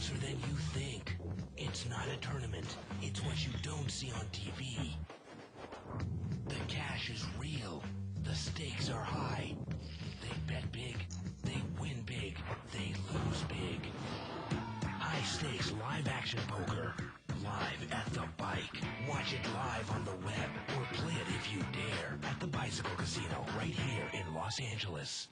closer than you think. It's not a tournament. It's what you don't see on TV. The cash is real. The stakes are high. They bet big. They win big. They lose big. High stakes live action poker. Live at the bike. Watch it live on the web or play it if you dare at the Bicycle Casino right here in Los Angeles.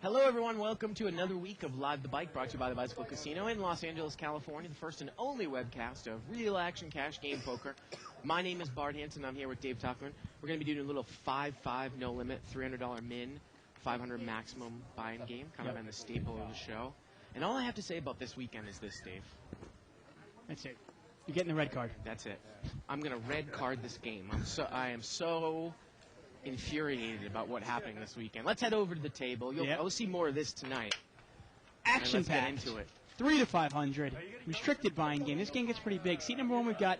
Hello, everyone. Welcome to another week of Live the Bike, brought to you by the Bicycle Casino in Los Angeles, California, the first and only webcast of real action cash game poker. My name is Bart Hanson. I'm here with Dave Tuckman. We're going to be doing a little 5-5 no limit, $300 min, 500 maximum buy-in game, kind of been the staple of the show. And all I have to say about this weekend is this, Dave. That's it. You're getting the red card. That's it. I'm going to red card this game. I am so infuriated about what happened this weekend. Let's head over to the table. You'll see more of this tonight. Action packed. packed. Let's get into it. 3 to 500. Restricted buying game. This game gets pretty big. Seat number 1, we've got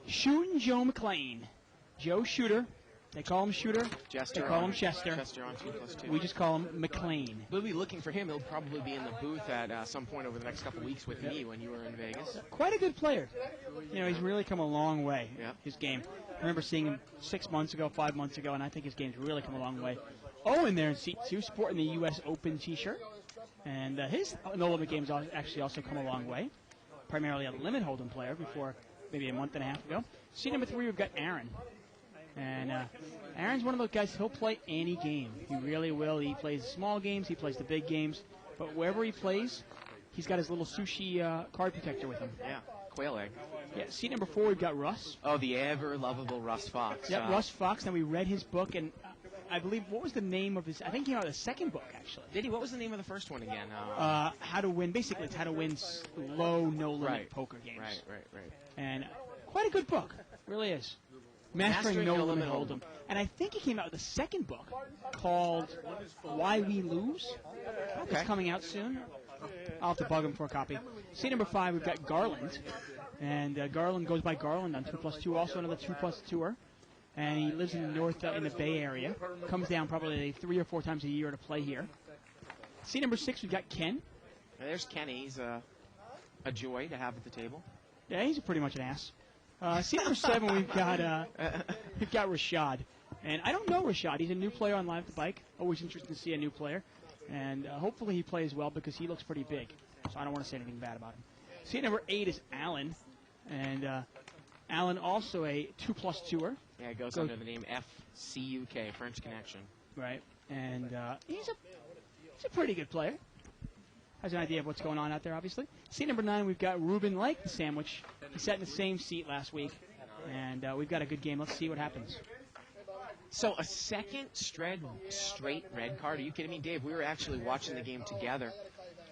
Shootin' Joe McClain. Joe Shooter. They call him Shooter. Jester. They call him Chester. Chester on 2+2. We just call him McClain. We'll be looking for him. He'll probably be in the booth at some point over the next couple weeks with me when you were in Vegas. Quite a good player. You know, he's really come a long way, his game. I remember seeing him 6 months ago, 5 months ago, and I think his game's really come a long way. Owen there in seat 2, sporting the U.S. Open t-shirt. And his no-limit game's actually also come a long way. Primarily a limit hold'em player before maybe a month and a half ago. Seat number 3, we've got Aaron. And Aaron's one of those guys, he'll play any game. He really will. He plays the small games, he plays the big games. But wherever he plays, he's got his little sushi card protector with him. Yeah, quail egg. Yeah, seat number 4, we've got Russ. Oh, the ever-lovable Russ Fox. Yeah, Russ Fox. Now, we read his book, and I believe, what was the name of his, I think he came out with the second book, actually. Did he? What was the name of the first one again? How to Win. Basically, it's how to win low, no-limit poker games. Right. And quite a good book. It really is. Mastering No Limit Hold'em. And I think he came out with a second book called Why We Lose. Okay. It's coming out soon. I'll have to bug him for a copy. Seat number 5, we've got Garland. And Garland goes by Garland on 2+2, also another 2+2er. And he lives in the in the Bay Area. Comes down probably 3 or 4 times a year to play here. Seat number 6, we've got Ken. There's Kenny. He's a joy to have at the table. Yeah, he's pretty much an ass. Seat number 7, we've got Rashad. And I don't know Rashad. He's a new player on Live the Bike. Always interesting to see a new player. And hopefully he plays well because he looks pretty big. So I don't want to say anything bad about him. Seat number 8 is Alan. And Alan also a 2+2er. Yeah, it goes under the name FCUK, French Connection. Right. And he's a pretty good player. Has an idea of what's going on out there, obviously. Seat number 9, we've got Ruben Like the Sandwich. He sat in the same seat last week. And we've got a good game. Let's see what happens. So a second straight red card? Are you kidding me, Dave? We were actually watching the game together.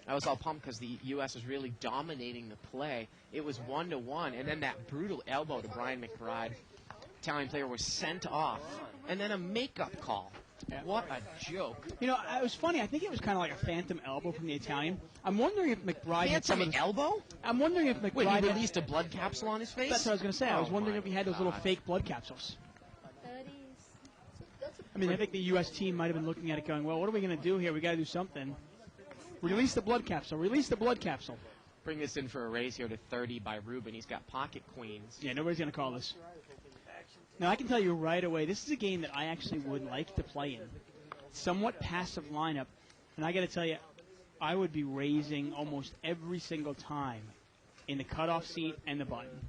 I was all pumped because the U.S. was really dominating the play. It was 1-1, and then that brutal elbow to Brian McBride, Italian player, was sent off. And then a makeup call. Yeah. What a joke. You know, it was funny. I think it was kind of like a phantom elbow from the Italian. I'm wondering if McBride had some elbow? I'm wondering if McBride... Wait, he released a blood capsule on his face? That's what I was going to say. I was wondering if he had those little fake blood capsules. I mean, I think the U.S. team might have been looking at it going, well, what are we going to do here? We got to do something. Release the blood capsule. Release the blood capsule. Bring this in for a raise here to 30 by Ruben. He's got pocket queens. Yeah, nobody's going to call this. Now, I can tell you right away, this is a game that I actually would like to play in. Somewhat passive lineup. And I got to tell you, I would be raising almost every single time in the cutoff seat and the button.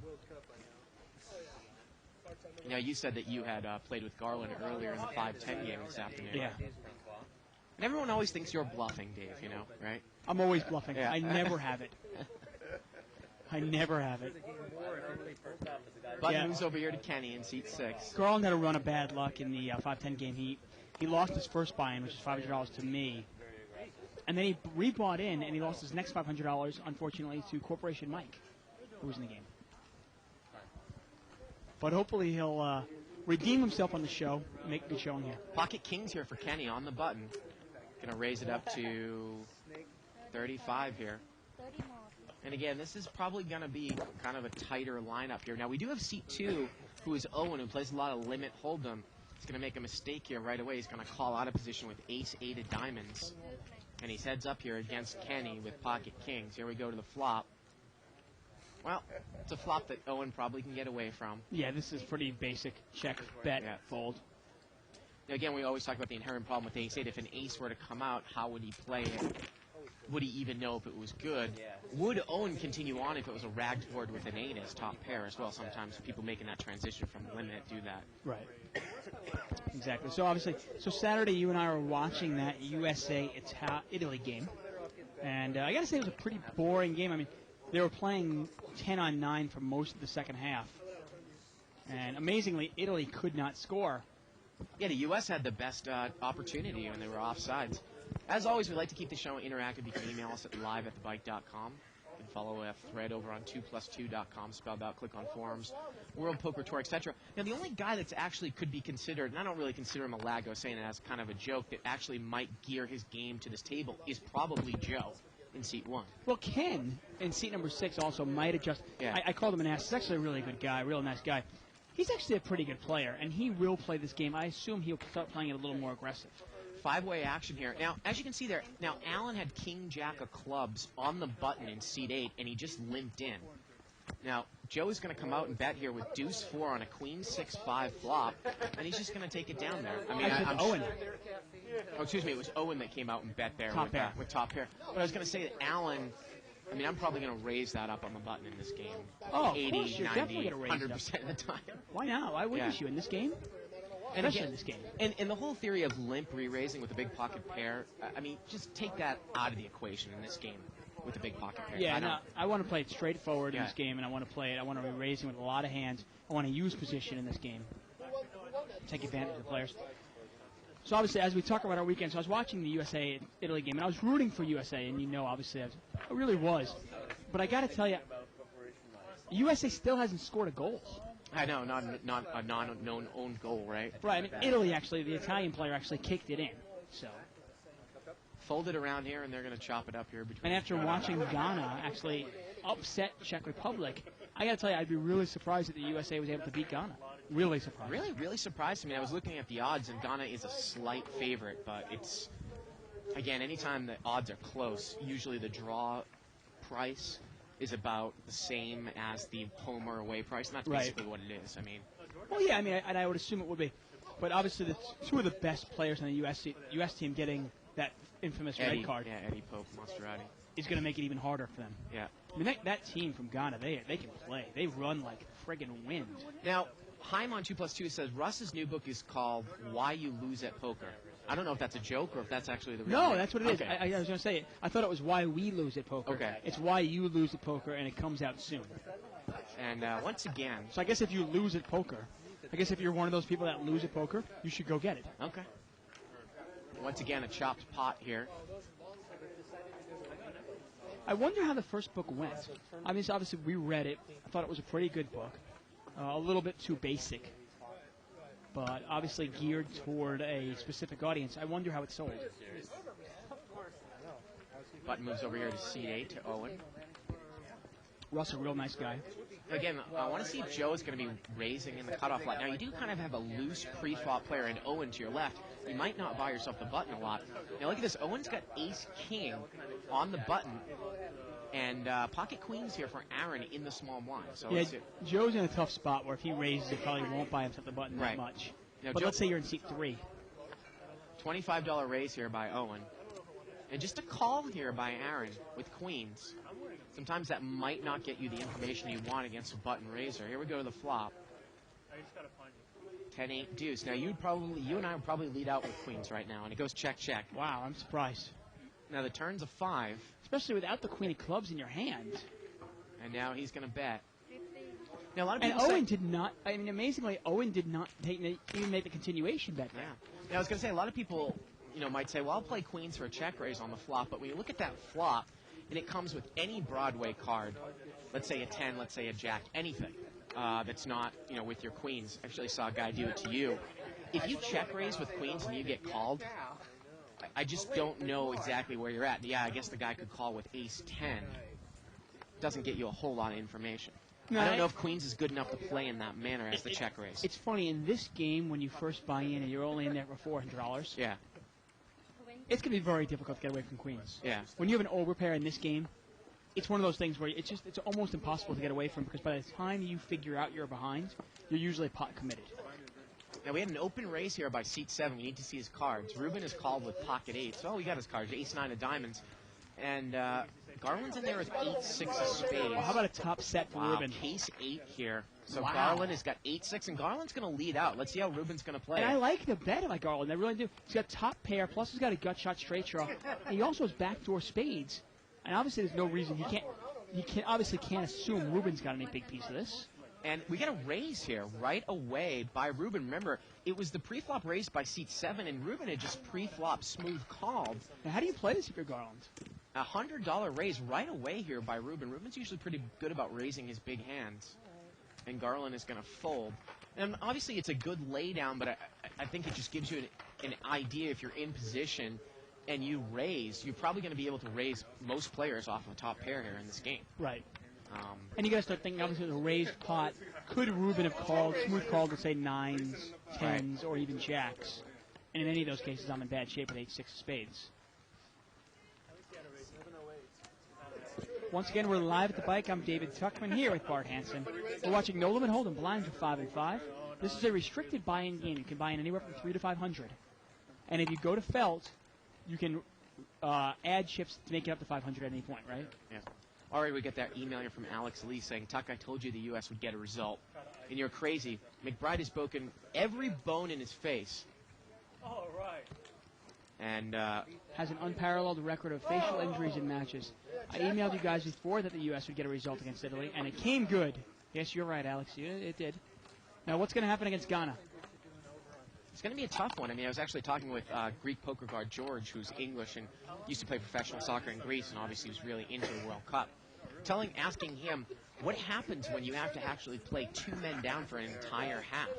Now, you said that you had played with Garland earlier in the 5-10 game this afternoon. Yeah. And everyone always thinks you're bluffing, Dave, you know, right? I'm always bluffing. Yeah. I never have it. I never have it. Button moves over here to Kenny in seat 6. Garland had a run of bad luck in the 5-10 game. He lost his first buy-in, which is $500 to me. And then he rebought in, and he lost his next $500, unfortunately, to Corporation Mike, who was in the game. But hopefully he'll redeem himself on the show and make a good showing here. Pocket kings here for Kenny on the button. Going to raise it up to 35 here. And again, this is probably going to be kind of a tighter lineup here. Now, we do have seat 2, who is Owen, who plays a lot of limit hold'em. He's going to make a mistake here right away. He's going to call out of position with ace-8 of diamonds. And he heads up here against Kenny with pocket kings. Here we go to the flop. Well, it's a flop that Owen probably can get away from. Yeah, this is pretty basic. Check, bet, fold. Now, again, we always talk about the inherent problem with ace-8. If an ace were to come out, how would he play it? Would he even know if it was good? Would Owen continue on if it was a ragged board with an 8 as top pair as well? Sometimes people making that transition from limit do that. Right. Exactly. So obviously, Saturday you and I were watching that USA-Italy game, and I got to say it was a pretty boring game. I mean, they were playing 10-on-9 for most of the second half, and amazingly, Italy could not score. Yeah, the U.S. had the best opportunity when they were offsides. As always, we like to keep the show interactive. You can email us at live@thebike.com. You can follow a thread over on 2plus2.com, spelled out, click on forums, World Poker Tour, etc. Now, the only guy that's actually could be considered, and I don't really consider him a lag, I was saying it as kind of a joke, that actually might gear his game to this table is probably Joe in seat 1. Well, Ken in seat number 6 also might adjust. Yeah. I called him an ass. He's actually a really good guy, real nice guy. He's actually a pretty good player, and he will play this game. I assume he'll start playing it a little more aggressive. 5-way action here. Now, as you can see there, now Allen had king-jack of clubs on the button in seat 8, and he just limped in. Now, Joe is going to come out and bet here with deuce 4 on a queen 6-5 flop, and he's just going to take it down there. I mean, I'm Owen. Oh, excuse me, it was Owen that came out and bet there with top pair. But I was going to say that Allen, I mean, I'm probably going to raise that up on the button in this game. Oh, 80, of course, you're 90, definitely going to raise 100% it up. of the time. Why not? Why wouldn't you in this game? And Especially again, in this game. And the whole theory of limp re-raising with a big pocket pair, I mean, just take that out of the equation in this game with a big pocket pair. Yeah, I want to play it straightforward in this game, and I want to play it. I want to be raising with a lot of hands. I want to use position in this game. Take advantage of the players. So obviously, as we talk about our weekend, so I was watching the USA-Italy game, and I was rooting for USA, and you know, obviously, I really was. But I got to tell you, USA still hasn't scored a goal. I know, not a non-known own goal, right? Right. I mean, Italy actually, the Italian player actually kicked it in. So. Fold it around here, and they're going to chop it up here. And after watching Ghana actually upset Czech Republic, I got to tell you, I'd be really surprised that the USA was able to beat Ghana. Really surprised. Really surprised. I mean, I was looking at the odds, and Ghana is a slight favorite, but it's, again, anytime the odds are close, usually the draw price is about the same as the home or away price, and that's basically what it is. I mean, well, yeah, I mean, and I would assume it would be, but obviously the two of the best players on the U.S. team getting that infamous red card. Yeah, Eddie Pope, Maserati is going to make it even harder for them. Yeah, I mean that team from Ghana, they can play. They run like friggin' wind. Now, Haim on 2plus2 says Russ's new book is called "Why You Lose at Poker." I don't know if that's a joke or if that's actually the real name. That's what it is. I was going to say it. I thought it was Why We Lose at Poker. Okay. It's Why You Lose at Poker, and it comes out soon. And once again... So I guess if you lose at poker, I guess if you're one of those people that lose at poker, you should go get it. Okay. Once again, a chopped pot here. I wonder how the first book went. I mean, so obviously we read it. I thought it was a pretty good book. A little bit too basic, but obviously geared toward a specific audience. I wonder how it sold. Button moves over here to C8 to Owen. Russ, a real nice guy. Again, I want to see if Joe is going to be raising in the cutoff line. Now, you do kind of have a loose pre-flop player in Owen to your left. You might not buy yourself the button a lot. Now, look at this. Owen's got ace-king on the button. And pocket queens here for Aaron in the small blind. So yeah, Joe's in a tough spot where if he raises, he probably won't buy himself the button that much. Now, but let's say you're in seat 3. $25 raise here by Owen. And just a call here by Aaron with queens. Sometimes that might not get you the information you want against a button raiser. Here we go to the flop. 10-8 deuce. Now, you and I would probably lead out with queens right now, and it goes check, check. Wow, I'm surprised. Now, the turn's a 5. Especially without the queen of clubs in your hand. And now he's going to bet. Now, a lot of and people Owen did not, I mean, amazingly, Owen did not even make the continuation bet there. Yeah. Now, I was going to say, a lot of people, might say, well, I'll play queens for a check raise on the flop. But when you look at that flop, and it comes with any Broadway card, let's say a 10, let's say a jack, anything that's not, with your queens. Actually saw a guy do it to you. If you check raise with queens and you get called, I just don't know exactly where you're at. Yeah, I guess the guy could call with ace-10. Doesn't get you a whole lot of information. No, I don't know if Queens is good enough to play in that manner as the check raise. It's funny, in this game, when you first buy in and you're only in there for $400, yeah. it's going to be very difficult to get away from Queens. Yeah. When you have an overpair in this game, it's one of those things where it's almost impossible to get away from, because by the time you figure out you're behind, you're usually pot committed. Now, we had an open raise here by seat 7. We need to see his cards. Ruben is called with pocket 8. So, we got his cards, ace-9 of diamonds. And Garland's in there with 8-6 of spades. Well, how about a top set for Ruben? Case 8 here. So, wow. Garland has got 8-6, and Garland's going to lead out. Let's see how Ruben's going to play. And I like the bet by Garland. I really do. He's got top pair, plus he's got a gut shot straight draw. And he also has backdoor spades. And obviously, there's no reason he can't assume Ruben's got any big piece of this. And we get a raise here right away by Ruben. Remember, it was the pre-flop raise by seat 7, and Ruben had just pre-flop smooth called. Now, how do you play this if you're Garland? A $100 raise right away here by Ruben. Ruben's usually pretty good about raising his big hands. And Garland is going to fold. And obviously, it's a good laydown, but I think it just gives you an idea if you're in position and you raise, you're probably going to be able to raise most players off of a top pair here in this game. Right. And you got to start thinking, obviously, with a raised pot, could Ruben have called, smooth called, let's say, 9s, 10s, or even jacks? And in any of those cases, I'm in bad shape with 8-6 spades. Once again, we're live at the bike. I'm David Tuckman here with Bart Hanson. We're watching No Limit Hold'em blinds for 5 and 5. This is a restricted buy-in game. You can buy in anywhere from 3 to 500. And if you go to Felt, you can add chips to make it up to 500 at any point, right? Yeah. All right, we get that email here from Alex Lee saying, Tuck, I told you the U.S. would get a result. And you're crazy. McBride has broken every bone in his face. All right. And has an unparalleled record of facial injuries in matches. I emailed you guys before that the U.S. would get a result against Italy, and it came good. Yes, you're right, Alex. It did. Now, what's going to happen against Ghana? It's going to be a tough one. I mean, I was actually talking with Greek poker guard George, who's English and used to play professional soccer in Greece, and obviously was really into the World Cup. Asking him, what happens when you have to actually play 2 men down for an entire half?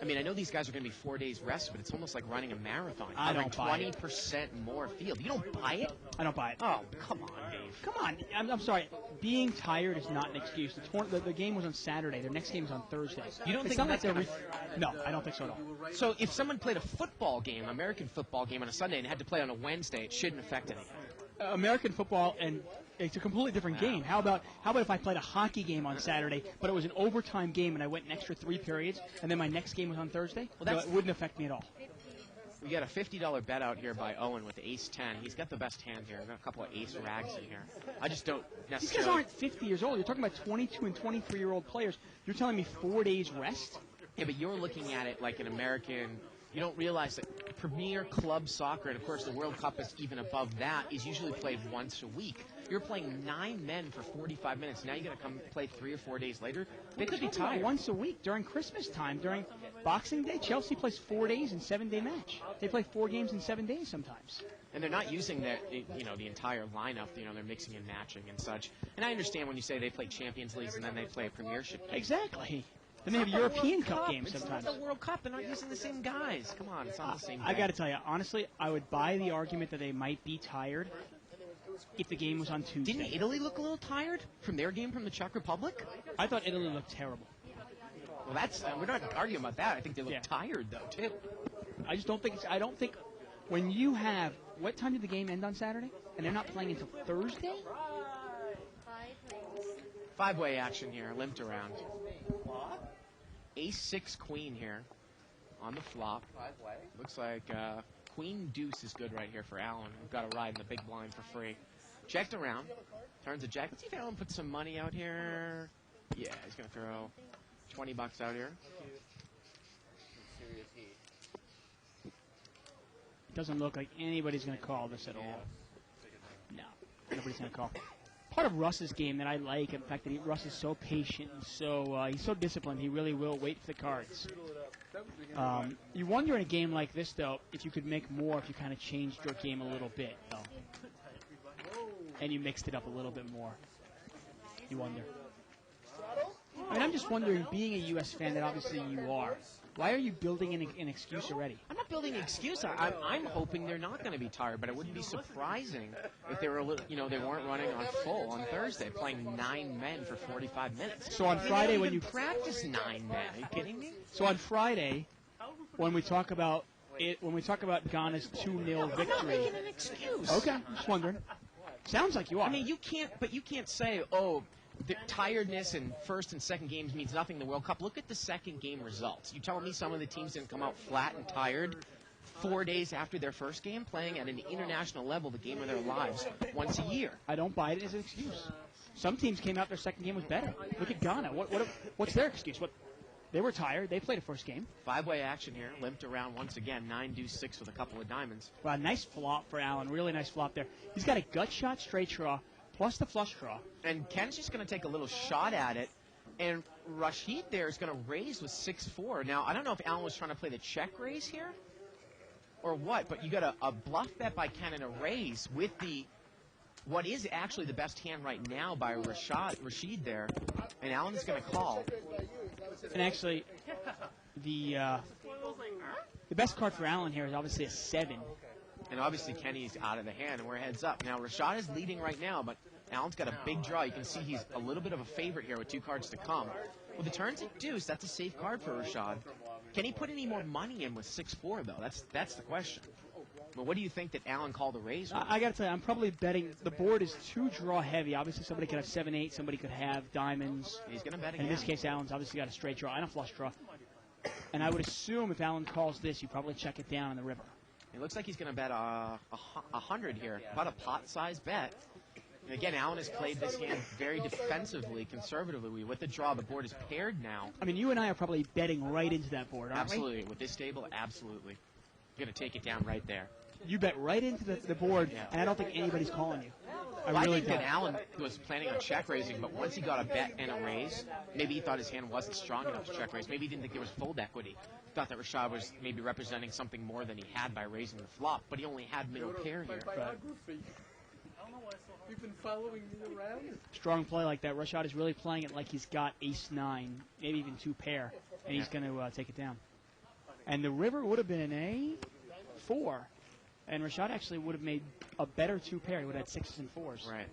I mean, I know these guys are going to be 4 days rest, but it's almost like running a marathon. I don't buy it. 20% more field. You don't buy it? I don't buy it. Oh, come on, Dave. Come on. I'm sorry. Being tired is not an excuse. The game was on Saturday. Their next game is on Thursday. You don't it's think not that's like No, I don't think so at all. So if someone played a football game, American football game on a Sunday and had to play on a Wednesday, it shouldn't affect anything. American football, and it's a completely different game. How about if I played a hockey game on Saturday, but it was an overtime game and I went an extra 3 periods, and then my next game was on Thursday? Well, it wouldn't affect me at all. We got a $50 bet out here by Owen with ace-10. He's got the best hand here. We've got a couple of ace rags in here. I just don't necessarily... These guys aren't 50 years old. You're talking about 22 and 23-year-old players. You're telling me 4 days rest? Yeah, but you're looking at it like an American... You don't realize that Premier Club Soccer, and of course the World Cup is even above that, is usually played once a week. You're playing 9 men for 45 minutes. Now you're going to come play 3 or 4 days later. They could be tired. Once a week during Christmas time, during Boxing Day, Chelsea plays 4 days in 7-day match. They play 4 games in 7 days sometimes. And they're not using the entire lineup. They're mixing and matching and such. And I understand when you say they play Champions Leagues and then they play a Premiership game. Exactly. Then they have European Cup games sometimes. It's not the World Cup. They're not using the same guys. Come on, it's not the same thing. I got to tell you, honestly, I would buy the argument that they might be tired if the game was on Tuesday. Didn't Italy look a little tired from their game from the Czech Republic? I thought Italy looked terrible. Well, we're not arguing about that. I think they look tired, though, too. I just don't think I don't think when you have... What time did the game end on Saturday? And they're not playing until Thursday? 5-way action here, limped around. Ace-6 queen here on the flop. Looks like queen deuce is good right here for Allen. We've got a ride in the big blind for free. Checked around. Turns a jack. Let's see if Allen puts some money out here. Yeah, he's going to throw $20 out here. It doesn't look like anybody's going to call this at all. No, nobody's going to call. Part of Russ's game that I like, in fact, that Russ is so patient and he's so disciplined, he really will wait for the cards. You wonder in a game like this, though, if you could make more if you kind of changed your game a little bit, though. And you mixed it up a little bit more. You wonder. I mean, I'm just wondering, being a U.S. fan that obviously you are, why are you building an excuse already? I'm not building an excuse. I'm hoping they're not going to be tired, but it wouldn't be surprising if they were a little, they weren't running on full on Thursday, playing 9 men for 45 minutes. So on Friday, when you practice 9 men, are you kidding me? So on Friday, when we talk about Ghana's 2-0 victory, making an excuse. Okay, just wondering. Sounds like you are. I mean, you can't say, the tiredness in first and second games means nothing in the World Cup. Look at the second game results. You telling me some of the teams didn't come out flat and tired 4 days after their first game, playing at an international level, the game of their lives, once a year? I don't buy it as an excuse. Some teams came out their second game was better. Look at Ghana. What's their excuse? They were tired. They played a first game. 5-way action here. Limped around once again. 9-6 with a couple of diamonds. Well, nice flop for Allen. Really nice flop there. He's got a gut shot, straight draw, plus the flush draw. And Ken's just going to take a little shot at it. And Rashid there is going to raise with 6-4. Now, I don't know if Allen was trying to play the check raise here or what, but you got a bluff bet by Ken and a raise with what is actually the best hand right now by Rashid there. And Allen is going to call. And actually, the best card for Allen here is obviously a 7. And obviously Kenny's out of the hand, and we're heads up. Now, Rashad is leading right now, but Allen's got a big draw. You can see he's a little bit of a favorite here with 2 cards to come. With the turns at deuce, that's a safe card for Rashad. Can he put any more money in with 6-4, though? That's the question. But what do you think that Allen called the raise with? I got to tell you, I'm probably betting the board is too draw heavy. Obviously, somebody could have 7-8, somebody could have diamonds. He's going to bet again. In this case, Allen's obviously got a straight draw and a flush draw. And I would assume if Allen calls this, you probably check it down in the river. It looks like he's going to bet 100 here, about a pot-sized bet. And again, Allen has played this hand very defensively, conservatively. With the draw, the board is paired now. I mean, you and I are probably betting right into that board, aren't Absolutely. With this table, absolutely. You're going to take it down right there. You bet right into the board, and I don't think anybody's calling you. I think that Allen was planning on check raising, but once he got a bet and a raise, maybe he thought his hand wasn't strong enough to check raise. Maybe he didn't think there was fold equity. He thought that Rashad was maybe representing something more than he had by raising the flop, but he only had middle pair here. You've been following me around? Strong play like that. Rashad is really playing it like he's got ace-9, maybe even 2 pair, and he's going to take it down. And the river would have been an A4. And Rashad actually would have made a better 2 pair. He would have had 6s and 4s. Right.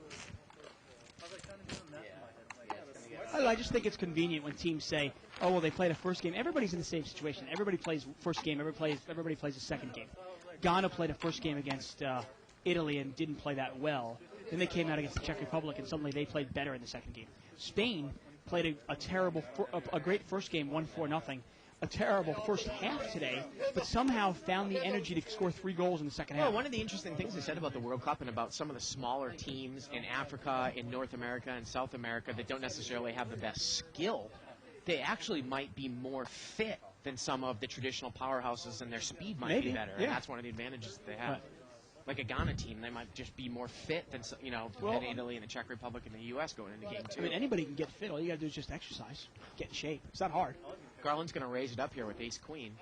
I just think it's convenient when teams say, oh, well, they played a first game. Everybody's in the same situation. Everybody plays first game. Everybody plays a second game. Ghana played a first game against Italy and didn't play that well. Then they came out against the Czech Republic, and suddenly they played better in the second game. Spain played a great first game, 1-4-0. A terrible first half today, but somehow found the energy to score 3 goals in the second half. Well, one of the interesting things they said about the World Cup and about some of the smaller teams in Africa, in North America, and South America that don't necessarily have the best skill, they actually might be more fit than some of the traditional powerhouses, and their speed might be better. Yeah. And that's one of the advantages that they have. Right. Like a Ghana team, they might just be more fit than than Italy and the Czech Republic and the U.S. going into game 2. I mean, anybody can get fit. All you got to do is just exercise, get in shape. It's not hard. Garland's going to raise it up here with ace-queen.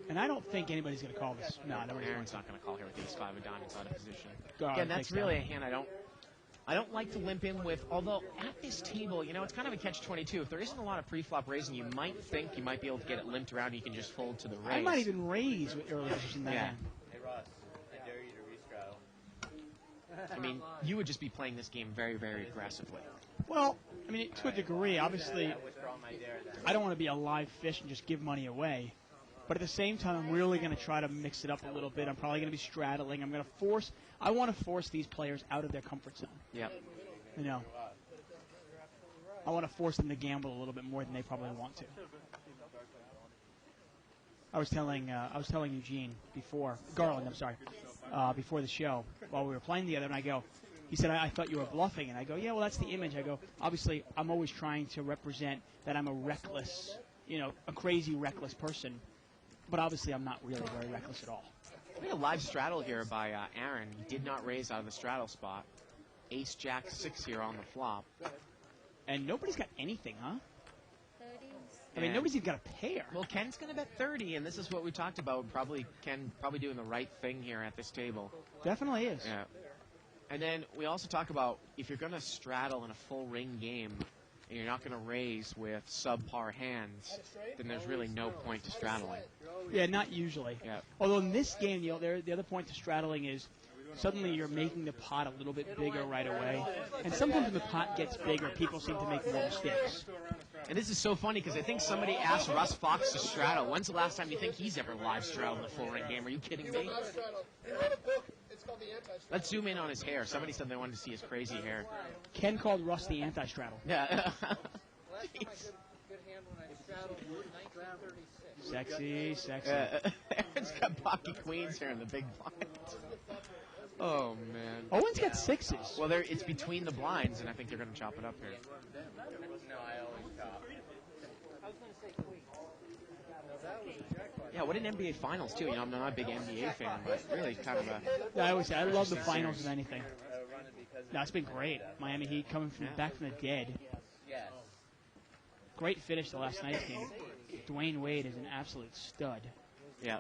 And I don't think anybody's going to call this. No, Aaron's not going to call here with ace-5 of diamonds out of position. Garland Again, that's takes really a that. hand I don't like to limp in with, although at this table, it's kind of a catch-22. If there isn't a lot of pre-flop raising, you might think you might be able to get it limped around and you can just fold to the raise. I might even raise with early position that hand. Hey, Ross, I dare you to restraddle. I mean, you would just be playing this game very, very aggressively. Well, I mean, to a degree, obviously, I don't want to be a live fish and just give money away. But at the same time, I'm really going to try to mix it up a little bit. I'm probably going to be straddling. I want to force these players out of their comfort zone. Yep. I want to force them to gamble a little bit more than they probably want to. I was telling Eugene Garland, before the show, while we were playing together, and he said, I thought you were bluffing. And I go, yeah, well, that's the image. I go, obviously, I'm always trying to represent that I'm a reckless, a crazy, reckless person. But obviously, I'm not really very reckless at all. We had a live straddle here by Aaron. He did not raise out of the straddle spot. Ace, Jack, 6 here on the flop. And nobody's got anything, huh? 30s. I mean, nobody's even got a pair. Well, Ken's going to bet 30, and this is what we talked about. Ken probably doing the right thing here at this table. Definitely is. Yeah. And then we also talk about if you're going to straddle in a full ring game, and you're not going to raise with subpar hands, then there's really no point to straddling. Yeah, not usually. Yeah. Although in this game, the other point to straddling is suddenly you're making the pot a little bit bigger right away. And sometimes when the pot gets bigger, people seem to make more mistakes. And this is so funny because I think somebody asked Russ Fox to straddle. When's the last time you think he's ever live straddled in a full ring game? Are you kidding me? Let's zoom in on his hair. Somebody said they wanted to see his crazy hair. Ken called Russ the anti-straddle. Yeah. Sexy, sexy. Aaron's got pocket queens here in the big blind. Oh, man. Owen's got sixes. Well, it's between the blinds, and I think they're going to chop it up here. No, I always chop. Yeah, what an NBA Finals, too. You know, I'm not a big NBA fan, but really kind of a... I always say, I love the finals of anything. No, it's been great. Miami Heat coming back from the dead. Yes. Great finish to last night's game. Dwayne Wade is an absolute stud. Yeah.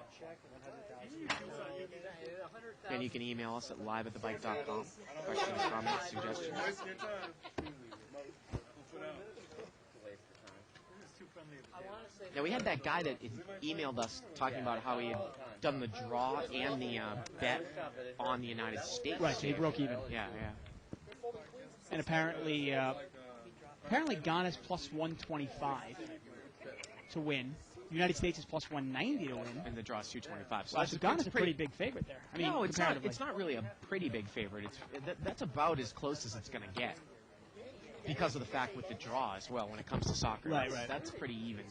And you can email us at live@thebike.com. Questions, comments, suggestions. Now, we had that guy that emailed us talking about how he had done the draw and the bet on the United States. Right, so he broke even. Yeah, yeah. And apparently Ghana's plus 125 to win. The United States is plus 190 to win. And the draw is 225. So Ghana's a pretty big favorite there. I mean, no, it's not. comparatively. It's not really a pretty big favorite. That's about as close as it's going to get because of the fact with the draw as well. When it comes to soccer, Right. That's pretty even.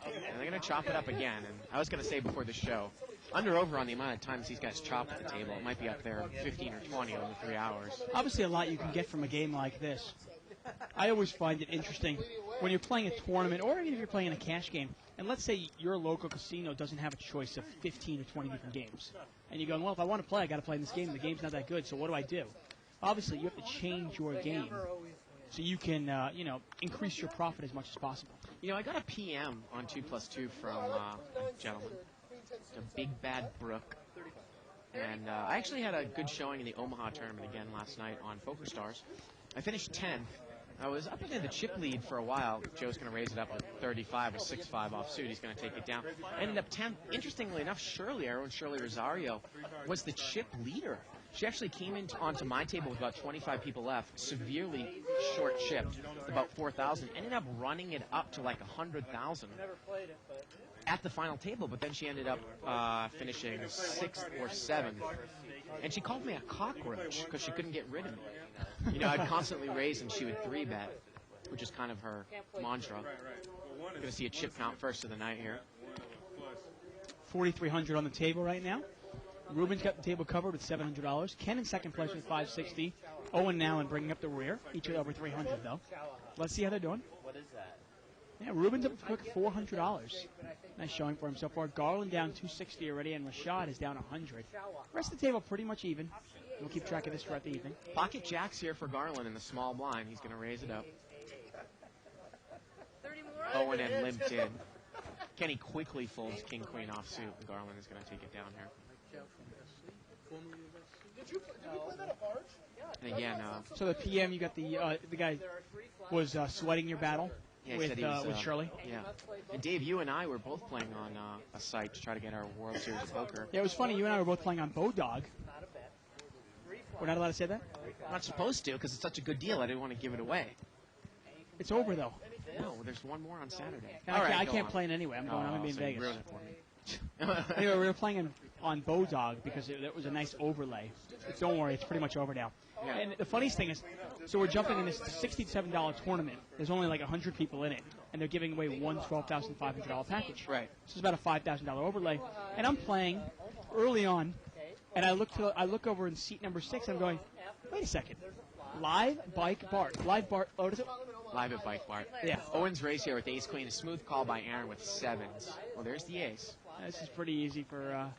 And they're going to chop it up again. And I was going to say before the show, under/over on the amount of times these guys chop at the table, it might be up there 15 or 20 over 3 hours. Obviously, a lot you can get from a game like this. I always find it interesting when you're playing a tournament, or even if you're playing in a cash game, and let's say your local casino doesn't have a choice of 15 or 20 different games. And you're going, well, if I want to play, I got to play in this game. The game's not that good, so what do I do? Obviously, you have to change your game so you can, increase your profit as much as possible. You know, I got a PM on 2+2 from a gentleman, a Big Bad Brook. And I actually had a good showing in the Omaha tournament again last night on PokerStars. I finished 10th. I was up into the chip lead for a while. Joe's going to raise it up at 35 or 6-5 off suit. He's going to take it down. I ended up 10th. Interestingly enough, Shirley Rosario, was the chip leader. She actually came onto my table with about 25 people left, severely short chipped, about 4,000. Ended up running it up to like 100,000 at the final table, but then she ended up finishing 6th or 7th. And she called me a cockroach because she couldn't get rid of me. You know, I'd constantly raise and she would 3-bet, which is kind of her mantra. Going to see a chip count first of the night here. 4,300 on the table right now. Ruben's got the table covered with $700. Ken in second place with $560. Owen and Allen bringing up the rear, each with over $300 though. Let's see how they're doing. What is that? Yeah, Ruben's up to quick $400. Nice showing for him so far. Garland down $260 already, and Rashad is down $100. Rest of the table pretty much even. We'll keep track of this throughout the evening. Pocket jacks here for Garland in the small blind. He's going to raise it up. Owen had limped in. Kenny quickly folds king-queen off suit, and Garland is going to take it down here. And again, so the PM, you got the guy was sweating your battle yeah, with Shirley. Yeah. And Dave, you and I were both playing on a site to try to get our World Series of Poker. Yeah, it was funny. You and I were both playing on Bodog. We're not allowed to say that? I'm not supposed to because it's such a good deal. I didn't want to give it away. It's over, though. No, there's one more on Saturday. I can't play it anyway. I'm going to be in Vegas. Ruin it for me. Anyway, we were playing on Bodog because it was a nice overlay. Don't worry, it's pretty much over now. Yeah. And the funniest thing is, so we're jumping in this $67 tournament. There's only like 100 people in it, and they're giving away one $12,500 package. Right. This is about a $5,000 overlay. And I'm playing early on, and I look over in seat number 6. I'm going, wait a second, live bike Bart. What is it? Live at Bike Bart. Yeah. Owen's race here with ace queen. A smooth call by Aaron with 7s. Well, there's the ace. This is pretty easy for.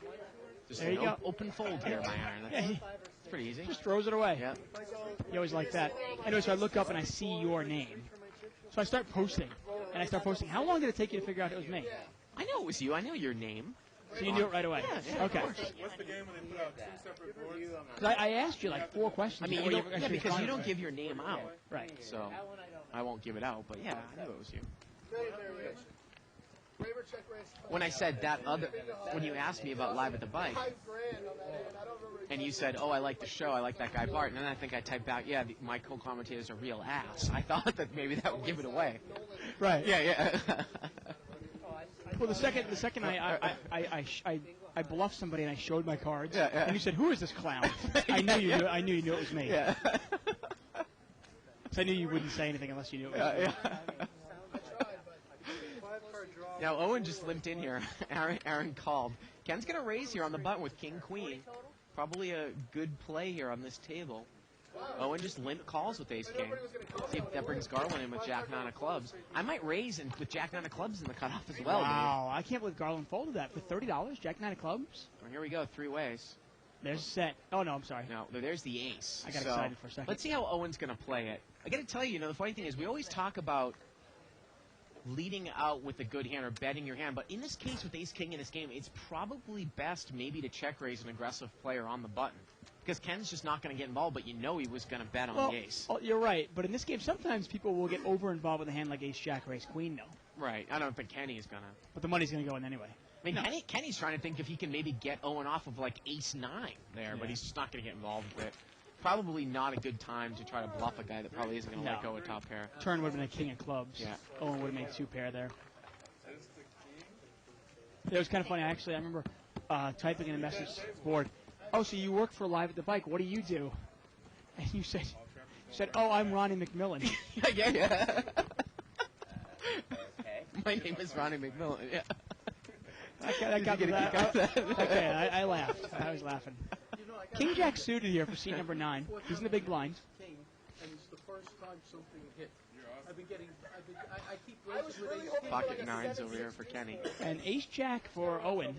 Just there an you go. Open fold here by Aaron. That's pretty easy. Just throws it away. Yeah. You always like that. Anyway, so I look up and I see your name. So I start posting. And I start posting. How long did it take you to figure out it was me? I know it was you. I know your name. So you knew it right away? Yeah, okay. What's the game when they put out 2 separate boards? 'Cause I asked you like 4 questions. I mean, before you you don't, actually because you responded. don't give your name out. Right. So I won't give it out, but yeah, I knew it was you. When I said when you asked me about Live at the Bike, and you said, "Oh, I like the show, I like that guy Bart," and then I think I typed out, "Yeah, my co-commentator's a real ass." I thought that maybe that would give it away. Right. Yeah. Well, the second I bluffed somebody and I showed my cards, Yeah. and you said, "Who is this clown?" I knew you knew it was me. Yeah. So I knew you wouldn't say anything unless you knew it was me. Now Owen just limped in here. Aaron called. Ken's gonna raise here on the button with King Queen. Probably a good play here on this table. Owen just calls with Ace King. See if that brings Garland in with Jack 9 of clubs. I might raise with Jack 9 of clubs in the cutoff as well. Wow, I can't believe Garland folded that for $30. Jack 9 of clubs. Well, here we go, 3 ways. There's a set. Oh no, I'm sorry. No, there's the ace. I got excited for a second. Let's see how Owen's gonna play it. I gotta tell you, the funny thing is we always talk about leading out with a good hand or betting your hand, but in this case with Ace King in this game, it's probably best maybe to check raise an aggressive player on the button. Because Ken's just not going to get involved, but he was going to bet on the ace. Oh, you're right, but in this game, sometimes people will get over-involved with a hand like Ace, Jack, or Ace, Queen, though. Right. I don't think Kenny is going to. But the money's going to go in anyway. I mean, Kenny's trying to think if he can maybe get Owen off of like Ace 9 there, but he's just not going to get involved with it. Probably not a good time to try to bluff a guy that probably isn't going to let go of top pair. Turn would have been a king of clubs. Yeah. Owen would have made 2 pair there. It was kind of funny. Actually, I remember typing in a message board, "Oh, so you work for Live at the Bike. What do you do?" And you said, "Oh, I'm Ronnie McMillan." yeah. My name is Ronnie McMillan, yeah. I got that. Okay, I laughed. I was laughing. King Jack suited here for seat number 9. He's in the big blind. And it's the first time something hit. I keep raising with Ace King. Pocket 9s over here for Kenny. And Ace Jack for Owen.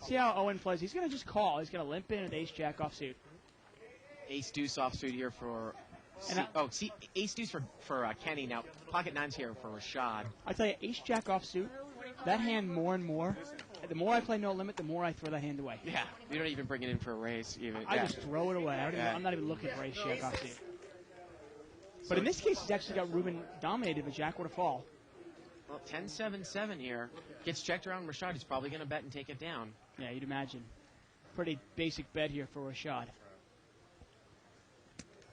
See how Owen plays. He's going to just call. He's going to limp in with Ace Jack offsuit. Ace Deuce offsuit here for. Ace Deuce for Kenny. Now pocket 9's here for Rashad. I tell you, Ace Jack offsuit. That hand more and more. The more I play no limit, the more I throw that hand away. Yeah, you don't even bring it in for a raise. I just throw it away. I'm not even looking for Ace Jack offsuit. But in this case, he's actually got Ruben dominated with Jack with a fall. Well, 10-7-7 here. Gets checked around Rashad. He's probably going to bet and take it down. Yeah, you'd imagine. Pretty basic bet here for Rashad.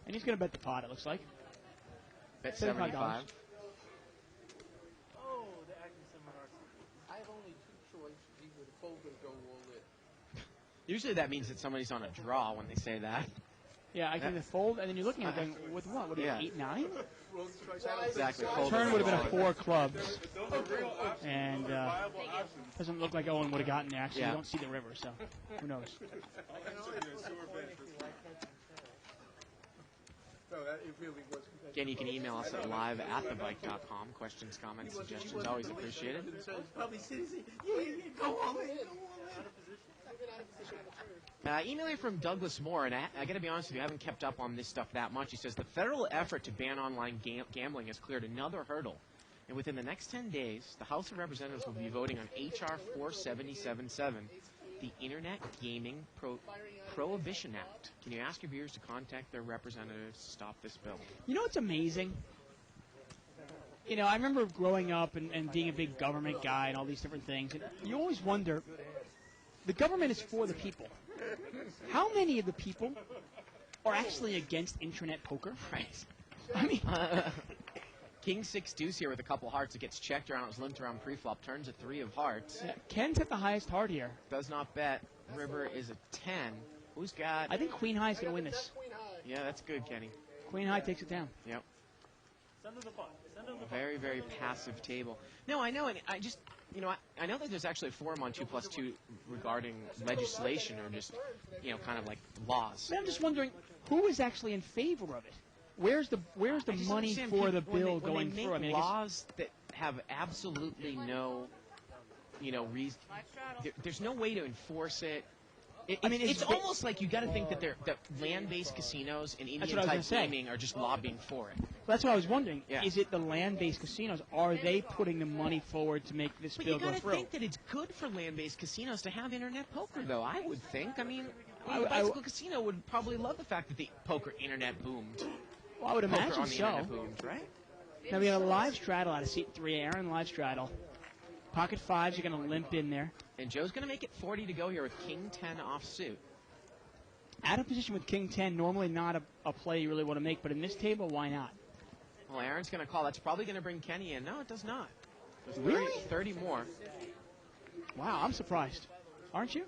And he's going to bet the pot, it looks like. Bet 75. Oh, the acting seminar. I have only 2 choices, either to fold or go all in. Usually that means that somebody's on a draw when they say that. Yeah, I can either fold, and then you're looking at them with what? What are you, 8-9? Exactly. Turn would have been a 4 clubs. And doesn't look like Owen would have gotten there. Actually, you don't see the river, so who knows? Again, you can email us at live@thebike.com. Questions, comments, suggestions, always appreciated. Email here from Douglas Moore, and I got to be honest with you, I haven't kept up on this stuff that much. He says, the federal effort to ban online gambling has cleared another hurdle. And within the next 10 days, the House of Representatives will be voting on H.R. 4777, the Internet Gaming Prohibition Act. Can you ask your viewers to contact their representatives to stop this bill? You know what's amazing? I remember growing up and being a big government guy and all these different things. And you always wonder, the government is for the people. How many of the people are actually against internet poker? Right. I mean... King 6 deuce here with a couple hearts. It gets checked around. It was limped around pre-flop. Turns a 3 of hearts. Yeah, Ken's at the highest heart here. Does not bet. River is a 10. Who's got... I think Queen High is going to win this. Yeah, that's good, Kenny. Queen High takes it down. Yep. A very, very passive table. No, I know, and I just... I know that there's actually a forum on 2+2 regarding legislation or just, kind of like laws. But I'm just wondering, who is actually in favor of it? Where's the money for the bill going through? I mean, laws that have absolutely no, reason. There's no way to enforce it. It's almost like you got to think that that land-based casinos and Indian-type gaming are just lobbying for it. That's what I was wondering. Yeah. Is it the land-based casinos? Are they putting the money forward to make this bill go through? But you got to think that it's good for land-based casinos to have internet poker, though. I would think. I mean, the Bicycle Casino would probably love the fact that the poker internet boomed. Well, I would imagine so. Internet boomed, right? Now we got a live straddle out of seat 3. Aaron live straddle. Pocket 5s are going to limp in there. And Joe's going to make it 40 to go here with King 10 offsuit. Out of position with King 10, normally not a play you really want to make, but in this table, why not? Well, Aaron's going to call. That's probably going to bring Kenny in. No, it does not. There's 30, really? 30 more. Wow, I'm surprised. Aren't you?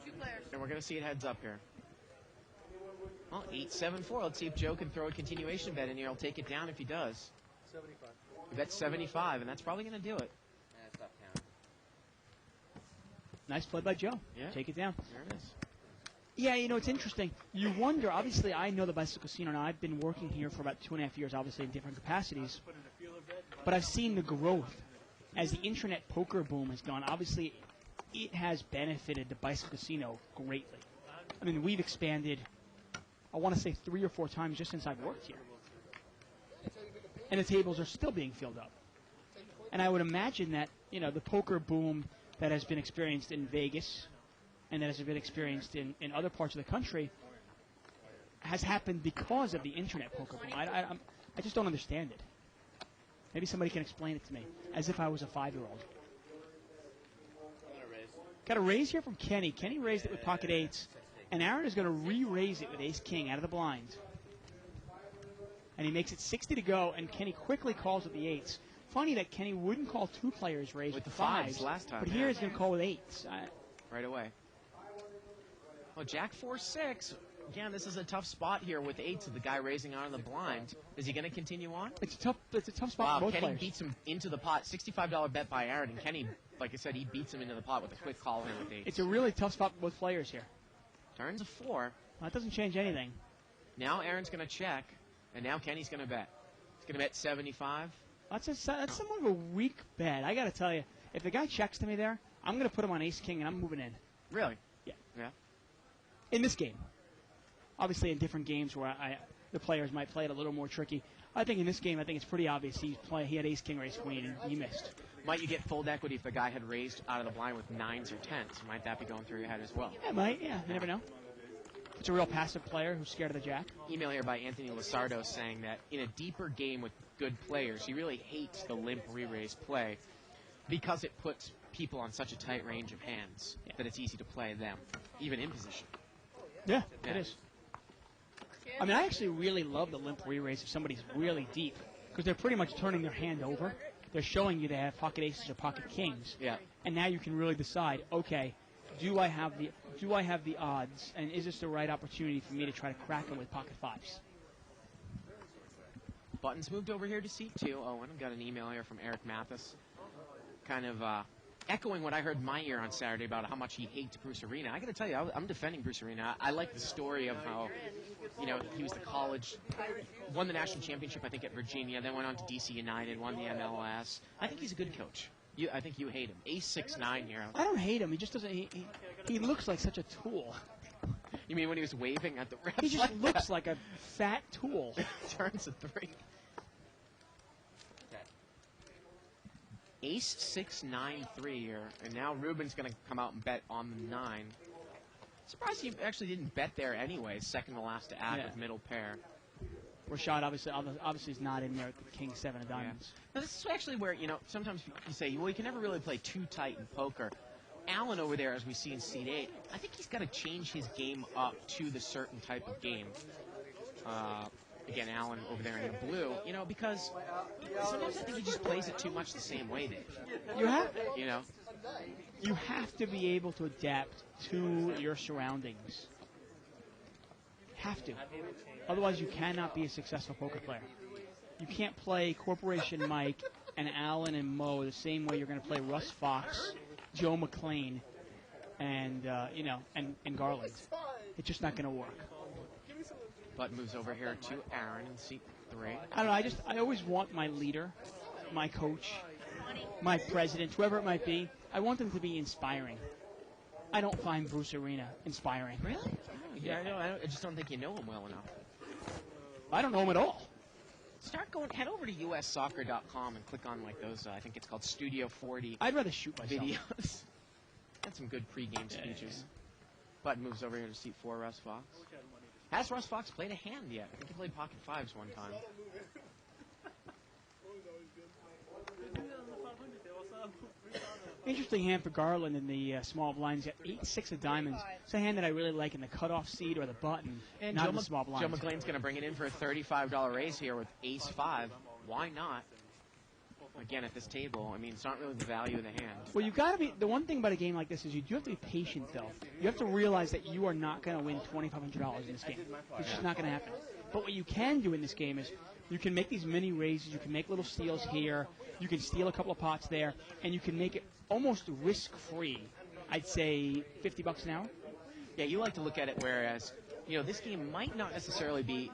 2 players. And we're going to see it heads up here. Well, 8-7-4. Let's see if Joe can throw a continuation bet in here. I'll take it down if he does. 75. He bet 75, and that's probably going to do it. Nice play by Joe. Yeah. Take it down. There it is. Yeah, it's interesting. You wonder, obviously, I know the Bicycle Casino now. I've been working here for about 2.5 years, obviously, in different capacities. But I've seen the growth. As the internet poker boom has gone, obviously, it has benefited the Bicycle Casino greatly. I mean, we've expanded, I want to say 3 or 4 times just since I've worked here. And the tables are still being filled up. And I would imagine that, the poker boom that has been experienced in Vegas and that has been experienced in other parts of the country has happened because of the internet poker boom. I just don't understand it. Maybe somebody can explain it to me, as if I was a 5-year-old. Got a raise here from Kenny. Kenny raised it with pocket 8s, and Aaron is going to re-raise it with ace-king out of the blind. And he makes it 60 to go, and Kenny quickly calls with the 8s. Funny that Kenny wouldn't call 2 players raised with the 5s last time. But here he's going to call with 8s. Right away. Well, Jack 4-6. Again, this is a tough spot here with 8s of the guy raising out of the blind. Is he going to continue on? It's a tough spot for both Kenny players. Beats him into the pot. $65 bet by Aaron, and Kenny, like I said, he beats him into the pot with a quick call here with 8s. It's a really tough spot for both players here. Turns a 4. Well, that doesn't change anything. Now Aaron's going to check, and now Kenny's going to bet. He's going to bet 75. That's somewhat of a weak bet. I got to tell you, if the guy checks to me there, I'm going to put him on ace-king, and I'm moving in. Really? Yeah. Yeah. In this game. Obviously, in different games where the players might play it a little more tricky. I think in this game, it's pretty obvious he had ace-king or ace-queen, and he missed. Might you get full equity if the guy had raised out of the blind with 9s or 10s? Might that be going through your head as well? Yeah, it might. Yeah, you never know. It's a real passive player who's scared of the jack. Email here by Anthony Lasardo saying that in a deeper game with good players, he really hates the limp re-raise play because it puts people on such a tight range of hands that it's easy to play them, even in position. Yeah, it is. I mean, I actually really love the limp re-raise if somebody's really deep because they're pretty much turning their hand over. They're showing you they have pocket aces or pocket kings. Yeah. And now you can really decide, okay, do I have the odds, and is this the right opportunity for me to try to crack them with pocket 5s? Buttons moved over here to seat 2. Oh, and I've got an email here from Eric Mathis, kind of echoing what I heard in my ear on Saturday about how much he hates Bruce Arena. I got to tell you, I'm defending Bruce Arena. I like the story of how, he was the college, won the national championship, I think, at Virginia, then went on to DC United, won the MLS. I think he's a good coach. I think you hate him. Ace-6-9 here. I don't hate him. He just doesn't. He looks like such a tool. You mean when he was waving at the refs? He just looks like a fat tool. Turns a 3. Ace-6-9-3 here, and now Ruben's going to come out and bet on the 9. Surprised he actually didn't bet there anyway. Second to last to add with middle pair. Rashad obviously is not in there at the king 7 of diamonds. Yeah. Now this is actually where sometimes you say, well, you can never really play too tight in poker. Alan over there, as we see in seat 8, I think he's got to change his game up to the certain type of game. Again, Alan over there in the blue, because sometimes I think he just plays it too much the same way, Dave. You have, You have to be able to adapt to your surroundings. Have to. Otherwise, you cannot be a successful poker player. You can't play Corporation Mike and Alan and Mo the same way you're going to play Russ Fox, Joe McClain, and Garland. It's just not going to work. Button moves over here to Aaron in seat 3. I don't know. I always want my leader, my coach, my president, whoever it might be. I want them to be inspiring. I don't find Bruce Arena inspiring. Really? Yeah, I just don't think you know him well enough. I don't know him at all. Head over to ussoccer.com and click on like those, I think it's called Studio 40 I'd rather shoot myself. videos. Got some good pregame speeches. Button moves over here to seat 4, Russ Fox. Has Russ Fox played a hand yet? I think he played pocket fives one time. Interesting hand for Garland in the small blinds. He's got 8-6 of diamonds. It's a hand that I really like in the cutoff seat or the button, And not Joe, in the small blinds. Joe McLean's going to bring it in for a $35 raise here with ace-5. Why not? Again, at this table, I mean, it's not really the value of the hand. Well, you've got to be. The one thing about a game like this is you do have to be patient, though. You have to realize that you are not going to win $2,500 in this game. It's just not going to happen. But what you can do in this game is you can make these mini raises. You can make little steals here. You can steal a couple of pots there, and you can make it almost risk-free. I'd say $50 an hour. Yeah, you like to look at it whereas, this game might not necessarily be,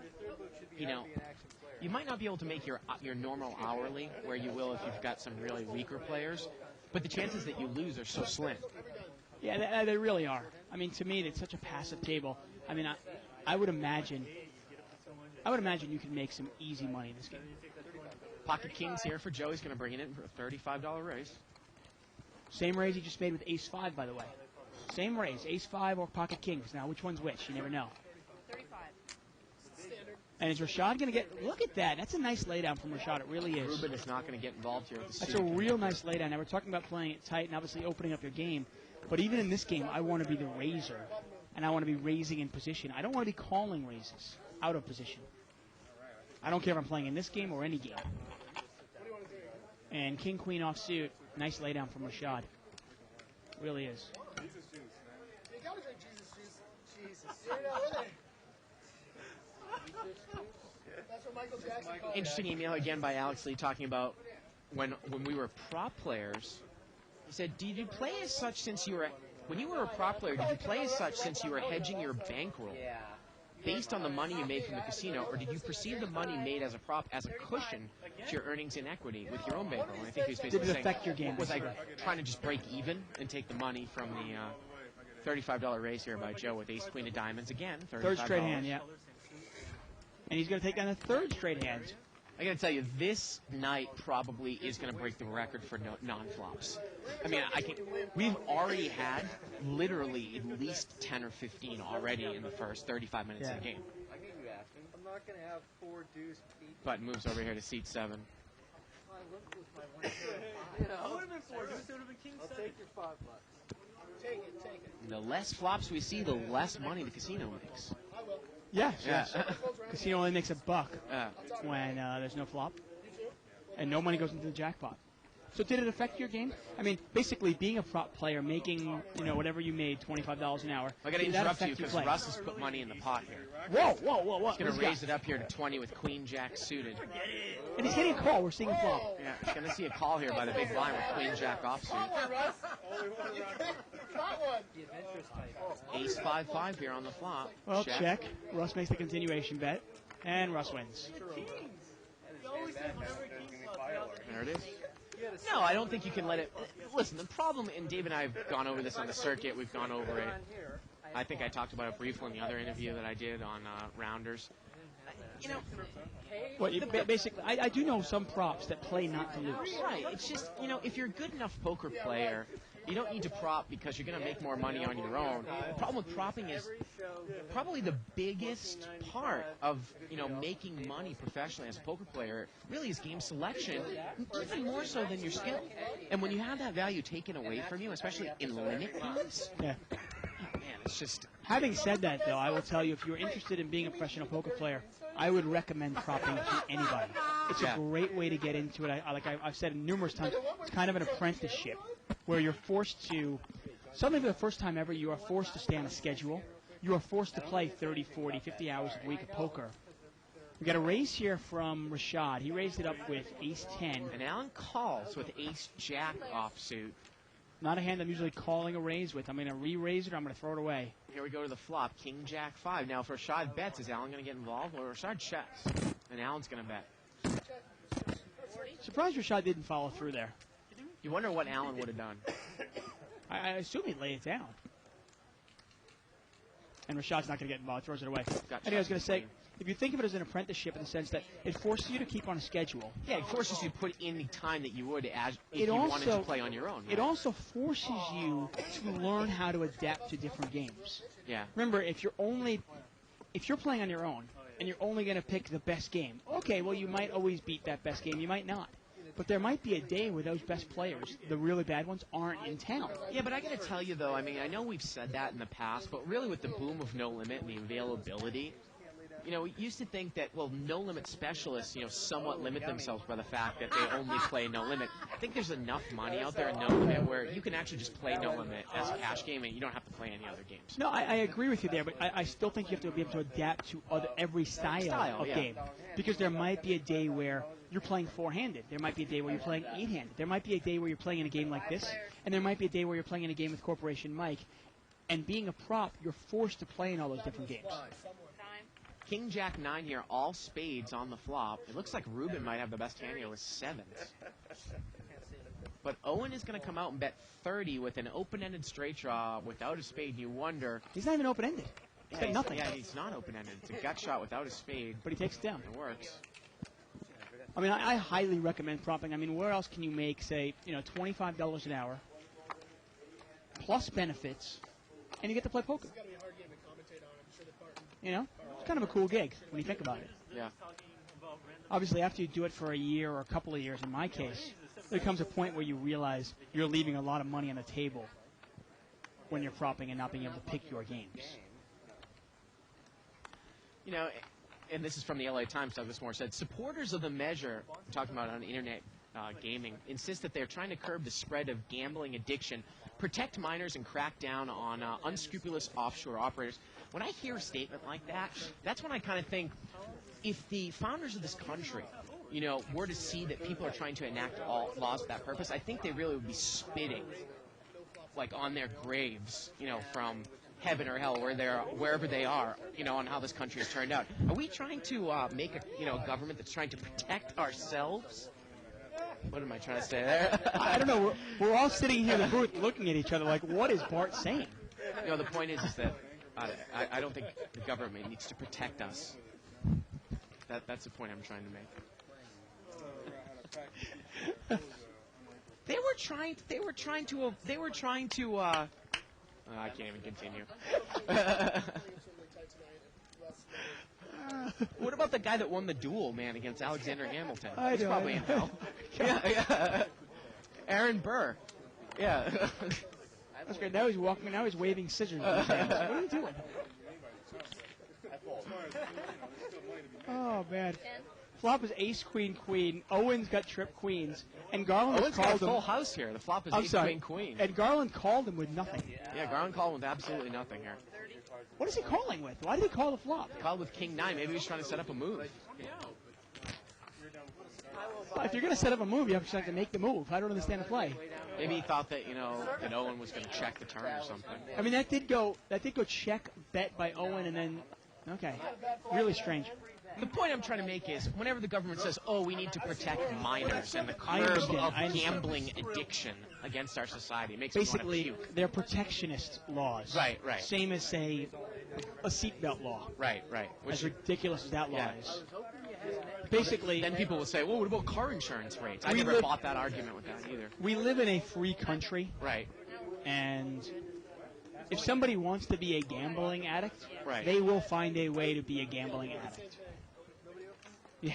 you might not be able to make your normal hourly where you will if you've got some really weaker players, but the chances that you lose are so slim. Yeah, they really are. I mean, to me, it's such a passive table. I mean, I would imagine you can make some easy money in this game. Pocket Kings here for Joe. He's going to bring it in for a $35 raise. Same raise he just made with ace-5, by the way. Same raise, ace-5 or pocket kings. Now, which one's which? You never know. 35. And is Rashad going to get... Look at that. That's a nice laydown from Rashad. It really is. Ruben is not going to get involved here with the That's a real nice laydown. Now, we're talking about playing it tight and obviously opening up your game. But even in this game, I want to be the raiser. And I want to be raising in position. I don't want to be calling raises out of position. I don't care if I'm playing in this game or any game. And king-queen offsuit. Nice laydown from Rashad. Really is. Interesting email again by Alex Lee talking about when we were prop players. He said, "Did you play as such since you were when you were a prop player? Did you play as such since you were hedging your bankroll based on the money you made from the casino, or did you perceive the money made as a prop as a cushion to your earnings in equity with your own bankroll?" And I think he was basically Did it affect your game? was I trying to just break even and take the money from the $35 raise here by Joe with ace queen of diamonds again? Third straight hand, yeah. And he's going to take down the third straight hand. I got to tell you, this night probably is going to break the record for non-flops. I mean, we've already had literally at least 10 or 15 already in the first 35 minutes of the game. I'm not going to have 4 deuce eight. Button moves over here to seat 7. I'll take your $5. Take it. The less flops we see, the less money the casino makes. Yes, Yeah. yes. Casino only makes $1 when there's no flop. And no money goes into the jackpot. So did it affect your game? I mean, basically being a prop player, making, whatever you made, $25 an hour. I got to did that interrupt you affect your because play? Russ has put money in the pot here. Whoa. He's going to raise it up here to 20 with queen jack suited. And he's getting a call. We're seeing a flop. Yeah, he's going to see a call here by the big blind with queen jack offsuit. Ace 5-5 here on the flop. Well, check. Russ makes the continuation bet. And Russ wins. There it is. No, I don't think you can let it. Listen, the problem, and Dave and I have gone over this on the circuit. We've gone over it. I think I talked about it briefly in the other interview that I did on Rounders. Well, basically, I do know some props that play not to lose. Right. It's just, if you're a good enough poker player, you don't need to prop because you're going to make more money on your own. The problem with propping is probably the biggest part of, making money professionally as a poker player really is game selection, even more so than your skill. And when you have that value taken away from you, especially in limit games, Yeah. man, it's just... Having said that, though, I will tell you, if you're interested in being a professional poker player, I would recommend propping to anybody. It's a great way to get into it. I've said numerous times, it's kind of an apprenticeship where you're forced to, suddenly for the first time ever, you are forced to stay on a schedule. You are forced to play 30, 40, 50 hours a week of poker. We got a raise here from Rashad. He raised it up with ace-10. And Alan calls with ace-jack offsuit. Not a hand I'm usually calling a raise with. I'm going to re-raise it or I'm going to throw it away. Here we go to the flop, king-jack 5. Now, if Rashad bets, is Alan going to get involved? Well, Rashad checks, and Alan's going to bet. Surprised Rashad didn't follow through there. You wonder what Alan would have done. I assume he'd lay it down. And Rashad's not going to get involved. Throws it away. Got Anyway, I was going to say, clean. if you think of it as an apprenticeship in the sense that it forces you to keep on a schedule. Yeah, it forces you to put in the time that you would as if It you also- wanted to play on your own. It right? also forces you to learn how to adapt to different games. Yeah. Remember, if you're playing on your own and you're only going to pick the best game, okay, well, you might always beat that best game. You might not. But there might be a day where those best players, the really bad ones, aren't in town. Yeah, but I got to tell you, though, I mean, I know we've said that in the past, but really with the boom of No Limit and the availability, you know, we used to think that, well, No Limit specialists, you know, somewhat limit themselves by the fact that they only play No Limit. I think there's enough money out there in No Limit where you can actually just play No Limit as a cash game and you don't have to play any other games. No, I agree with you there, but I still think you have to be able to adapt to every style of yeah. game. Because there might be a day where you're playing four-handed. There might be a day where you're playing eight-handed. There might be a day where you're playing in a game like this, and there might be a day where you're playing in a game with Corporation Mike. And being a prop, you're forced to play in all those different games. King Jack 9 here, all spades on the flop. It looks like Ruben might have the best hand here with sevens. But Owen is going to come out and bet 30 with an open-ended straight draw without a spade. You wonder. He's not even open-ended. He's got nothing. Yeah, he's not open-ended. It's a gut shot without a spade. But he takes it down. It works. I mean, I highly recommend propping. I mean, where else can you make, say, $25 an hour, plus benefits, and you get to play poker? It's kind of a cool gig when you think about it. Yeah. Obviously, after you do it for a year or a couple of years, in my case, there comes a point where you realize you're leaving a lot of money on the table when you're propping and not being able to pick your games. You know, and this is from the LA Times, Douglas Moore said, supporters of the measure, talking about on internet gaming, insist that they're trying to curb the spread of gambling addiction, protect minors, and crack down on unscrupulous offshore operators. When I hear a statement like that, that's when I kind of think, if the founders of this country, were to see that people are trying to enact all laws for that purpose, I think they really would be spitting, like, on their graves, from heaven or hell, wherever they are, on how this country has turned out. Are we trying to make a government that's trying to protect ourselves? What am I trying to say there? I don't know. We're all sitting here in the booth looking at each other like, what is Bart saying? The point is that I don't think the government needs to protect us. That's the point I'm trying to make. They were trying to. I can't even continue. What about the guy that won the duel, man, against Alexander Hamilton? He's probably in hell. Yeah. Aaron Burr. Yeah. That's great. Now he's walking. Now he's waving scissors. In his hands. What are you doing? Oh man. Flop is ace, queen, queen. Owen's got trip queens, and Garland Owen's got a called full him. house here. The flop is I'm ace, sorry. queen. And Garland called him with nothing. Yeah, Garland called with absolutely nothing here. What is he calling with? Why did he call the flop? Called with king 9. Maybe he was trying to set up a move. Well, if you're going to set up a move, you have to make the move. I don't understand the play. Maybe he thought that that Owen was going to check the turn or something. I mean, that did go check bet by Owen, and then really strange. The point I'm trying to make is, whenever the government says, "Oh, we need to protect minors and the curb understand. of gambling addiction against our society," it makes Basically, me want to puke. they're protectionist laws. Right. Same as, say, a seatbelt law. Right. As ridiculous as that law Yeah. is. Basically, Then people will say, "Well, what about car insurance rates?" I We never live- bought that argument with that either. we live in a free country, Right. and if somebody wants to be a gambling addict, Right. they will find a way to be a gambling addict. Yeah.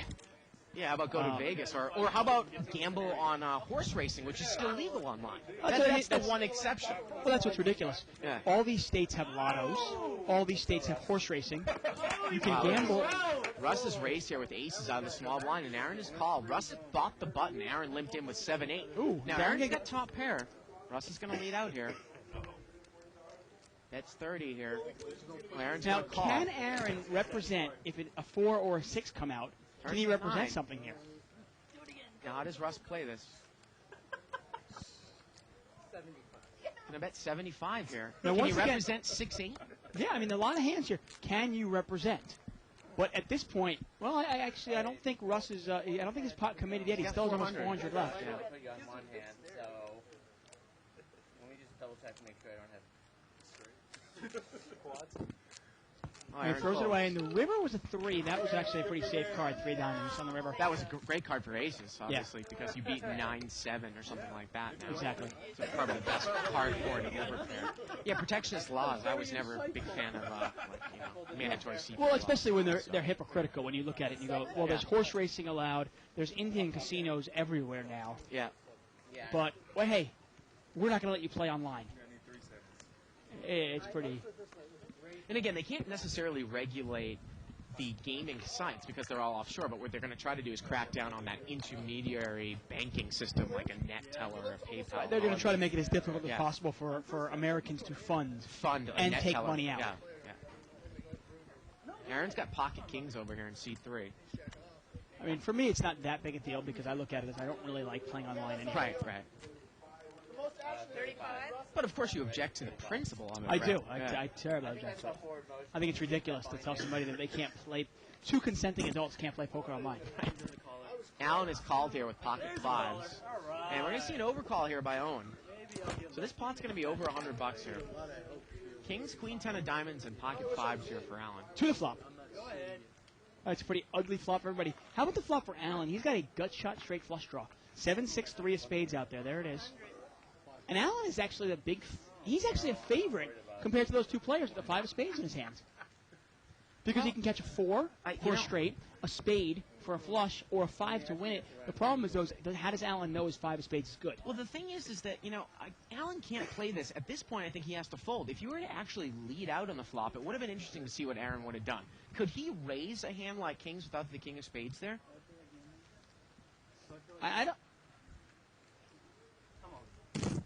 Yeah, how about go to Vegas? Or how about gamble on horse racing, which is still legal online? I'll tell you, That's the that's- one exception. Well, that's what's ridiculous. Yeah. All these states have lottos. All these states have horse racing. You can Wow. gamble. Russ has raised here with aces out of the small blind, and Aaron is called. Russ bought the button. Aaron limped in with 7-8. Ooh, Now, Darren Aaron's get- got top pair. Russ is going to lead out here. That's 30 here. Well, Aaron's Now, going to call. can Aaron represent if a 4 or a 6 come out? Can he Turns to represent 9. something here? Now, how does Russ play this? Can I bet 75 here? Now, Can he once again- represent 6-8? Yeah, I mean, a lot of hands here. Can you represent? But at this point, well, I don't think Russ is. I don't think his pot committed yet. He He's still got has almost 400 left. Yeah. Put you on one hand, so let me just double check to make sure I don't have Oh, And Aaron he throws it calls. away, and the river was a 3. That was actually a pretty safe card, 3 diamonds on the river. That was a great card for aces, obviously, because you beat 9-7 or something like that now. Exactly. It's probably the best card for it ever there. Yeah, protectionist laws. I was never a big fan of mandatory CP Well, laws. especially when they're hypocritical. When you look at it and you go, well, there's horse racing allowed. There's Indian casinos everywhere now. Yeah. But, well, hey, we're not going to let you play online. It's pretty... And again, they can't necessarily regulate the gaming sites because they're all offshore, but what they're going to try to do is crack down on that intermediary banking system like a NetTeller or a PayPal. They're going to try to make it as difficult as Yeah. possible for Americans to fund a and take NetTeller. money out. Yeah. Aaron's got pocket kings over here in C3. I mean, for me, it's not that big a deal because I look at it as I don't really like playing online anyway. Right. But of course, you object to the principle of it. I right? do. Yeah. I terribly object to it. I think it's ridiculous to tell somebody that they can't play. 2 consenting adults can't play poker online. Allen is called here with pocket 5s. And we're going to see an overcall here by Owen. So this pot's going to be over $100 here. Kings, queen, 10 of diamonds, and pocket 5s here for Allen. To the flop. It's a pretty ugly flop for everybody. How about the flop for Allen? He's got a gut shot straight flush draw. 7-6-3 of spades out there. There it is. And Allen is actually he's actually a favorite compared to those 2 players with the 5 of spades in his hands. Because he can catch a 4 for a straight, a spade for a flush, or a 5 to win it. The problem is how does Allen know his 5 of spades is good? Well, the thing is that, Allen can't play this. At this point, I think he has to fold. If you were to actually lead out on the flop, it would have been interesting to see what Aaron would have done. Could he raise a hand like kings without the king of spades there? I don't...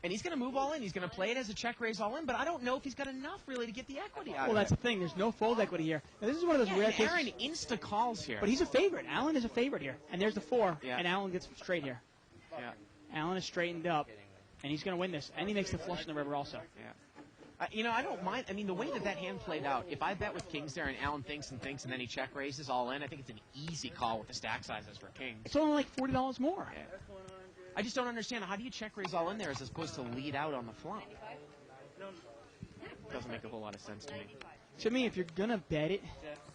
And he's going to move all in. He's going to play it as a check raise all in, but I don't know if he's got enough really to get the equity out Well, of that's it. the thing. There's no fold equity here. Now, this is one of those Yeah, rare and cases. Aaron insta-calls here. But he's a favorite. Allen is a favorite here. And there's the 4, Yeah. and Allen gets straight here. Yeah. Allen is straightened up, and he's going to win this. And he makes the flush in the river also. Yeah. I don't mind. I mean, the way that hand played out, if I bet with kings there and Allen thinks, and then he check raises all in, I think it's an easy call with the stack sizes for kings. It's only like $40 more. Yeah. I just don't understand. How do you check raise all in there as opposed to lead out on the flop? Doesn't make a whole lot of sense to me. To me, if you're going to bet it,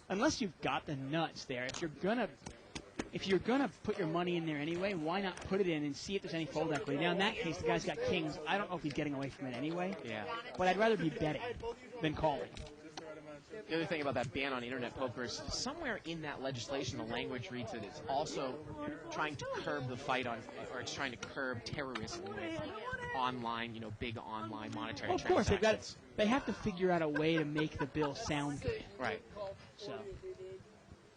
unless you've got the nuts there, if you're gonna put your money in there anyway, why not put it in and see if there's any fold equity? Now, in that case, the guy's got kings. I don't know if he's getting away from it anyway. Yeah. But I'd rather be betting than calling. The other thing about that ban on internet poker is somewhere in that legislation, the language reads that it's also trying to curb the fight on, or it's trying to curb terrorism with online, big online monetary Well, of course, transactions. they have to figure out a way to make the bill sound good. Right. So.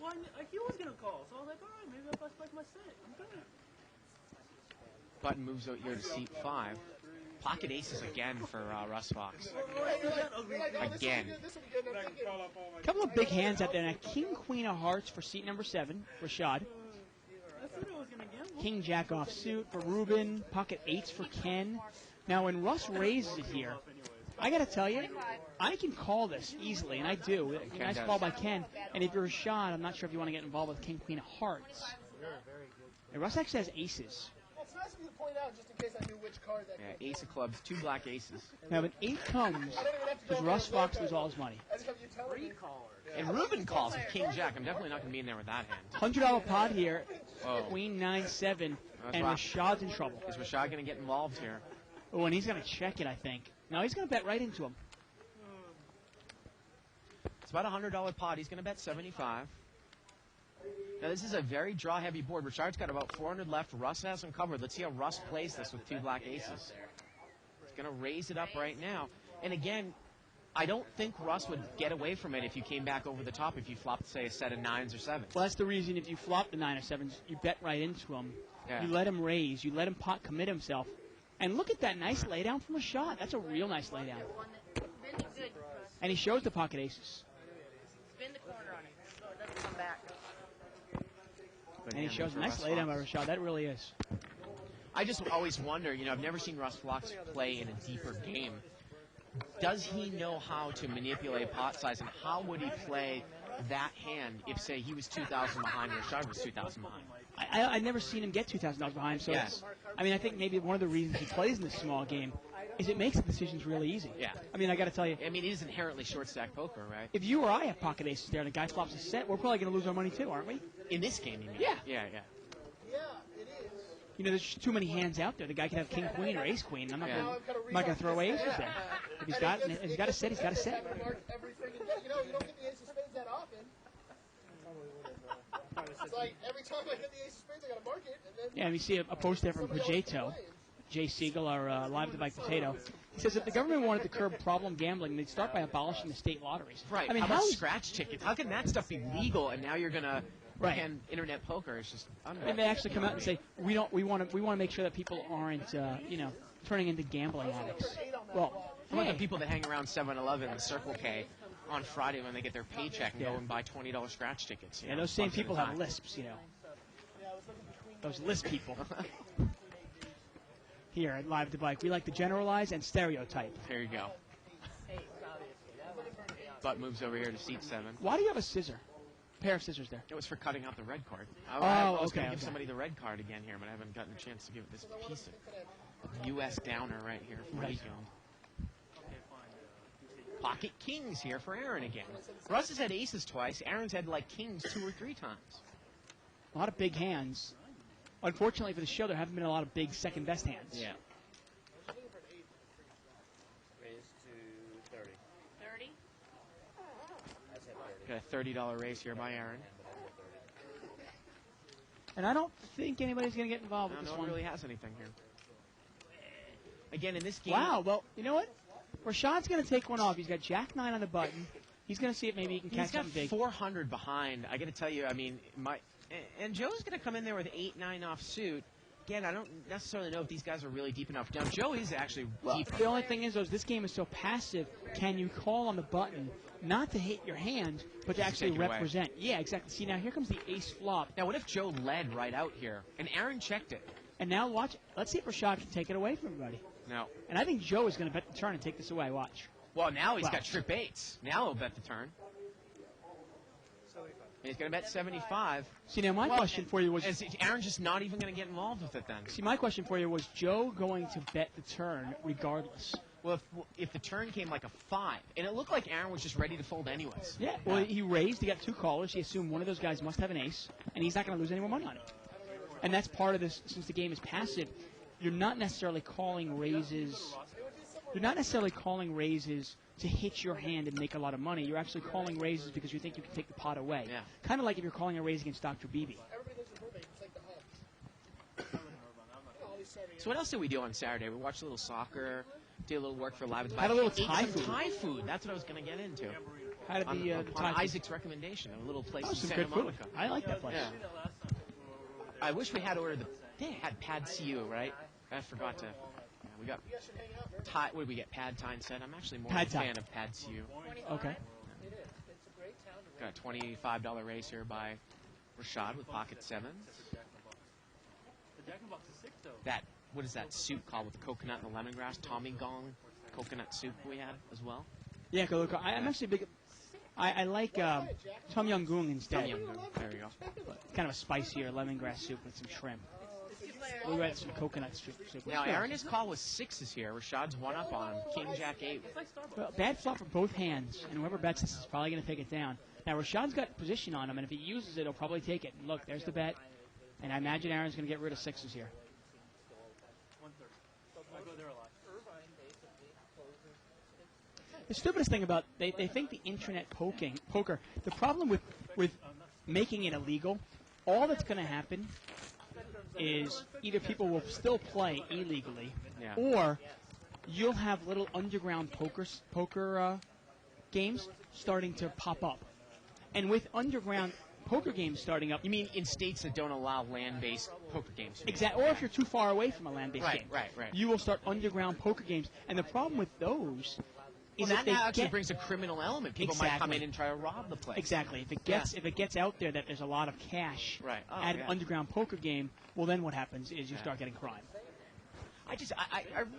Well, he was going to call, so I was like, all right, maybe I'll bust like my set. I'm good. Button moves out here to seat 5. Pocket aces again for Russ Fox. Again. A couple of big hands out there. Now, King, Queen of Hearts for seat number 7, Rashad. King, Jack offsuit for Ruben. Pocket 8s for Ken. Now, when Russ raises it here, I got to tell you, I can call this easily, and I do. Nice call by Ken. And if you're Rashad, I'm not sure if you want to get involved with King, Queen of Hearts. And Russ actually has aces. It's nice of you to point out just in case I knew which card that Yeah, ace of clubs, 2 black aces. Now, when 8 comes, does Russ Fox lose all his money? I just have you telling me. And Ruben calls with King Jack. I'm definitely not going to be in there with that hand. $100 pot here. Oh. Queen 9-7, That's and rough. Rashad's in trouble. Is Rashad going to get involved here? Oh, and he's going to check it, I think. No, he's going to bet right into him. It's about a $100 pot. He's going to bet 75. Now, this is a very draw-heavy board. Rashad's got about 400 left. Russ has him covered. Let's see how Russ plays this with 2 black aces. He's going to raise it up right now. And again, I don't think Russ would get away from it if you came back over the top, if you flopped, say, a set of 9s or 7s. Well, that's the reason if you flop the 9 or 7s, you bet right into him. Yeah. You let him raise. You let him pot commit himself. And look at that nice laydown from Rashad. That's a real nice laydown. And he shows the pocket aces. Spin the corner on it so it doesn't come back. Good And he hand shows a for nice Russ laydown by Fox. Rashad. That really is. I just always wonder, I've never seen Russ Fox play in a deeper game. Does he know how to manipulate pot size, and how would he play that hand if, say, he was 2,000 behind or Rashad was 2,000 behind. I've never seen him get $2,000 behind. So Yes. I mean, I think maybe one of the reasons he plays in this small game is it makes the decisions really easy. Yeah. I mean, I got to tell you, I mean, it is inherently short stack poker, right? if you or I have pocket aces there and a guy flops a set, we're probably going to lose our money too, aren't we? In this game, you mean? Yeah. Yeah. Yeah, it is. You know, there's just too many hands out there. The guy could have king queen or ace queen. I'm not Yeah. going to throw away aces there. If he's got a set, he's got a set. Every freaking day. You know, you don't get the ace of spades that often. It's like every time I get the ace of spades, I got to mark it. And then Yeah, and we see a post there from Pajeto, Jay Siegel, our live to bike potato. He says if the government wanted to curb problem gambling, they'd start by abolishing the state lotteries. Right. I mean, how about how's- scratch tickets? How can that stuff be legal and now you're going to Right. ban internet poker? It's just And they actually come out and say we want to make sure that people aren't turning into gambling addicts. Well, How about hey, the people that hang around 7-Eleven and Circle K on Friday when they get their paycheck and Yeah. go and buy $20 scratch tickets? yeah, those same people have lisps, Those lisp people. Here at Live to Bike, we like to generalize and stereotype. There you go. Butt moves over here to seat 7. Why do you have a scissor? Pair of scissors there. It was for cutting out the red card. I was okay, going to give okay. somebody the red card again here, but I haven't gotten a chance to give it this piece of U.S. downer right here for Right. weekend. Pocket kings here for Aaron again. Russ has had aces twice. Aaron's had like kings 2 or 3 times. A lot of big hands. Unfortunately for the show, there haven't been a lot of big second best hands. Yeah. Raise to 30. 30? I said 30. Got a $30 raise here by Aaron. And I don't think anybody's going to get involved with No this one one. really has anything here. Again, in this game. Wow. Well, you know what? Rashad's going to take one off. He's got Jack 9 on the button. He's going to see if maybe he can He's catch got something big. 400 behind. I got to tell you, I mean, and Joe's going to come in there with 8-9 offsuit. Again, I don't necessarily know if these guys are really deep enough. Now, Joe is actually deeper. The only thing is, though, is this game is so passive. Can you call on the button not to hit your hand, but to actually take it away. represent? Yeah, exactly. See, now here comes the ace flop. Now, what if Joe led right out here and Aaron checked it? And now watch. Let's see if Rashad can take it away from everybody. No. And I think Joe is going to bet the turn and take this away. Watch. Well, now he's Wow. got trip 8s. Now he'll bet the turn. And he's going to bet 75. See, now my question for you was. Is Aaron's just not even going to get involved with it then? See, my question for you was Joe going to bet the turn regardless? Well, if the turn came like a 5, and it looked like Aaron was just ready to fold anyways. Yeah. Well, he raised. He got 2 callers. He assumed one of those guys must have an ace, and he's not going to lose any more money on it. And that's part of this. Since the game is passive, you're not necessarily calling raises. You're not necessarily calling raises to hit your hand and make a lot of money. You're actually calling raises because you think you can take the pot away. Yeah. Kind of like if you're calling a raise against Dr. Beebe. everybody lives in Burbank. It's like the hub. All these Saturday So what else did we do on Saturday? We watched a little soccer, did a little work for Live at the Bike. Had a little Ate Thai some food. Thai food. That's what I was going to get into. How did the On Thai food? Isaac's recommendation, a little place Oh, in some Santa good food. Monica. I like that place. Yeah. I wish we had ordered they had Pad CU, right? I forgot to. Yeah, we got You guys should hang out. Very Thai. What did we get? Pad Thai instead. I'm actually more Pad of a Thai. fan of Pad CU. Okay. It is. It's a great town to Got a $25 raise here by Rashad with pocket 7s. That what is that soup called with the coconut and the lemongrass? Tommy Gong coconut soup we had as well. Yeah, go look. I'm actually big. I like Tom Yum Goong instead. Tom Yum Goong. There you go. Kind of a spicier lemongrass soup with some shrimp. We had some coconut soup. Now Aaron is called with 6s here. Rashad's 1 up on him. King Jack 8. Well, bad flop for both hands, and whoever bets this is probably going to take it down. Now Rashad's got position on him, and if he uses it, he'll probably take it. And look, there's the bet. And I imagine Aaron's going to get rid of 6s here. The stupidest thing about they think the internet poker. The problem with making it illegal, all that's going to happen is either people will still play illegally, Yeah. or you'll have little underground poker games starting to pop up. And with underground poker games starting up, You mean in states that don't allow land-based poker games? exactly, or if you're too far away from a land-based Right, game, right. you will start underground poker games. And the problem with those is Well, that that they now actually get, brings a criminal element. People might come Exactly. in and try to rob the place. exactly if it gets out there that there's a lot of cash Right. Oh, at yeah. an underground poker game, well then what happens is you Yeah. start getting crime. I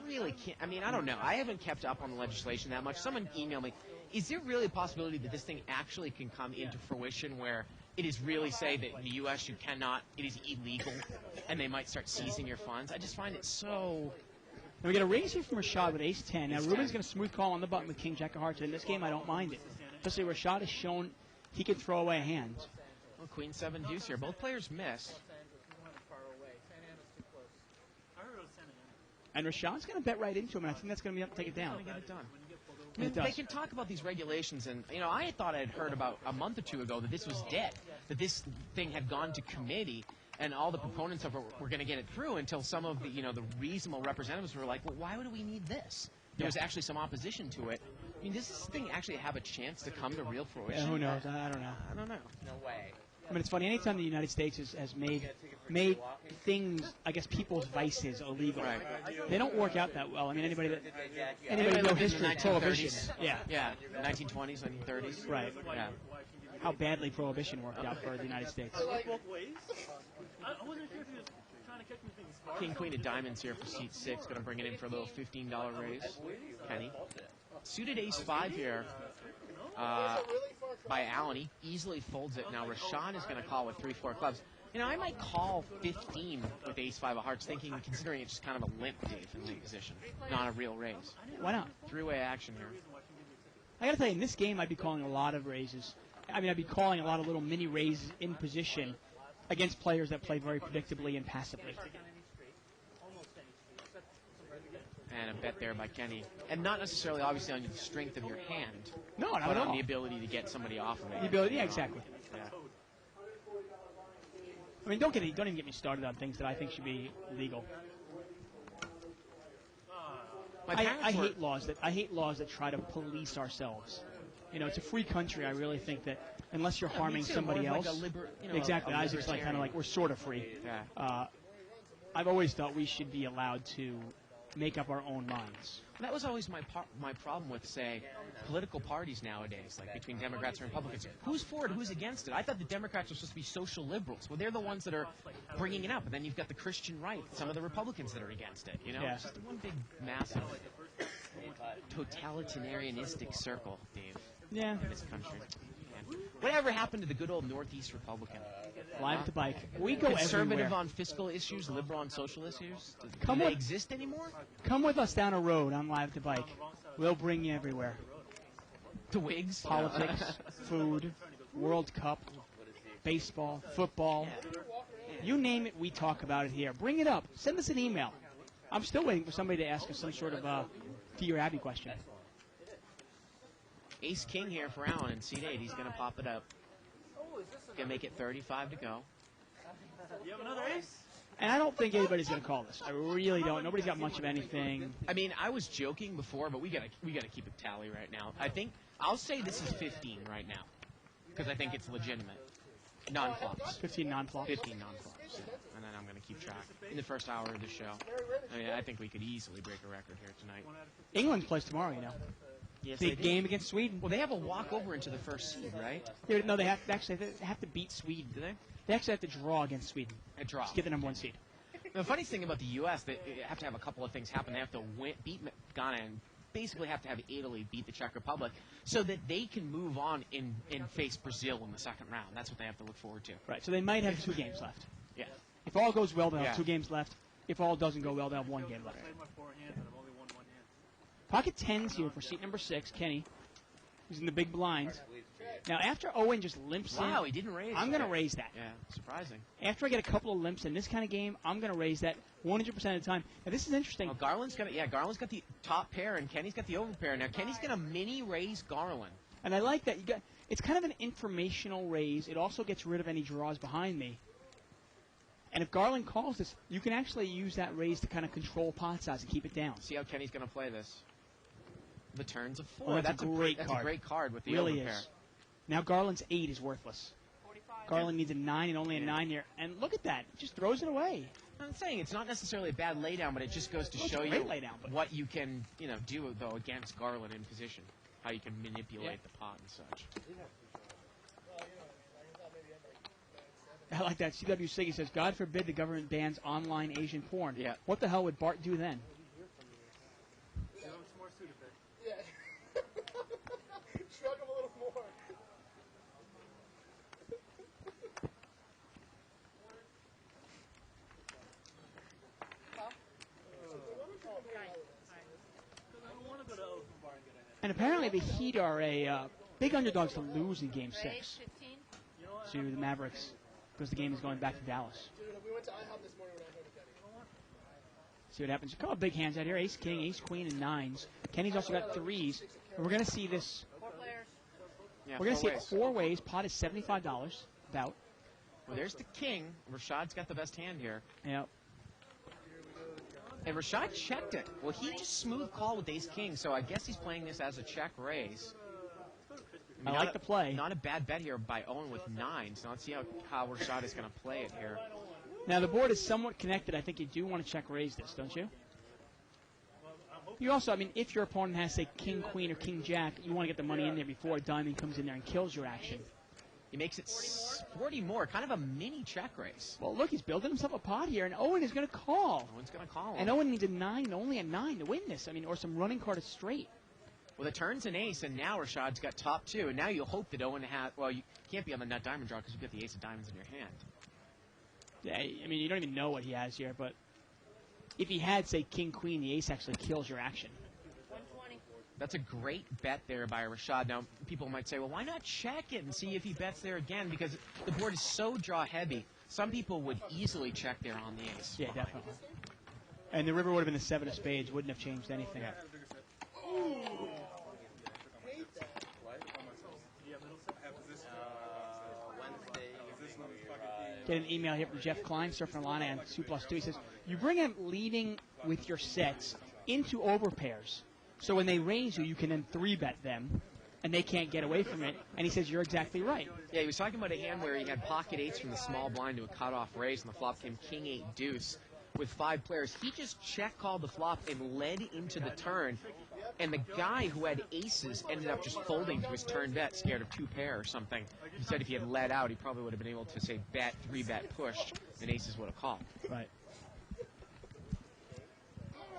really can't. I mean, I don't know. I haven't kept up on the legislation that much. Someone emailed me. is there really a possibility that this thing actually can come into fruition where it is really say that in the U.S. you cannot, it is illegal, and they might start seizing your funds? I just find it so... Now we get a raise here from Rashad with ace-10. Now Ace Ruben's 10. going to smooth call on the button with king-jack of hearts. In this game, I don't mind it. Especially Rashad has shown he can throw away a hand. Well, Queen 7 deuce here. Both players miss. And Rashad's going to bet right into him, and I think that's going to be able to take it down. Get it done. And it They does. can talk about these regulations, and I thought I'd heard about a month or two ago that this was dead, that this thing had gone to committee, and all the proponents of it were going to get it through until some of the the reasonable representatives were like, well, why would we need this? There was actually some opposition to it. I mean, does this thing actually have a chance to come to real fruition? Yeah, who knows? I don't know. I don't know. No way. I mean, it's funny. Anytime the United States has made things, I guess, people's vices illegal, Right. they don't work out that well. I mean, anybody Anybody know look at history the of prohibition, 1930s? yeah, Yeah, 1920s, 1930s. right. Yeah. How badly prohibition worked out for the United States. Both ways. I wasn't sure if he was trying to catch me thinking smart. King, queen of diamonds here for seat 6. Going to bring it in for a little $15 raise. Kenny. Suited ace 5 here by Allen. He easily folds it. Now Rashad is going to call with 3-4 clubs. I might call 15 with ace 5 of hearts, considering it's just kind of a limp Dave in late position, not a real raise. Why not? Three-way action here. I got to tell you, in this game, I'd be calling a lot of raises. I mean, I'd be calling a lot of little mini raises in position against players that play very predictably and passively. And a bet there by Kenny. And not necessarily, obviously, on the strength of your hand, No, not but at on all. the ability to get somebody off of it. The ability, yeah, exactly. Yeah. I mean, don't even get me started on things that I think should be legal. My I parents were- hate laws that try to police ourselves. It's a free country. I really think that unless you're me harming too, somebody more of else, like a exactly. a Isaac's like kind of libertarian. like we're sort of free. Yeah. I've always thought we should be allowed to make up our own minds. That was always my problem with, say, political parties nowadays, like between Democrats and Republicans. Who's for it? Who's against it? I thought the Democrats were supposed to be social liberals. Well, they're the ones that are bringing it up. And then you've got the Christian right, some of the Republicans that are against it. Yeah. It's just one big, massive, totalitarianistic circle, Dave, Yeah. in this country. Man. Whatever happened to the good old Northeast Republican? Live at the bike. We go Conservative everywhere. on fiscal issues, liberal on social issues? Do Come they with- exist anymore? Come with us down a road on Live at the Bike. We'll bring you everywhere. The Whigs? Politics, food, World Cup, baseball, football. You name it, we talk about it here. Bring it up. Send us an email. I'm still waiting for somebody to ask us some sort of Dear Abby question. Ace King here for Allen in seat 8. He's going to pop it up. Going to make it 35 to go. You have another ace? And I don't think anybody's going to call this. I really don't. Nobody's got much of anything. I mean, I was joking before, but we got to keep a tally right now. I think I'll say this is 15 right now because I think it's legitimate. Non-flops. 15 non-flops. 15 non-flops. Yeah. And then I'm going to keep track in the first hour of the show. I mean, I think we could easily break a record here tonight. England plays tomorrow, you know. Yes, Big game against Sweden. Well, they have a walkover into the first seed, right? No, they have to beat Sweden. Do they? They actually have to draw against Sweden. A draw. Just get the number 1 seed. The funny thing about the U.S., they have to have a couple of things happen. They have to beat Ghana and basically have to have Italy beat the Czech Republic so that they can move on and face Brazil in the second round. That's what they have to look forward to. Right, so they might have 2 games left. Yeah. If all goes well, they'll have Yeah. 2 games left. If all doesn't go well, they'll have 1 game left. I played my forehand, and I've only won one hand. Pocket 10s here for seat number 6, Kenny, who's in the big blind. Now, after Owen just limps Wow, in, he didn't raise. I'm going to raise that. Yeah, surprising. After I get a couple of limps in this kind of game, I'm going to raise that 100% of the time. Now, this is interesting. Well, Garland's got the top pair, and Kenny's got the over pair. Now, Kenny's going to mini raise Garland. And I like that. It's kind of an informational raise. It also gets rid of any draws behind me. And if Garland calls this, you can actually use that raise to kind of control pot size and keep it down. See how Kenny's going to play this. The turns of 4. Oh, that's a great That's card. a great card with the Really over pair. is. Now Garland's 8 is worthless. Garland needs a 9 and only a 9 here. And look at that. Just throws it away. I'm saying it's not necessarily a bad laydown, but it just goes to Well, it's show a you great laydown, but- what you can, do though against Garland in position. How you can manipulate the pot and such. I like that. CW Siggy says, God forbid the government bans online Asian porn. Yeah. What the hell would Bart do then? You know, I'm more suited there. And apparently the Heat are a big underdogs to lose in Game 6 to the Mavericks because the game is going back to Dallas. We went to IHOP this morning when I heard of Kenny. See what happens. A couple of big hands out here. Ace, king, ace, queen, and nines. Kenny's also got threes. And we're going to see this. Yeah, We're going to see it 4 4 ways. Pot is $75, about. Well, there's the king. Rashad's got the best hand here. Yep. And Rashad checked it. Well, he just smooth call with ace-king, so I guess he's playing this as a check raise. I like the play. Not a bad bet here by Owen with 9, so let's see how Rashad is going to play it here. Now, the board is somewhat connected. I think you do want to check raise this, don't you? You also, I mean, if your opponent has, say, king, queen, or king, jack, you want to get the money in there before a diamond comes in there and kills your action. He makes it 40 more, kind of a mini check raise. Well, look, he's building himself a pot here, and Owen is going to call. Owen's going to call him. And Owen needs a 9, only a 9 to win this. I mean, or some running card is straight. Well, the turn's an ace, and now Rashad's got top 2, and now you'll hope that Owen has, well, you can't be on the nut diamond draw because you've got the ace of diamonds in your hand. Yeah, I mean, you don't even know what he has here, but if he had, say, king, queen, the ace actually kills your action. 120. That's a great bet there by Rashad. Now, people might say, well, why not check it and see if he bets there again? Because the board is so draw heavy. Some people would easily check there on the ace. Yeah, definitely. And the river would have been the 7 of spades. Wouldn't have changed anything. Yeah. Get an email here from Jeff Klein, Surfing Alana on 2+2. He says, you bring him leading with your sets into overpairs. So when they raise you, you can then 3-bet them, and they can't get away from it. And he says, you're exactly right. Yeah, he was talking about a hand where he had pocket 8s from the small blind to a cutoff raise, and the flop came king 8 deuce with 5 players. He just check called the flop and led into the turn. And the guy who had aces ended up just folding to his turn bet, scared of 2 pair or something. He said if he had led out, he probably would have been able to, say, bet, 3-bet, pushed, and aces would have called. Right.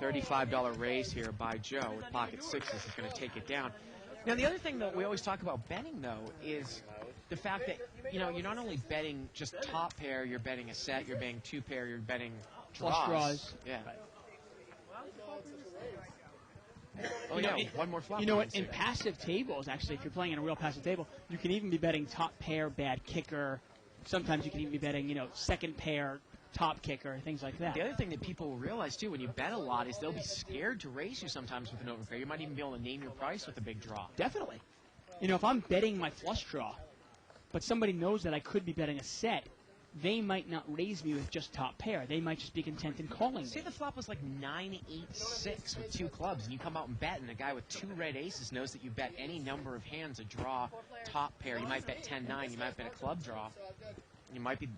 $35 raise here by Joe with pocket 6s. He's going to take it down. Now, the other thing that we always talk about betting, though, is the fact that, you know, you're not only betting just top pair, you're betting a set, you're betting 2 pair, you're betting draws. Flush draws. Yeah. Right. Oh, You know, yeah, one more flop. You know what? In passive tables, actually, if you're playing in a real passive table, you can even be betting top pair, bad kicker. Sometimes you can even be betting, you know, second pair, top kicker, things like that. The other thing that people will realize, too, when you bet a lot is they'll be scared to raise you sometimes with an overpair. You might even be able to name your price with a big draw. Definitely. You know, if I'm betting my flush draw, but somebody knows that I could be betting a set, they might not raise me with just top pair. They might just be content in calling Say me. the flop was like 9-8-6 with 2 clubs, and you come out and bet, and the guy with 2 red aces knows that you bet any number of hands a draw top pair. You might bet 10-9. You might bet a club draw.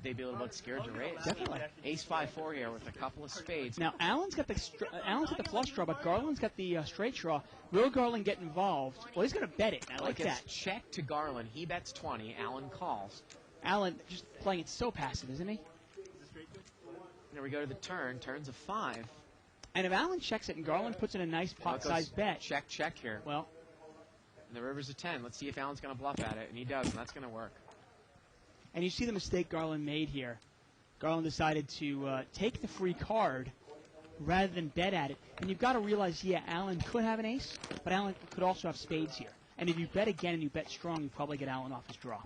They'd be a little bit scared to raise. Definitely. Ace 5-4 here with a couple of spades. Now, Allen's got the flush draw, but Garland's got the straight draw. Will Garland get involved? Well, he's going to bet it. I like it's that. check to Garland. He bets 20. Allen calls. Allen just playing it so passive, isn't he? There we go to the turn. Turns a 5. And if Allen checks it and Garland puts in a nice pot-sized bet, Check, check here. well, And the river's a 10. Let's see if Allen's going to bluff at it, and he does, and that's going to work. and you see the mistake Garland made here. Garland decided to take the free card rather than bet at it. And you've got to realize, yeah, Allen could have an ace, but Allen could also have spades here. And if you bet again and you bet strong, you probably get Allen off his draw.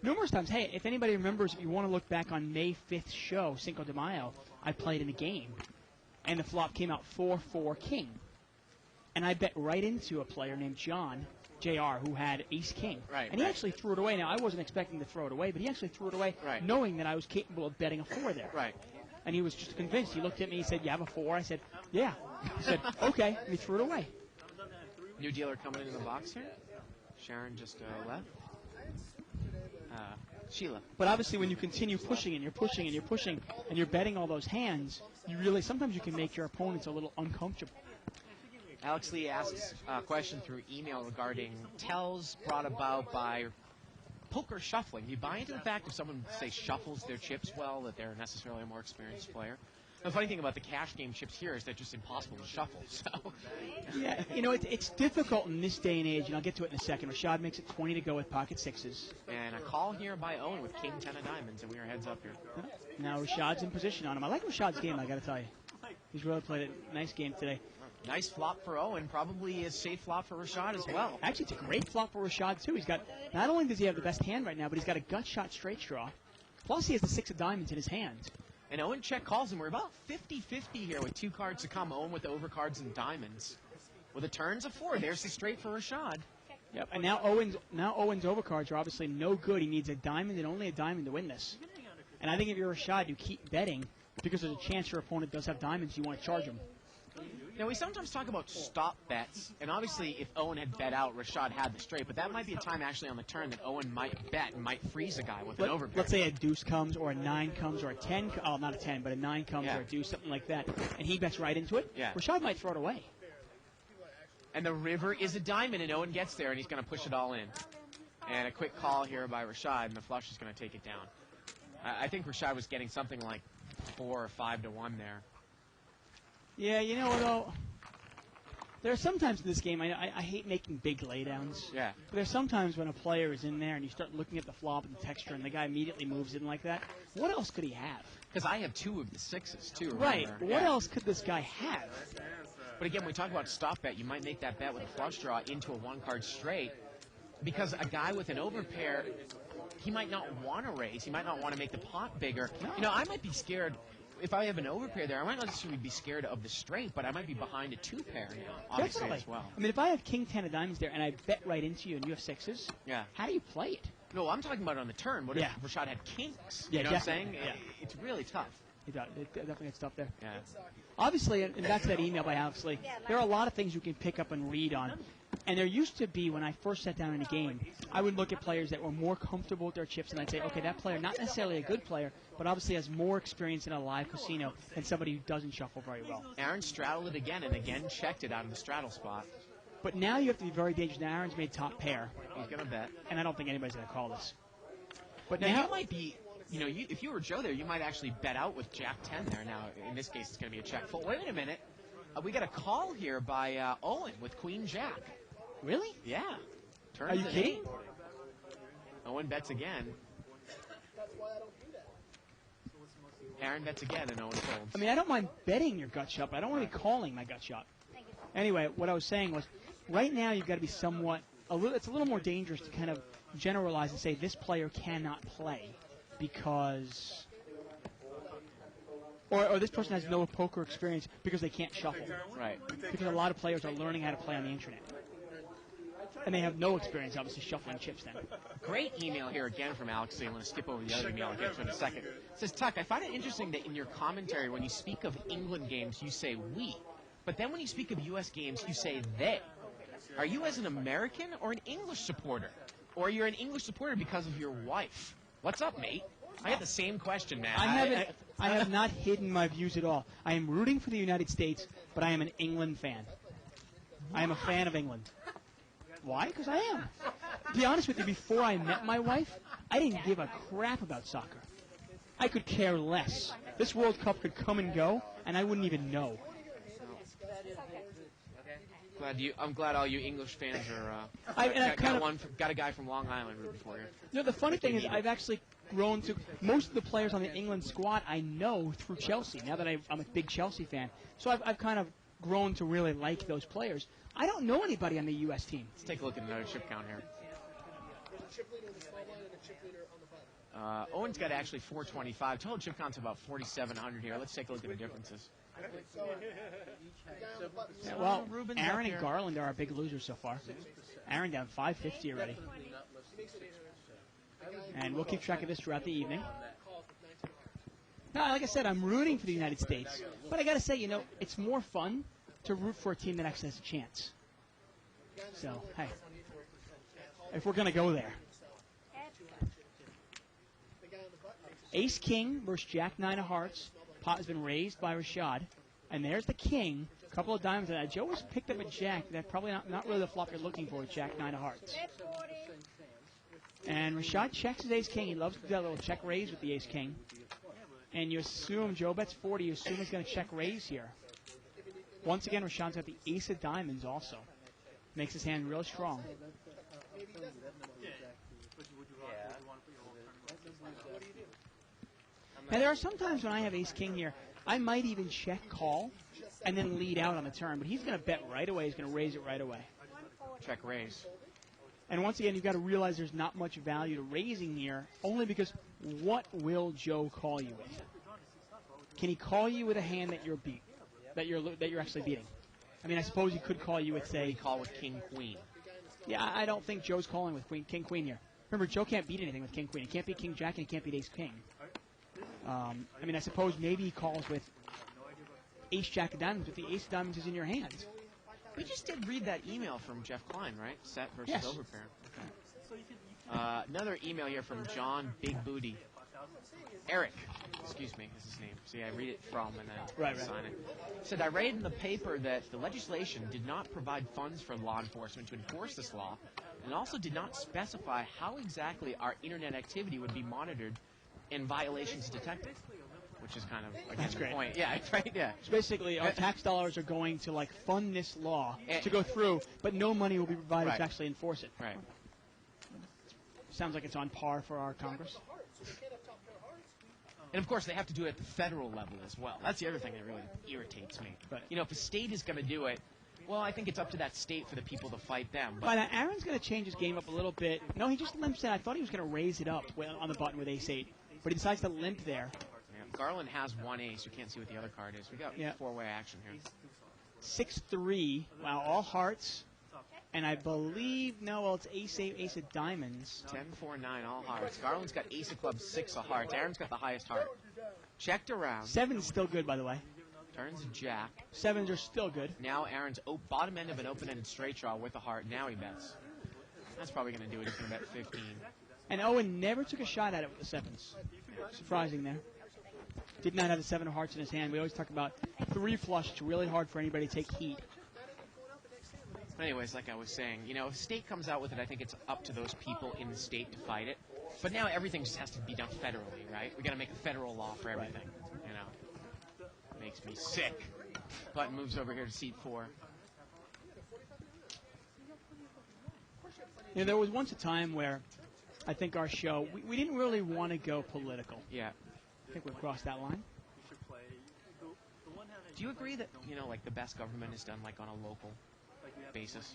Numerous times, hey, if anybody remembers, if you want to look back on May 5th show, Cinco de Mayo, I played in a game, and the flop came out 4-4 king. And I bet right into a player named John, JR, who had ace-king. Right, and he right. actually threw it away. Now, I wasn't expecting to throw it away, but he actually threw it away Right. knowing that I was capable of betting a 4 there. Right. And he was just convinced. He looked at me, he said, you have a 4? I said, yeah. He said, okay, and he threw it away. New dealer coming into the box here. Sharon just left. Sheila. But obviously, when you continue pushing and you're pushing and you're pushing and you're betting all those hands, you really sometimes you can make your opponents a little uncomfortable. Alex Lee asks a question through email regarding tells brought about by poker shuffling. Do you buy into the fact if someone, say, shuffles their chips well, that they're necessarily a more experienced player? The funny thing about the cash game chips here is they're just impossible to shuffle. So Yeah, it's difficult in this day and age, and I'll get to it in a second. Rashad makes it 20 to go with pocket sixes. And a call here by Owen with king 10 of diamonds, and we are heads up here. Now Rashad's in position on him. I like Rashad's game, I got to tell you. He's really played a nice game today. Nice flop for Owen, probably a safe flop for Rashad as well. Actually, it's a great flop for Rashad, too. He's got, not only does he have the best hand right now, but he's got a gut shot straight draw. Plus, he has the 6 of diamonds in his hand. And Owen check calls him. We're about 50-50 here with 2 cards to come. Owen with the overcards and diamonds. With the turns of 4, there's the straight for Rashad. Yep, and now Owen's overcards are obviously no good. He needs a diamond and only a diamond to win this. And I think if you're Rashad, you keep betting because there's a chance your opponent does have diamonds. You want to charge him. Now, we sometimes talk about stop bets, and obviously if Owen had bet out, Rashad had the straight, but that might be a time actually on the turn that Owen might bet and might freeze a guy with an overpair. Let's say a deuce comes, or a 9 comes, or a 10, not a 10, but a 9 comes, or a deuce, something like that, and he bets right into it. Yeah. Rashad might throw it away. And the river is a diamond, and Owen gets there, and he's going to push it all in. And a quick call here by Rashad, and the flush is going to take it down. I think Rashad was getting something like 4 or 5 to 1 there. Yeah, you know what, though? There are sometimes in this game, I hate making big laydowns. Yeah. But there's sometimes when a player is in there and you start looking at the flop and the texture and the guy immediately moves in like that. What else could he have? Because I have 2 of the 6s, too. Right. Remember? But what else could this guy have? But again, when we talk about stop bet, you might make that bet with a flush draw into a 1-card straight. Because a guy with an overpair, he might not want to raise. He might not want to make the pot bigger. You know, I might be scared. If I have an overpair there, I might not necessarily be scared of the straight, but I might be behind a 2-pair now, obviously, Definitely. as well. I mean, if I have king 10 of diamonds there and I bet right into you and you have 6s, Yeah. how do you play it? No, I'm talking about on the turn. What Yeah. if Rashad had kings? Yeah, you know what I'm saying? definitely. Yeah. It's really tough. It definitely gets tough there. Yeah. Obviously, and back to that email by Alex Lee, there are a lot of things you can pick up and read on. And there used to be, when I first sat down in a game, I would look at players that were more comfortable with their chips, and I'd say, okay, that player, not necessarily a good player, but obviously has more experience in a live casino than somebody who doesn't shuffle very well. Aaron straddled it again and again checked it out of the straddle spot. But now you have to be very dangerous. Now Aaron's made top pair, He's going to bet. and I don't think anybody's going to call this. But Now, now, you might be, if you were Joe there, you might actually bet out with Jack 10 there. Now, in this case, it's going to be a check fold. Wait a minute. We got a call here by Owen with Queen Jack. really? Yeah. Turns Are you it kidding? in. Owen bets again. Aaron bets again, and Owen folds. I mean, I don't mind betting your gut shot, but I don't want to be calling my gut shot. Anyway, what I was saying was, right now you've got to be somewhat, it's a little more dangerous to kind of generalize and say this player cannot play because, or this person has no poker experience because they can't shuffle. Right. Because a lot of players are learning how to play on the internet. And they have no experience, obviously, shuffling chips then. Great email here again from Alex. So you want to skip over the other email I'll get to in a second. It says, Tuck, I find it interesting that in your commentary, when you speak of England games, you say we. But then when you speak of U.S. games, you say they. Are you as an American or an English supporter? Or you're an English supporter because of your wife? What's up, mate? I had the same question, man. I have not hidden my views at all. I am rooting for the United States, but I am an England fan. I am a fan of England. Why? Because I am. To be honest with you, before I met my wife, I didn't give a crap about soccer. I could care less. This World Cup could come and go, and I wouldn't even know. I'm glad all you English fans are. Got a guy from Long Island rooting for you. You know, the funny thing is, I've actually grown to most of the players on the England squad I know through Chelsea. Now that I'm a big Chelsea fan, so I've kind of grown to really like those players. I don't know anybody on the U.S. team. Let's take a look at another chip count here. Owen's got actually 425. Total chip count's about 4,700 here. Let's take a look at the differences. Yeah, well, Aaron and Garland are our big losers so far. Aaron down 550 already. And we'll keep track of this throughout the evening. Now, like I said, I'm rooting for the United States. But I got to say, it's more fun to root for a team that actually has a chance. So, hey, if we're going to go there. Ace-King versus Jack-9 of hearts. Pot has been raised by Rashad. And there's the King. A couple of diamonds. Joe has picked up a Jack. That's probably not really the flop you're looking for with Jack-9 of hearts. And Rashad checks his Ace-King. He loves to do that little check raise with the Ace-King. And you assume, Joe bets 40, you assume he's going to check raise here. Once again, Rashawn's got the ace of diamonds also. Makes his hand real strong. Now, there are some times when I have ace-king here, I might even check call and then lead out on the turn. But he's going to bet right away. He's going to raise it right away. Check raise. And once again, you've got to realize there's not much value to raising here, only because what will Joe call you with? Can he call you with a hand that you're beat, that you're actually beating? I mean, I suppose he could call you with, say, call with king queen. Yeah, I don't think Joe's calling with king queen here. Remember, Joe can't beat anything with king queen. He can't beat king jack, and he can't beat ace king. I mean, I suppose maybe he calls with ace jack of diamonds, but the ace of diamonds is in your hand. We just did read that email from Jeff Klein, right? Set versus Yes. overpair. Another email here from John Big Booty. Eric, excuse me, is his name. See, I read it from and then sign it. Said, I read in the paper that the legislation did not provide funds for law enforcement to enforce this law, and also did not specify how exactly our internet activity would be monitored and violations detected. Which is kind of, again, That's the great. point. Yeah, right, yeah. So basically, our tax dollars are going to, like, fund this law to go through, but no money will be provided to actually enforce it. Right. Sounds like it's on par for our Congress. And, of course, they have to do it at the federal level as well. That's the other thing that really irritates me. Right. You know, if a state is going to do it, well, I think it's up to that state for the people to fight them. But now Aaron's going to change his game up a little bit. No, he just limps in. I thought he was going to raise it up on the button with ace-8, but he decides to limp there. Yeah, Garland has one ace. You can't see what the other card is. We got four-way action here. 6-3. Wow, all hearts. And I believe, no, well, it's ace-8, ace of diamonds. 10-4-9, all hearts. Garland's got ace of clubs, 6 of hearts. Aaron's got the highest heart. Checked around. 7's still good, by the way. Turns a jack. 7s are still good. Now Aaron's bottom end of an open-ended straight draw with a heart. Now he bets. That's probably going to do it. He's going to bet 15. And Owen never took a shot at it with the 7s. Surprising there. Did not have the 7 of hearts in his hand. We always talk about 3 flush. It's really hard for anybody to take heat. Anyways, like I was saying, you know, if the state comes out with it, I think it's up to those people in the state to fight it. But now everything just has to be done federally, right? We got to make a federal law for everything. You know, makes me sick. Button moves over here to seat 4. You know, there was once a time where I think our show, we didn't really want to go political. Yeah. I think we've crossed that line. Do you agree that, you know, like the best government is done like on a local basis?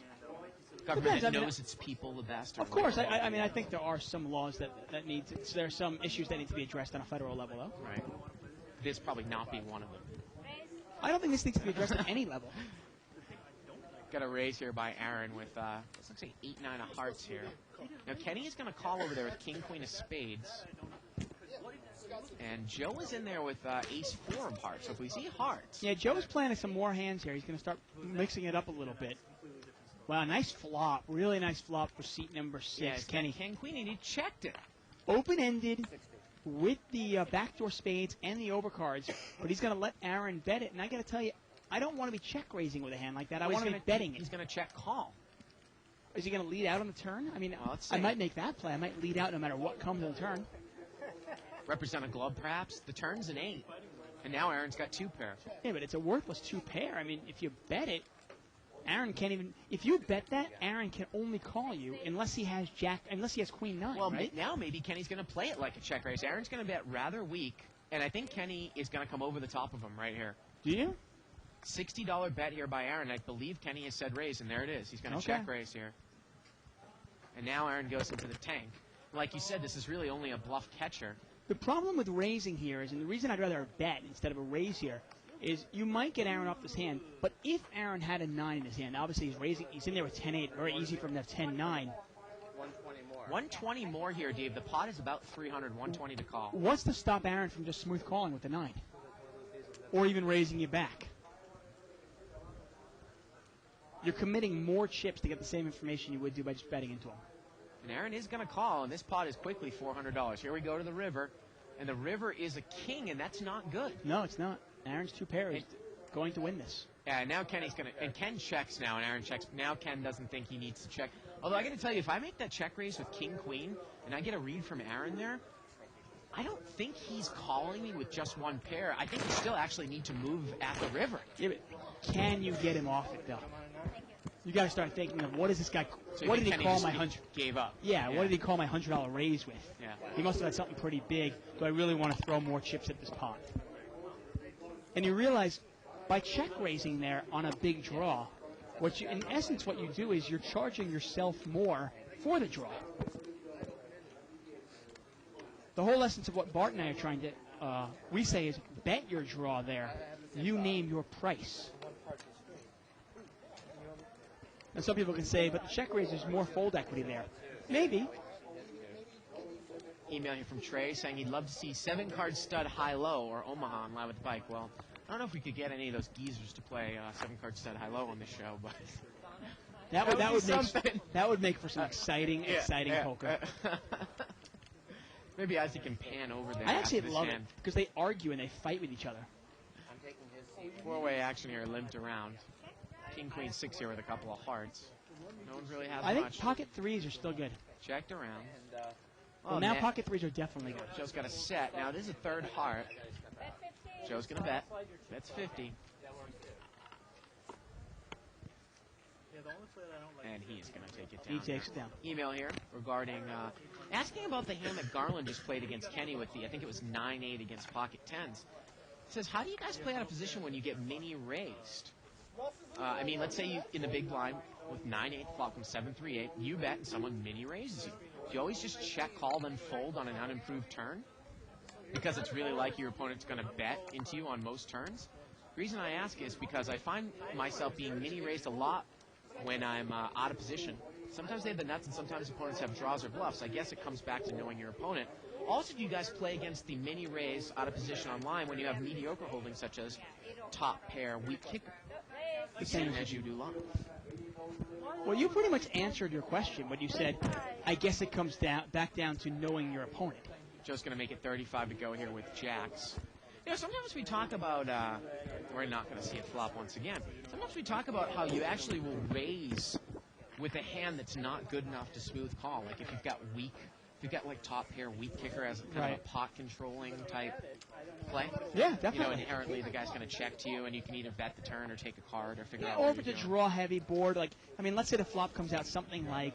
Government that knows its people the best? Of course. I mean, I think there are some laws that need to, there are some issues that need to be addressed on a federal level, though. Right. This probably not be one of them. I don't think this needs to be addressed at any level. Got a raise here by Aaron with, looks like 8-9 of hearts here. Now, Kenny is going to call over there with king, queen of spades. And Joe is in there with ace-4 of hearts. So if we see hearts. Yeah, Joe's planning some more hands here. He's going to start mixing it up a little bit. Wow, nice flop. Really nice flop for seat number 6. Yeah, Kenny. King, queen, and he checked it. Open-ended with the backdoor spades and the overcards. But he's going to let Aaron bet it. And I got to tell you, I don't want to be check-raising with a hand like that. I want to be betting it. He's going to check call. Is he going to lead out on the turn? I mean, well, I might make that play. I might lead out no matter what comes on the turn. Represent a glove, perhaps. The turn's an 8. And now Aaron's got 2 pair. Yeah, but it's a worthless 2 pair. I mean, if you bet it, Aaron can't even. If you bet that, Aaron can only call you unless he has queen 9. Well, right? Now maybe Kenny's going to play it like a check raise. Aaron's going to bet rather weak, and I think Kenny is going to come over the top of him right here. Do you? $60 bet here by Aaron. I believe Kenny has said raise, and there it is. He's going to check raise here. And now Aaron goes into the tank. Like you said, this is really only a bluff catcher. The problem with raising here is, and the reason I'd rather bet instead of a raise here, is you might get Aaron off this hand, but if Aaron had a 9 in his hand, obviously he's raising, he's in there with 10-8, very easy for him to have 10-9. 120 more. 120 more here, Dave. The pot is about 300, 120 to call. What's to stop Aaron from just smooth calling with the 9? Or even raising you back? You're committing more chips to get the same information you would do by just betting into him. And Aaron is going to call, and this pot is quickly $400. Here we go to the river, and the river is a king, and that's not good. No, it's not. Aaron's 2 pair is going to win this. Yeah, now Kenny's going to, and Ken checks now, and Aaron checks. Now Ken doesn't think he needs to check. Although I got to tell you, if I make that check raise with king, queen, and I get a read from Aaron there, I don't think he's calling me with just one pair. I think you still actually need to move at the river. Yeah, but can you get him off it, though? You got to start thinking of what is this guy? So What did he Kenny call just my $100? Gave up. Yeah, what did he call my $100 raise with? Yeah. He must have had something pretty big. Do I really want to throw more chips at this pot? And you realize by check raising there on a big draw, in essence what you do is you're charging yourself more for the draw. The whole essence of what Bart and I are trying to we say is bet your draw there. You name your price. And some people can say, but the check raise, there's more fold equity there. Maybe. Email here from Trey saying he'd love to see 7-card stud high-low or Omaha on Live with the Bike. Well, I don't know if we could get any of those geezers to play 7-card stud high-low on this show, but that would make for some exciting poker. Maybe Isaac can pan over there. I actually love hand. it because they argue and they fight with each other. I'm taking his seat. 4-way action here, limped around. King, queen, 6 here with a couple of hearts. No one's really has I much. think pocket threes are still good. Checked around. And, Well, now pocket threes are definitely good. Joe's got a set. Now, this is a third heart. Joe's going to bet. That's 50. And he's going to take it down. He takes it down. Email here regarding asking about the hand that Garland just played against Kenny with I think it was 9-8 against pocket 10s. It says, how do you guys play out of position when you get mini raised? I mean, let's say you in the big blind with 9-8, flop comes 7-3-8, you bet and someone mini raises you. Do you always just check, call, then fold on an unimproved turn? Because it's really like your opponent's going to bet into you on most turns? The reason I ask is because I find myself being mini raised a lot when I'm out of position. Sometimes they have the nuts and sometimes opponents have draws or bluffs. I guess it comes back to knowing your opponent. Also, do you guys play against the mini raise out of position online when you have mediocre holdings such as top pair, weak kicker? The same as you do live. Well, you pretty much answered your question when you said, I guess it comes back down to knowing your opponent. Joe's going to make it 35 to go here with jacks. You know, sometimes we talk about, we're not going to see it flop once again. Sometimes we talk about how you actually will raise with a hand that's not good enough to smooth call. Like if you've got like top pair, weak kicker as kind of a pot controlling type play. Yeah, definitely. You know, inherently the guy's going to check to you and you can either bet the turn or take a card or figure out or what if you're it's a doing. draw heavy board, like, I mean, let's say the flop comes out something like,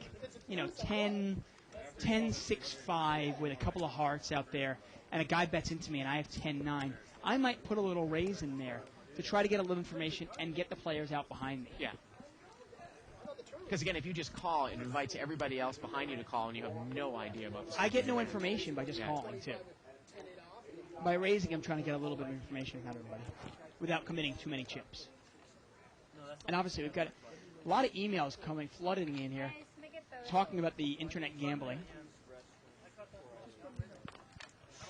10-6-5 with a couple of hearts out there, and a guy bets into me and I have 10-9. I might put a little raise in there to try to get a little information and get the players out behind me. Yeah. Because, again, if you just call, it invites everybody else behind you to call, and you have no idea about this. I get no information by just calling, too. By raising, I'm trying to get a little bit of information from everybody without committing too many chips. And obviously, we've got a lot of emails flooding in here, talking about the internet gambling.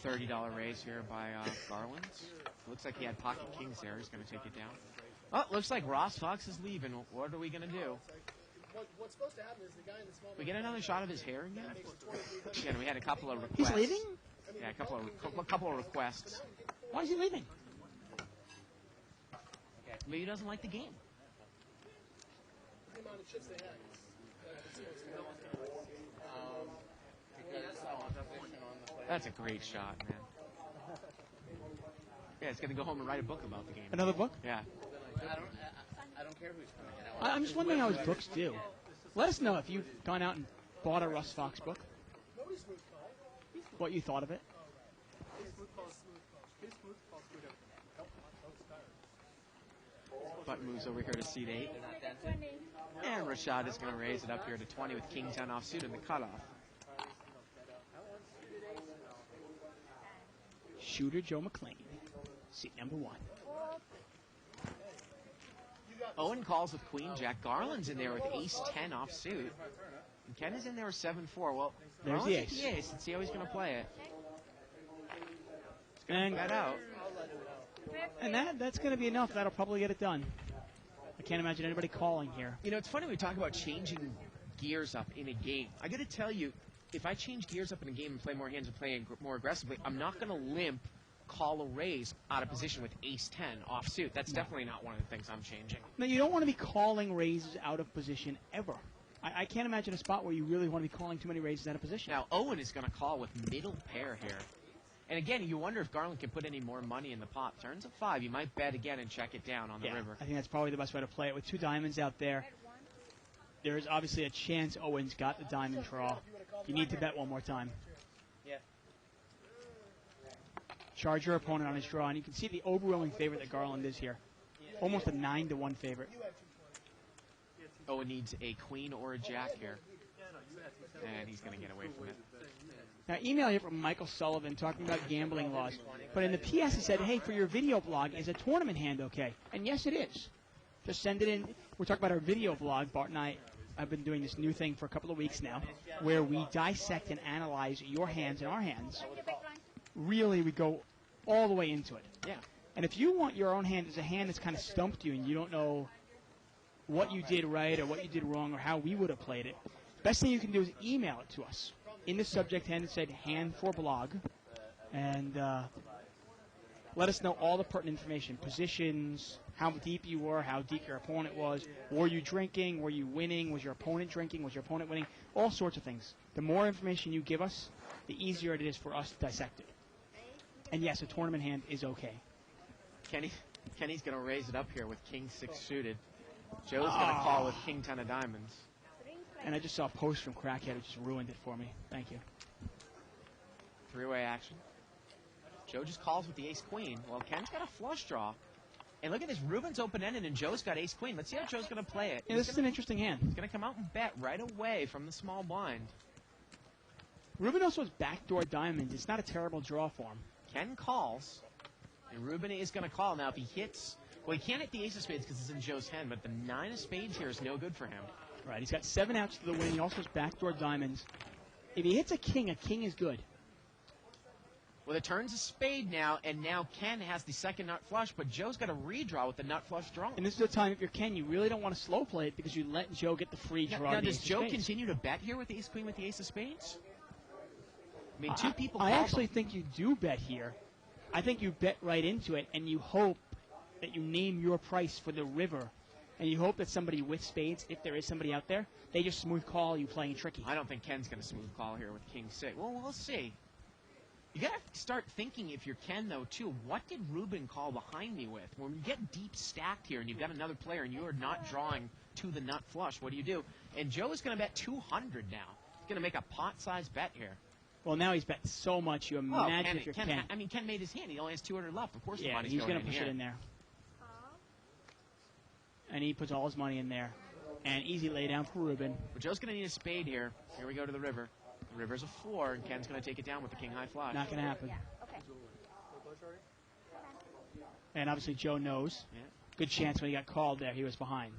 $30 raise here by Garland. Looks like he had pocket kings there. He's going to take it down. Oh, looks like Ross Fox is leaving. What are we going to do? What's supposed to happen is the guy in the small. We get another shot of his hair again? Again, we had a couple of requests. He's leaving? Yeah, a couple of requests. Why is he leaving? Maybe he doesn't like the game. The amount of chips they had. That's a great shot, man. Yeah, he's going to go home and write a book about the game. Another book? Yeah. I don't care who's coming in. I'm just wondering how his books do. Let us know if you've gone out and bought a Russ Fox book, Nobody's smooth call. what you thought of it. Button moves over here to seat 8. And Rashad is going to raise it up here to 20 with King 10 offsuit in the cutoff. Shooter Joe McLean, seat number 1. Owen calls with Queen Jack. Garland's in there with Ace 10 offsuit. And Ken is in there with 7-4. Well, There's Garland's the at ace. the ace. Let's see how he's going to play it. And That out. that's going to be enough. That'll probably get it done. I can't imagine anybody calling here. You know, it's funny we talk about changing gears up in a game. I got to tell you, if I change gears up in a game and play more hands and play more aggressively, I'm not going to limp, call a raise out of position with Ace 10 offsuit. That's definitely not one of the things I'm changing. No, you don't want to be calling raises out of position ever. I can't imagine a spot where you really want to be calling too many raises out of position. Now, Owen is going to call with middle pair here. And again, you wonder if Garland can put any more money in the pot. Turns at 5. You might bet again and check it down on the river. I think that's probably the best way to play it. With 2 diamonds out there, there's obviously a chance Owen's got the diamond draw. You need to bet one more time. Yeah. Charge your opponent on his draw, and you can see the overwhelming favorite that Garland is here. Almost a 9-1 favorite. Owen needs a queen or a jack here. And he's going to get away from it. Now, email here from Michael Sullivan talking about gambling laws. But in the PS, he said, hey, for your video blog, is a tournament hand okay? And yes, it is. Just send it in. We're talking about our video blog. Bart and I have been doing this new thing for a couple of weeks now, where we dissect and analyze your hands and our hands. Really, we go all the way into it. Yeah. And if you want your own hand as a hand that's kind of stumped you and you don't know what you did right or what you did wrong or how we would have played it, best thing you can do is email it to us. In the subject hand, it said hand for blog. And let us know all the pertinent information, positions, how deep you were, how deep your opponent was. Were you drinking? Were you winning? Was your opponent drinking? Was your opponent winning? All sorts of things. The more information you give us, the easier it is for us to dissect it. And yes, a tournament hand is okay. Kenny's going to raise it up here with king 6 suited. Joe's going to call with king 10 of diamonds. And I just saw a post from Crackhead who just ruined it for me. Thank you. 3-way action. Joe just calls with the ace-queen. Well, Ken's got a flush draw. And look at this. Ruben's open-ended, and Joe's got ace-queen. Let's see how Joe's going to play it. Yeah, this is an interesting hand. He's going to come out and bet right away from the small blind. Ruben also has backdoor diamonds. It's not a terrible draw for him. Ken calls, and Ruben is going to call. Now, if he hits... Well, he can't hit the ace of spades because it's in Joe's hand, but the 9 of spades here is no good for him. Right, he's got 7 outs to the win. He also has backdoor diamonds. If he hits a king is good. Well, it turns a spade now, and now Ken has the second nut flush, but Joe's got a redraw with the nut flush draw. And this is the time, if you're Ken, you really don't want to slow play it because you let Joe get the free draw. Now, does Joe continue to bet here with the ace-queen with the ace of spades? I mean, two people I actually think you do bet here. I think you bet right into it, and you hope that you name your price for the river. And you hope that somebody with spades, if there is somebody out there, they just smooth call you playing tricky. I don't think Ken's going to smooth call here with king 6. Well, we'll see. You got to start thinking, if you're Ken, though, too, what did Ruben call behind me with? When you get deep stacked here and you've got another player and you are not drawing to the nut flush, what do? And Joe is going to bet 200 now. He's going to make a pot-sized bet here. Well, now he's bet so much, you imagine if you're Ken. I mean, Ken made his hand. He only has 200 left. Of course the money's he's going to push it in there. And he puts all his money in there. And easy lay down for Ruben. But Joe's going to need a spade here. Here we go to the river. The river's a 4, and Ken's going to take it down with the king-high flush. Not going to happen. Yeah, okay. And obviously Joe knows. Yeah. Good chance when he got called there, he was behind.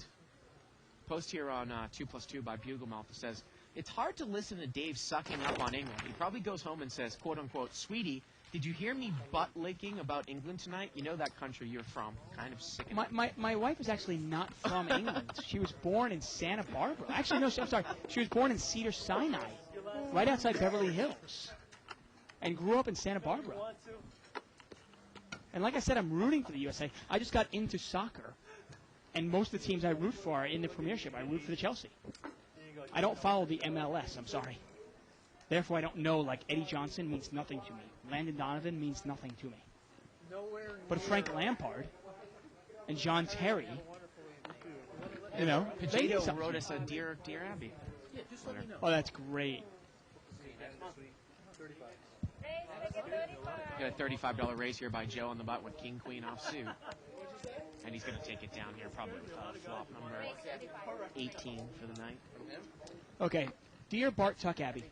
Post here on 2+2 by Buglemouth that says, it's hard to listen to Dave sucking up on England. He probably goes home and says, quote-unquote, sweetie, did you hear me butt-licking about England tonight? You know that country you're from. Kind of sick. My wife is actually not from England. She was born in Santa Barbara. Actually, no, I'm sorry. She was born in Cedar Sinai, right outside Beverly Hills, and grew up in Santa Barbara. And like I said, I'm rooting for the USA. I just got into soccer, and most of the teams I root for are in the Premiership. I root for the Chelsea. I don't follow the MLS, I'm sorry. Therefore, I don't know, like, Eddie Johnson means nothing to me. Landon Donovan means nothing to me. But Frank Lampard and John Terry, you know, Pageto wrote us a Dear Abby. Oh, that's great. Got a $35 raise here by Joe on the butt with king, queen off suit. And he's going to take it down here probably with flop number 18 for the night. Okay. Dear Bart Tuck Abbey,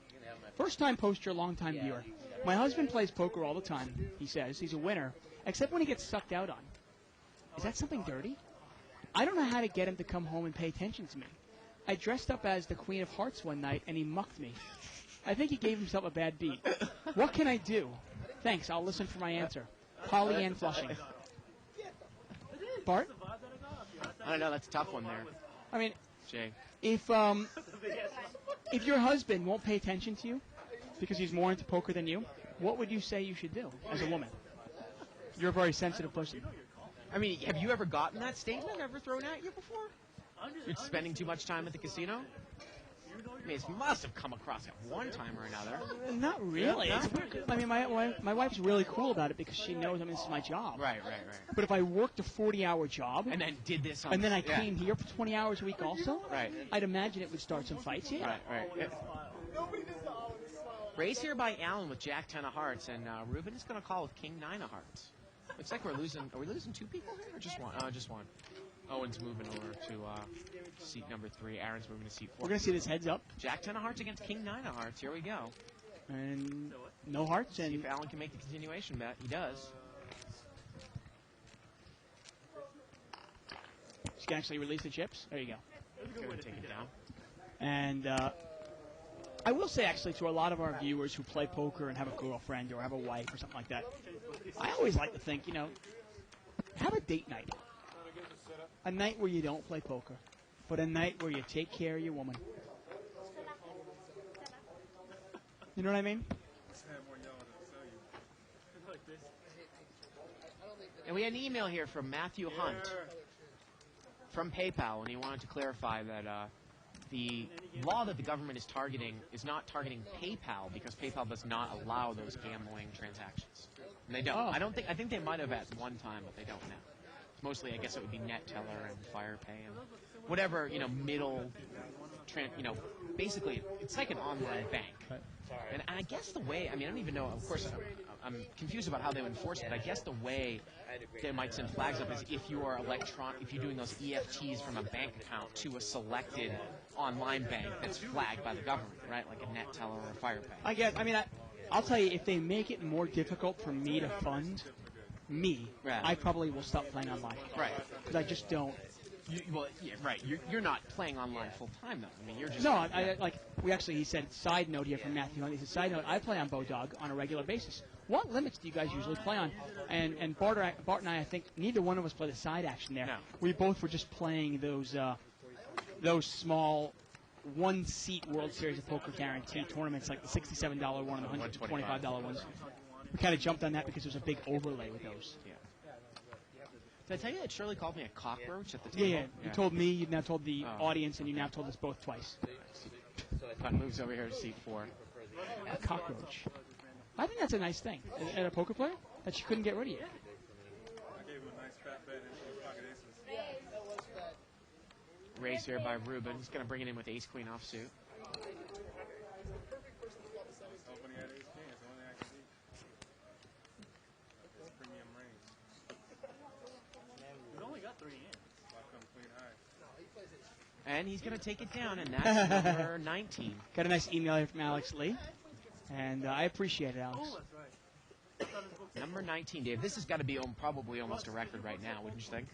first-time poster, long-time viewer. My husband plays poker all the time, he says. He's a winner, except when he gets sucked out on. Is that something dirty? I don't know how to get him to come home and pay attention to me. I dressed up as the Queen of Hearts one night, and he mucked me. I think he gave himself a bad beat. What can I do? Thanks, I'll listen for my answer. Polly Ann Flushing. Bart? I don't know, that's a tough one there. I mean, Jay. If your husband won't pay attention to you because he's more into poker than you, what would you say you should do as a woman? You're a very sensitive person. I mean, have you ever gotten that statement ever thrown at you before? You're spending too much time at the casino? I mean, it must have come across at one time or another. Not really. No? It's weird. I mean, my wife's really cool about it because she knows, I mean, this is my job. Right. But if I worked a 40-hour job And then did this on and then I came here for 20 hours a week also, Right. I'd imagine it would start some fights, yeah. Right. Yeah. Raised here by Allen with Jack 10 of hearts, and Ruben is going to call with King 9 of hearts. Looks like we're losing. Are we losing 2 people here, or just one? Just one. Owen's moving over to seat number 3. Aaron's moving to seat 4. We're going to see this heads up. Jack 10 of hearts against King 9 of hearts. Here we go. And no hearts. See And if Allen can make the continuation bet. He does. she can actually release the chips. There you go. Go and take it down. And I will say, actually, to a lot of our viewers who play poker and have a girlfriend or have a wife or something like that, I always like to think, have a date night. A night where you don't play poker, but a night where you take care of your woman. You know what I mean? And we had an email here from Matthew Hunt from PayPal, and he wanted to clarify that the law that the government is targeting is not targeting PayPal because PayPal does not allow those gambling transactions. And they don't. Oh. I think they might have at one time, but they don't now. Mostly, I guess it would be NetTeller and FirePay and whatever, basically, it's like an online bank. And I guess the way, I don't even know, of course, I'm confused about how they would enforce it, but I guess the way they might send flags up is if you are if you're doing those EFTs from a bank account to a selected online bank that's flagged by the government, right? Like a NetTeller or a FirePay. I'll tell you, if they make it more difficult for me to fund me, Right. I probably will stop playing online. Right. Because I just don't. Right. You're not playing online full time though. You're just No, he said, side note here from Matthew. He said, side note, I play on Bodog on a regular basis. What limits do you guys usually play on? And Bart and I think neither one of us play the side action there. No. We both were just playing those small one-seat World Series of Poker guarantee tournaments, like the $67 one and the $125 ones. We kind of jumped on that because there's a big overlay with those. Yeah. Did I tell you that Shirley called me a cockroach at the table? Yeah. You told me, you now told the audience, and you now told us both twice. Putt moves over here to seat 4. A cockroach. I think that's a nice thing. At a poker player, that you couldn't get rid of you. I gave him a nice fat bet into his pocket aces. That was bad. Raise here by Ruben. He's going to bring it in with ace-queen offsuit. Hoping he had ace king. It's the only thing I can see. It's premium range. He's only got 3 hands. So I come queen high. And he's going to take it down, and that's number 19. Got a nice email here from Alex Lee, and I appreciate it, Alex. Oh, that's right. Number 19, Dave. This has got to be probably almost a record right now, wouldn't you think?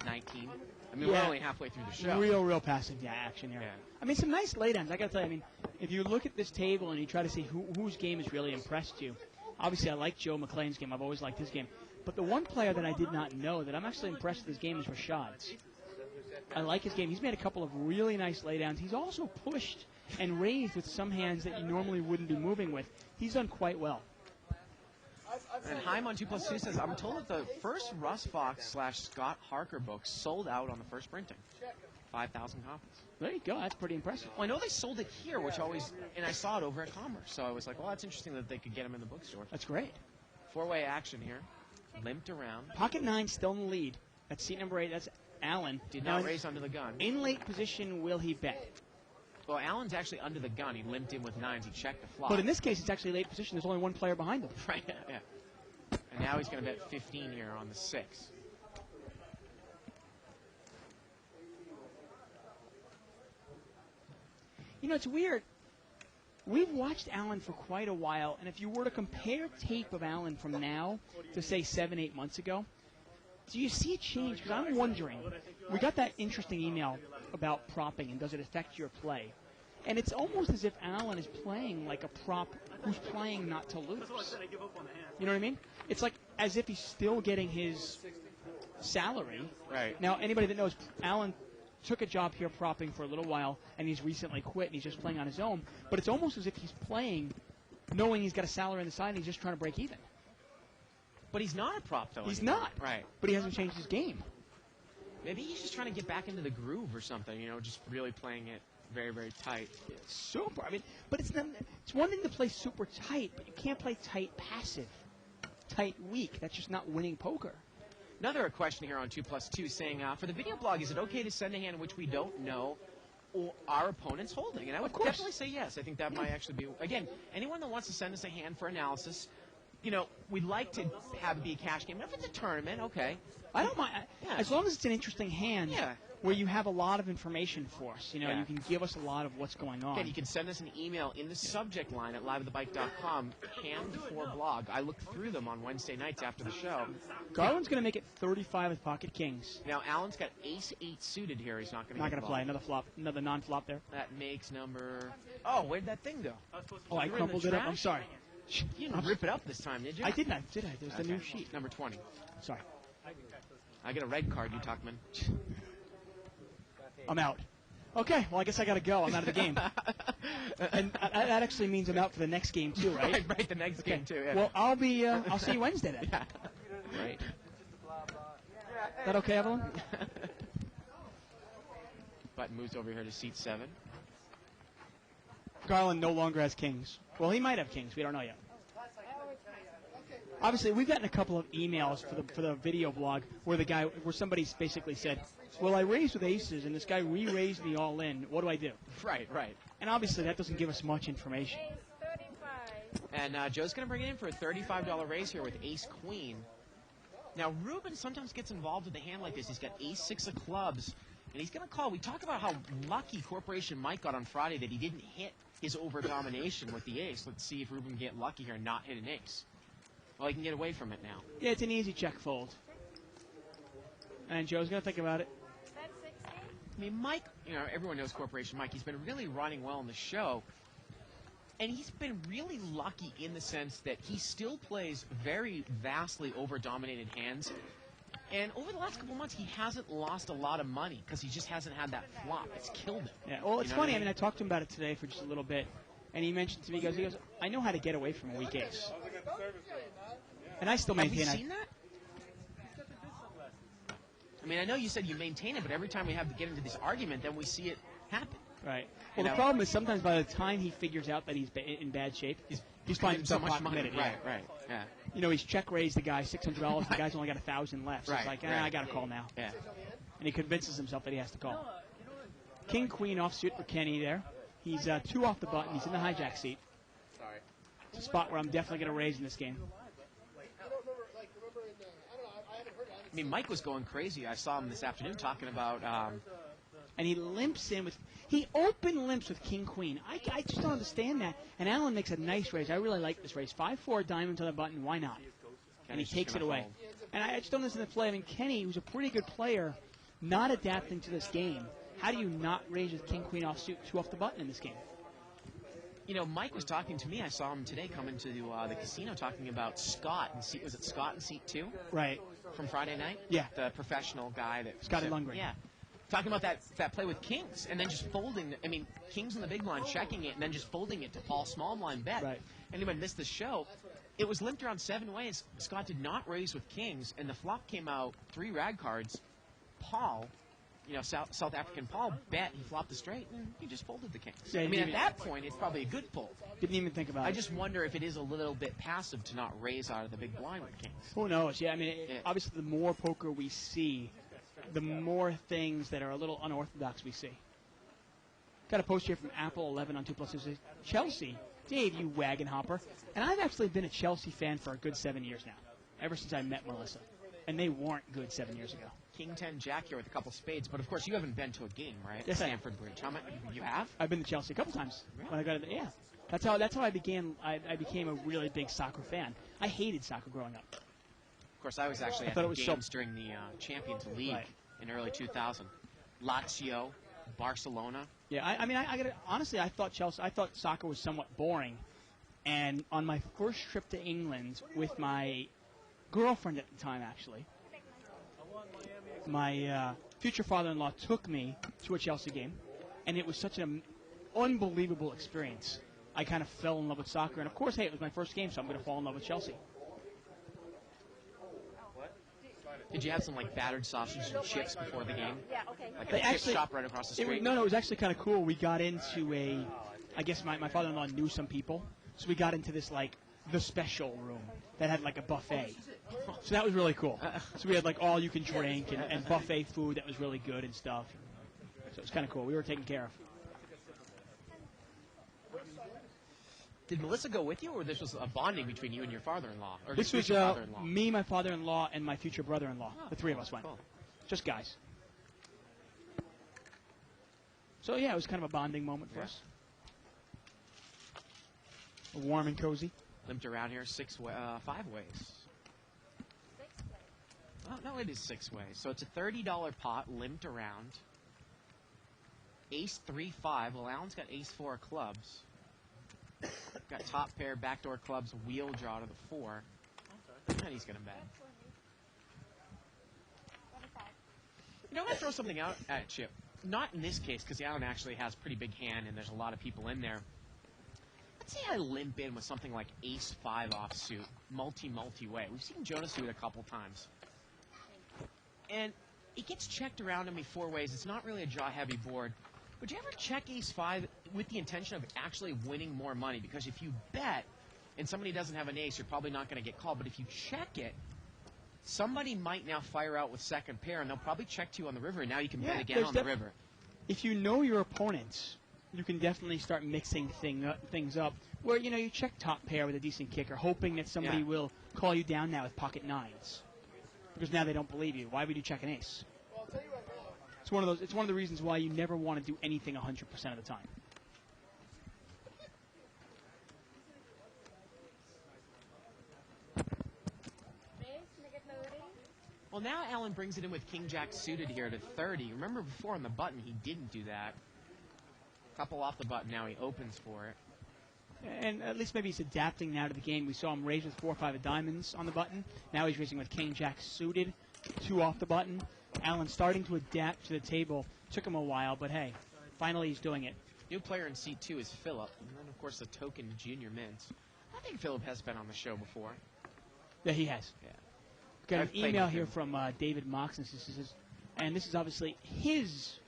19. We're Yeah. only halfway through the show. Real passive action here. Yeah. Some nice laydowns. I got to tell you, if you look at this table and you try to see whose game has really impressed you, obviously I like Joe McLean's game. I've always liked his game. But the one player that I did not know that I'm actually impressed with his game is Rashad's. I like his game. He's made a couple of really nice laydowns. He's also pushed and raised with some hands that you normally wouldn't be moving with. He's done quite well. And Haim on 2+2 says, I'm told that the first Russ Fox / Scott Harker book sold out on the first printing. 5,000 copies. There you go. That's pretty impressive. Well, I know they sold it here, and I saw it over at Commerce. So I was like, well, that's interesting that they could get them in the bookstore. That's great. 4-way action here. Limped around. Pocket 9 still in the lead. That's seat number 8. That's Allen. Did Now, not raise under the gun. In late position, will he bet? Well, Allen's actually under the gun. He limped in with 9s. He checked the flop. But in this case, it's actually late position. There's only one player behind him. Right, yeah. And now he's going to bet 15 here on the 6. It's weird. We've watched Allen for quite a while, and if you were to compare tape of Allen from now to, say, 7-8 months ago, do you see a change? Because I'm wondering. We got that interesting email about propping and does it affect your play. And it's almost as if Allen is playing like a prop who's playing not to lose. You know what I mean? It's like as if he's still getting his salary. Right. Now, anybody that knows, Allen took a job here propping for a little while, and he's recently quit, and he's just playing on his own. But it's almost as if he's playing knowing he's got a salary on the side, and he's just trying to break even. But he's not a prop, though. He's anymore. not. Right. But he hasn't changed his game. Maybe he's just trying to get back into the groove or something, just really playing it very, very tight. Super. I mean, but it's one thing to play super tight, but you can't play tight passive, tight weak. That's just not winning poker. Another question here on 2+2 saying, for the video blog, is it okay to send a hand in which we don't know or our opponent's holding? And I would definitely say yes. I think that might actually be, again, anyone that wants to send us a hand for analysis, you know, we'd like to have it be a cash game. If it's a tournament, okay. I don't mind. As long as it's an interesting hand. Yeah. Where you have a lot of information for us. You know, Yeah. you can give us a lot of what's going on. Again, you can send us an email in the subject line at liveatthebike.com, hand for blog. I look through them on Wednesday nights after the show. Garland's going to make it 35 with pocket kings. Now, Alan's got ace-8 suited here. He's not going to play. Another flop. Another non-flop there. That makes number... Oh, where'd that thing go? Oh, I crumpled it up. I'm sorry. You didn't rip it up this time, did you? I did not, did I? There's the new sheet. Number 20. Sorry. I get a red card, you Tuckman. I'm out. Okay, well, I guess I got to go. I'm out of the game. And that actually means I'm out for the next game, too, right? Right, the next game, too, yeah. Well, I'll see you Wednesday, then. Yeah. Great. Is that okay, Evelyn? Button moves over here to seat 7. Garland no longer has kings. Well, he might have kings. We don't know yet. Obviously, we've gotten a couple of emails for the video blog where somebody's basically said, well, I raised with aces, and this guy re-raised me all in. What do I do? Right. And obviously, that doesn't give us much information. And Joe's going to bring it in for a $35 raise here with ace-queen. Now, Ruben sometimes gets involved with a hand like this. He's got ace-6 of clubs, and he's going to call. We talked about how lucky Corporation Mike got on Friday that he didn't hit his over-domination with the ace. Let's see if Ruben can get lucky here and not hit an ace. Well, he can get away from it now. Yeah, it's an easy check fold. And Joe's going to think about it. I mean, Mike, you know, everyone knows Corporation Mike. He's been really running well in the show. And he's been really lucky in the sense that he still plays very vastly over-dominated hands. And over the last couple months, he hasn't lost a lot of money because he just hasn't had that flop. It's killed him. Yeah, well, it's funny. I mean, I talked to him about it today for just a little bit. And he mentioned to me, he goes, I know how to get away from a weak ace. And I still maintain Have you seen that? I mean, I know you said you maintain it, but every time we have to get into this argument, then we see it happen. Right. Well, the problem is sometimes by the time he figures out that he's in bad shape, he's finding so himself much money. committed. Right. Yeah. You know, he's check raised the guy $600. The guy's only got 1,000 left. So it's like, I got to call now. Yeah. And he convinces himself that he has to call. King, queen offsuit for Kenny there. He's 2 off the button. He's in the hijack seat. Sorry. It's a spot where I'm definitely going to raise in this game. I mean, Mike was going crazy. I saw him this afternoon talking about... And he limps in with... He open limps with king, queen. I just don't understand that. And Alan makes a nice raise. I really like this raise. 5-4 diamond to the button. Why not? And he takes it away. And I just don't understand the play. I mean, Kenny, who's a pretty good player, not adapting to this game. How do you not raise with king, queen offsuit, 2 off the button in this game? You know, Mike was talking to me. I saw him today come into the casino talking about Scott. And was it Scott in seat 2? Right. From Friday night? Yeah. The professional guy that... Scotty Lundgren. Yeah. Talking about that play with kings and then just folding. I mean, kings in the big blind, checking it, and then just folding it to Paul small blind bet. Right. Anyone missed the show? It was limped around 7 ways. Scott did not raise with kings, and the flop came out 3 rag cards. Paul, you know, South African Paul bet. He flopped the straight, and he just folded the kings. Yeah, I mean, at that point, it's probably a good fold. Didn't even think about it. I just wonder if it is a little bit passive to not raise out of the big blind with kings. Who knows? Yeah, I mean, obviously the more poker we see, the more things that are a little unorthodox we see. Got a post here from Apple 11 on 2+2 says, Chelsea, Dave, you wagon hopper. And I've actually been a Chelsea fan for a good 7 years now, ever since I met Melissa. And they weren't good 7 years ago. King 10 Jack here with a couple spades, but of course you haven't been to a game, right? Yes, I have. Stanford Bridge. How many? You have? I've been to Chelsea a couple times. Really? When I got yeah. That's how I began. I became a really big soccer fan. I hated soccer growing up. Of course, I was actually at the games during the Champions League in early 2000. Lazio, Barcelona. Yeah, I mean, I gotta, honestly, I thought soccer was somewhat boring. And on my first trip to England with my girlfriend at the time, actually, my future father-in-law took me to a Chelsea game, and it was such an unbelievable experience. I kind of fell in love with soccer, and of course, hey, it was my first game, so I'm going to fall in love with Chelsea. Did you have some like battered sausage and chips before the game? Yeah, okay. Like They a chip actually- shop right across the It was, street? no, it was actually kind of cool. We got into I guess my father-in-law knew some people, so we got into this, like, the special room that had, like, a buffet. So that was really cool. So we had, like, all you can drink and buffet food that was really good and stuff. So it was kind of cool. We were taken care of. Did Melissa go with you, or this was a bonding between you and your father-in-law? Or This just was your father-in-law? me, my father-in-law, and my future brother-in-law. The three of us went. Cool. Just guys. So, yeah, it was kind of a bonding moment for us. Warm and cozy. Limped around here 5 ways. Oh, no, it is 6 ways. So it's a $30 pot, limped around. Ace 3-5. Well, Alan's got ace 4 of clubs. Got top pair, backdoor clubs, wheel draw to the 4. And he's going to bet. You know, I'm going to throw something out at Chip. Not in this case, because Alan actually has pretty big hand and there's a lot of people in there. Let's say I limp in with something like ace 5 offsuit, multi-way. We've seen Jonas do it a couple times. And it gets checked around on me 4 ways. It's not really a jaw-heavy board. Would you ever check ace 5 with the intention of actually winning more money? Because if you bet and somebody doesn't have an ace, you're probably not going to get called. But if you check it, somebody might now fire out with second pair, and they'll probably check to you on the river, and now you can bet again there's on the river. If you know your opponents, you can definitely start mixing things up. Where, you know, you check top pair with a decent kicker, hoping that somebody will call you down now with pocket 9s. Because now they don't believe you. Why would you check an ace? Well, I'll tell you right now. It's one of the reasons why you never want to do anything 100% of the time. Well, now Alan brings it in with king-jack suited here to 30. Remember before on the button, he didn't do that. Couple off the button, now he opens for it. And at least maybe he's adapting now to the game. We saw him raise with 4-5 of diamonds on the button. Now he's raising with king-jack suited, 2 off the button. Alan starting to adapt to the table. Took him a while, but hey, finally he's doing it. New player in seat 2 is Philip. And then, of course, the token junior mints. I think Philip has been on the show before. Yeah, he has. Yeah. Got I've an played email with here him. from David Moxon, and this is obviously his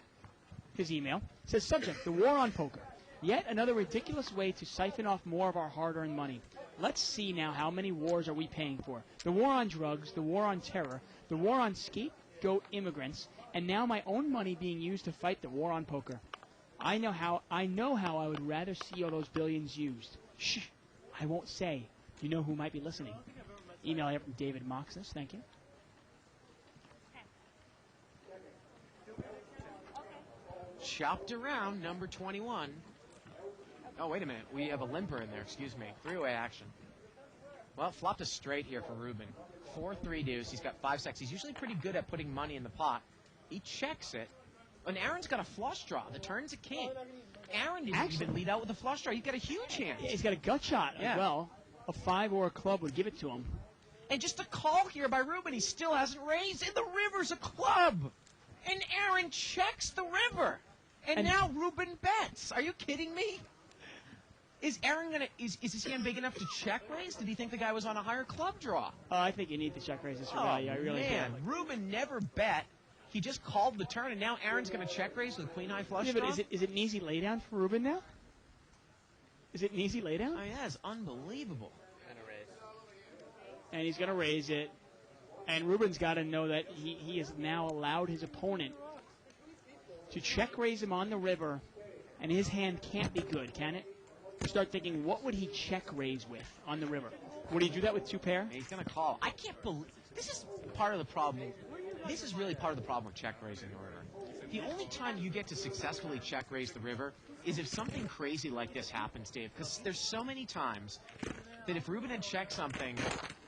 email. It says, subject, the war on poker. Yet another ridiculous way to siphon off more of our hard-earned money. Let's see now how many wars are we paying for. The war on drugs, the war on terror, the war on scapegoat immigrants, and now my own money being used to fight the war on poker. I know how I would rather see all those billions used. Shh, I won't say. You know who might be listening. Email here from David Moxon. Thank you. Chopped around, number 21. Oh, wait a minute. We have a limper in there. Excuse me. 3-way action. Well, flopped a straight here for Ruben. 4-3 deuce. He's got 5 sets. He's usually pretty good at putting money in the pot. He checks it. And Aaron's got a flush draw. The turn's a king. Aaron didn't even lead out with a flush draw. He's got a huge hand. Yeah, he's got a gut shot as well. A 5 or a club would give it to him. And just a call here by Ruben. He still hasn't raised. And the river's a club. And Aaron checks the river. And now Ruben bets. Are you kidding me? Is Aaron gonna is his hand big enough to check raise? Did he think the guy was on a higher club draw? I think you need to check raise this for Oh, value. I really man. do. Ruben never bet. He just called the turn, and now Aaron's going to check raise with queen high flush Yeah, draw? but is it an easy laydown for Ruben now? Is it an easy laydown? Oh, yeah, it's unbelievable. And he's going to raise it. And Ruben's got to know that he has now allowed his opponent to check raise him on the river, and his hand can't be good, can it? Start thinking, what would he check raise with on the river? Would he do that with 2 pair? He's going to call. I can't believe this is part of the problem. This is really part of the problem with check raising the river. The only time you get to successfully check raise the river is if something crazy like this happens, Dave. Because there's so many times that if Ruben had checked something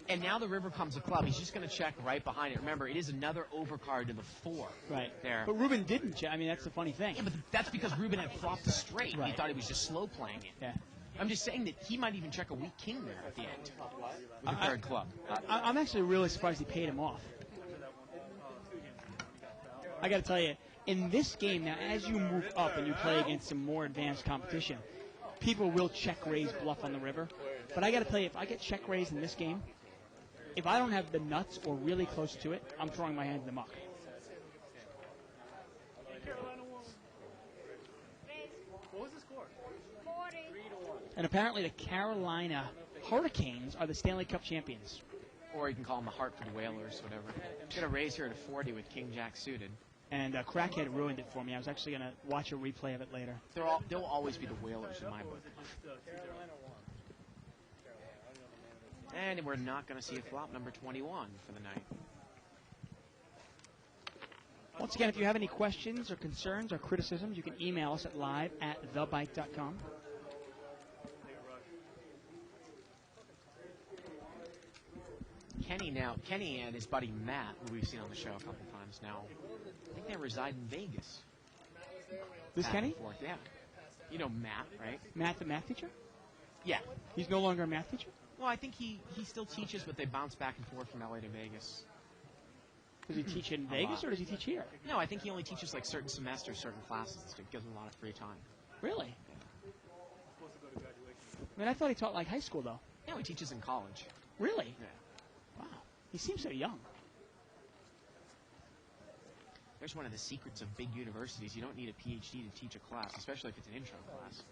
and now the river comes a club, he's just going to check right behind it. Remember, it is another overcard to the 4. Right. There. But Ruben didn't check. I mean, that's the funny thing. Yeah, but that's because Ruben had flopped a straight. Right. He thought he was just slow playing it. Yeah. I'm just saying that he might even check a weak king there at the end with a third club. I'm actually really surprised he paid him off. I got to tell you, in this game now, as you move up and you play against some more advanced competition, people will check raise bluff on the river. But I got to tell you, if I get check raised in this game, if I don't have the nuts or really close to it, I'm throwing my hand in the muck. What was the score? 40. And apparently the Carolina Hurricanes are the Stanley Cup champions. Or you can call them the Hartford Whalers, whatever. Got a raise here to 40 with King Jack suited. And Crackhead ruined it for me. I was actually going to watch a replay of it later. They'll always be the Whalers in my book. And we're not going to see a flop, number 21 for the night. Once again, if you have any questions or concerns or criticisms, you can email us at live@thebike.com. Kenny and his buddy Matt, who we've seen on the show a couple times now, I think they reside in Vegas. This Back Kenny? and forth, yeah. You know Matt, right? Matt, the math teacher? Yeah. He's no longer a math teacher? Well, I think he still teaches, but they bounce back and forth from LA to Vegas. Does he teach in Vegas or does he teach here? No, I think he only teaches like certain semesters, certain classes. It gives him a lot of free time. Really? I mean, I thought he taught like high school, though. No, he teaches in college. Really? Yeah. Wow. He seems so young. There's one of the secrets of big universities. You don't need a PhD to teach a class, especially if it's an intro class.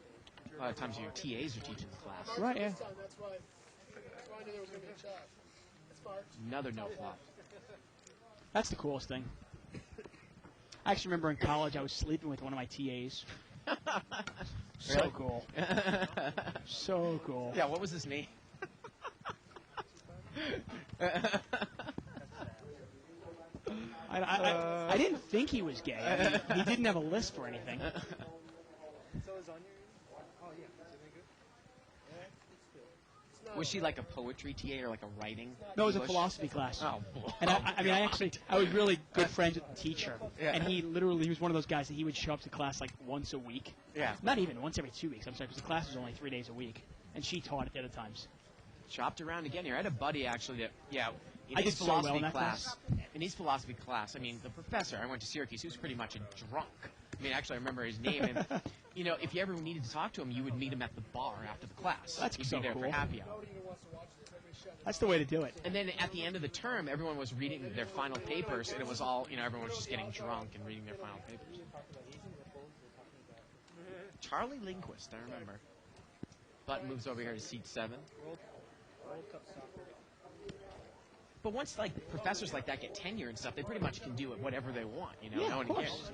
A lot of times your TAs are teaching the class. Right, yeah. That's why I knew there was going to be a shot. That's far. Another no flop. That's the coolest thing. I actually remember in college I was sleeping with one of my TAs. So Really? cool. So cool. Yeah, what was his name? I didn't think he was gay. I mean, he didn't have a list or anything. So is on your. Oh yeah. Is it good? Was she like a poetry TA or like a writing? No, it was a English? philosophy class. Oh, boy. And I was really good friends with the teacher. Yeah. And he was one of those guys that he would show up to class like once a week. Yeah. Not even, once every 2 weeks. I'm sorry, because the class was only 3 days a week. And she taught at the other times. Shopped around again here. I had a buddy actually that, in I his did so well philosophy in that class. In his philosophy class, I mean, the professor, I went to Syracuse, he was pretty much a drunk. I mean, actually, I remember his name. And, if you ever needed to talk to him, you would meet him at the bar after the class. That's He'd so be there cool. for happy hour. That's the way to do it. And then at the end of the term, everyone was reading their final papers, and it was all, everyone was just getting drunk and reading their final papers. Charlie Lindquist, I remember. Button moves over here to seat 7. But once, professors like that get tenure and stuff, they pretty much can do whatever they want, Yeah, no one of course. cares,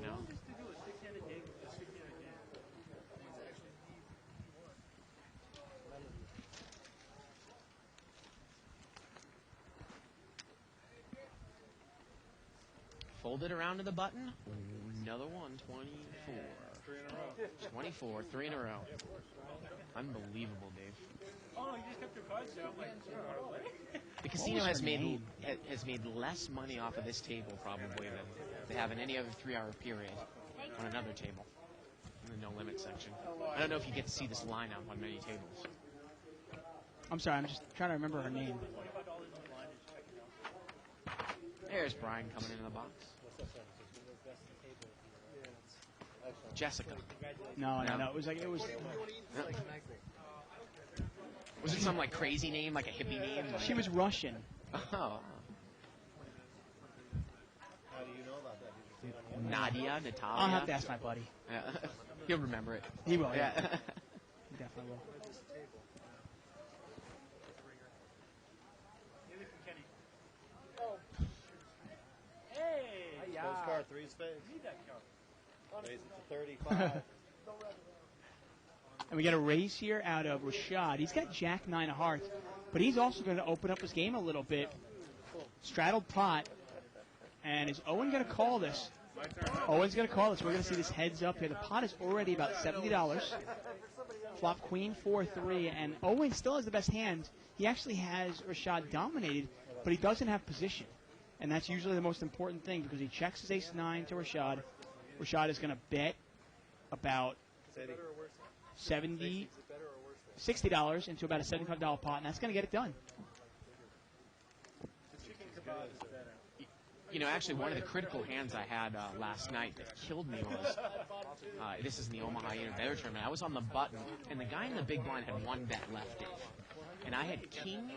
Fold it around to the button. Another one, 24. 24, 3 in a row. Unbelievable, Dave. Oh, you just kept your cards down. The casino has made less money off of this table probably than they have in any other 3-hour period on another table in the no limit section. I don't know if you get to see this lineup on many tables. I'm sorry, I'm just trying to remember her name. There's Brian coming into the box. Jessica. No. It was Was it some crazy name, like a hippie name? she was Russian. Oh. How do you know about that? Nadia, Natalia. I'll have to ask my buddy. Yeah. He'll remember it. He will. Yeah. He definitely will. Those car 3 spades. Raise it to 35. And we got a raise here out of Rashad. He's got Jack 9 of hearts, but he's also going to open up his game a little bit. Straddled pot. And is Owen going to call this? Owen's going to call this. We're going to see this heads up here. The pot is already about $70. Flop queen 4-3, and Owen still has the best hand. He actually has Rashad dominated, but he doesn't have position. And that's usually the most important thing because he checks his ace-9 to Rashad. Rashad is going to bet about $60 into about a $75 pot, and that's going to get it done. Actually, one of the critical hands I had last night that killed me was, this is in the Omaha Better Tournament. I was on the button, and the guy in the big blind had 1 bet left, Dave. and I had king,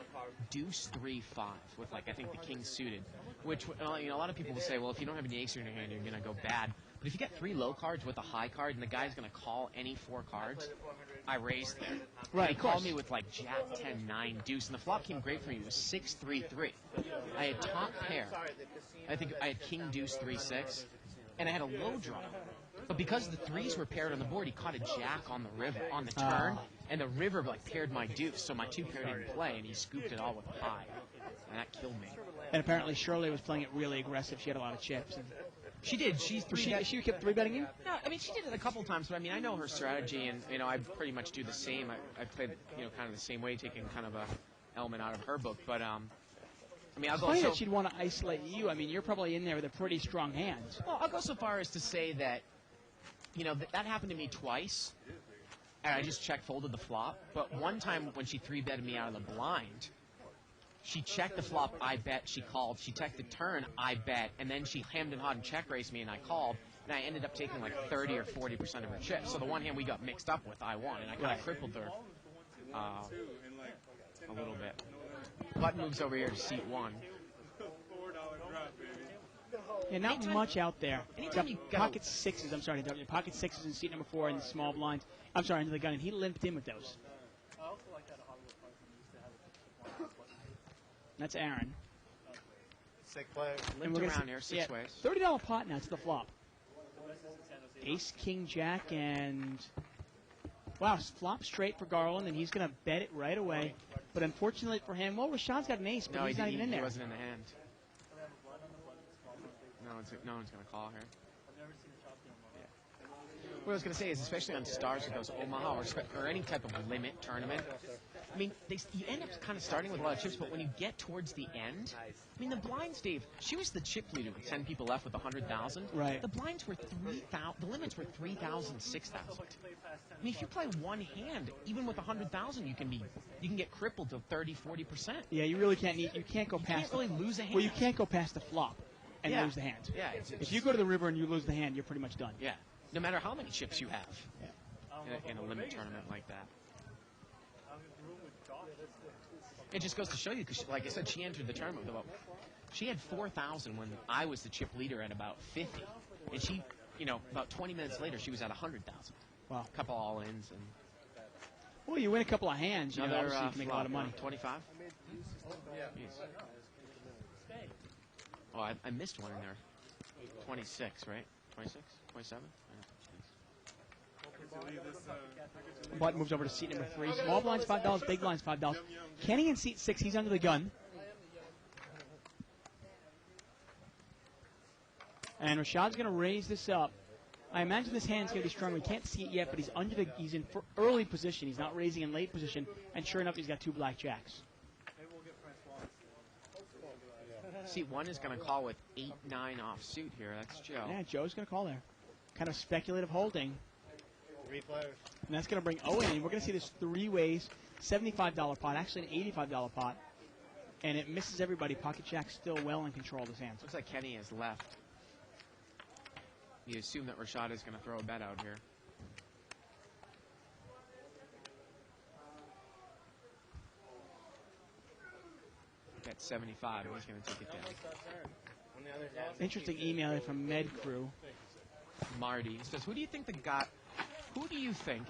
deuce, 3, 5 with, like, I think the king suited, which, you know, a lot of people will say, well, if you don't have any ace in your hand, you're going to go bad. But if you get 3 low cards with a high card and the guy's going to call any 4 cards, I raised there. Right, He of course. called me with, like, jack, 10, 9, deuce, and the flop came great for me. It was 6, 3, 3. I had top pair. I think I had king, deuce, 3, 6, and I had a low draw. But because the 3s were paired on the board, he caught a jack on the river, on the turn, and the river, like, paired my deuce, so my 2 pair didn't play, and he scooped it all with high. And that killed me. And apparently Shirley was playing it really aggressive. She had a lot of chips. And She did. She kept 3-betting you? No, I mean, she did it a couple times, but I mean, I know her strategy, and, you know, I pretty much do the same. I played, you know, kind of the same way, taking kind of a element out of her book, but, I mean, I'll It's go funny so... that she'd want to isolate you. I mean, you're probably in there with a pretty strong hand. Well, I'll go so far as to say that, you know, that happened to me twice, and I just check-folded the flop. But one time when she 3-betted me out of the blind, she checked the flop, I bet, she called. She checked the turn, I bet, and then she hammed and hawed and check-raised me, and I called, and I ended up taking like 30 or 40% of her chips. So the one hand we got mixed up with, I won, and I kind of crippled her a little bit. Button moves over here to seat 1. Yeah, not much out there. anytime Got you go- pocket sixes. I'm sorry, pocket sixes in seat number 4 in the small blinds. I'm sorry, into the gun, and he limped in with those. That's Aaron. Sick player. And Limped we're gonna around see- here 6 ways. $30 pot now to the flop. Ace, king, jack, and wow, flop straight for Garland, and he's going to bet it right away. But unfortunately for him, well, Rashad's got an ace, but No, he's not even in he there. wasn't in the hand. No one's going to call here. What I was going to say is, especially on stars with those Omaha or any type of limit tournament, I mean, you end up kind of starting with a lot of chips, but when you get towards the end, I mean, the blinds, Dave, she was the chip leader with 10 people left with 100,000. Right. The blinds were 3,000. The limits were 3,000, 6,000. I mean, if you play one hand, even with 100,000, you can get crippled to 30, 40%. Yeah, you really can't. You can't go You past. can't really lose a hand. Well, you can't go past the flop and Yeah. lose the hand. Yeah. If you go to the river and you lose the hand, you're pretty much done. Yeah. No matter how many chips you have in a limit tournament like that. It just goes to show you, because, like I said, she entered the tournament with she had 4,000 when I was the chip leader at about 50. And she, you know, about 20 minutes later, she was at 100,000. Wow. A couple all-ins. And Well, you win a couple of hands, you know, another obviously you can make a lot of money. 25? Oh, I missed one in there. 26, right? 26? 27? Button moves over to seat number 3. Small blinds $5, big blinds $5. Kenny in seat 6. He's under the gun. And Rashad's going to raise this up. I imagine this hand's going to be strong. We can't see it yet, but he's in early position. He's not raising in late position. And sure enough, he's got 2 blackjacks. Seat 1 is going to call with 8-9 off suit here. That's Joe. Yeah, Joe's going to call there. Kind of speculative holding. 3 players. And that's going to bring Owen in. We're going to see this 3 ways, $75 pot, actually an $85 pot. And it misses everybody. Pocket Jack's still well in control of his hands. Looks like Kenny has left. You assume that Rashad is going to throw a bet out here. Bet 75, and he's going to take it down. Interesting email here from Med Crew. Marty he says, who do you think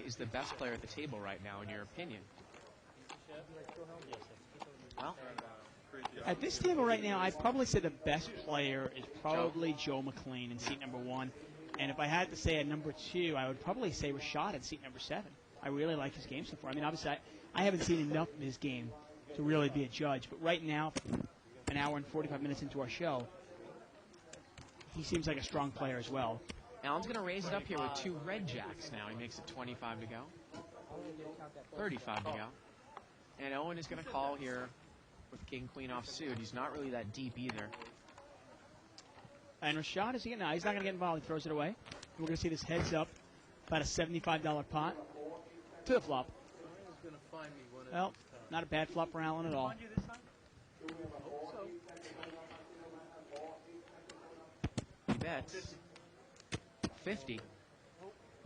is the best player at the table right now, in your opinion? Well, At this table right now, I'd probably say the best player is probably Joe McLean in seat number 1. And if I had to say at number 2, I would probably say Rashad in seat number 7. I really like his game so far. I mean, obviously, I haven't seen enough of his game to really be a judge. But right now, an hour and 45 minutes into our show, he seems like a strong player as well. Alan's going to raise it up here with 2 red jacks now. He makes it 25 to go. 35 to go. And Owen is going to call here with king, queen off suit. He's not really that deep either. And Rashad, he's not going to get involved. He throws it away. And we're going to see this heads up, about a $75 pot to the flop. Well, not a bad flop for Alan at all. He bets 50.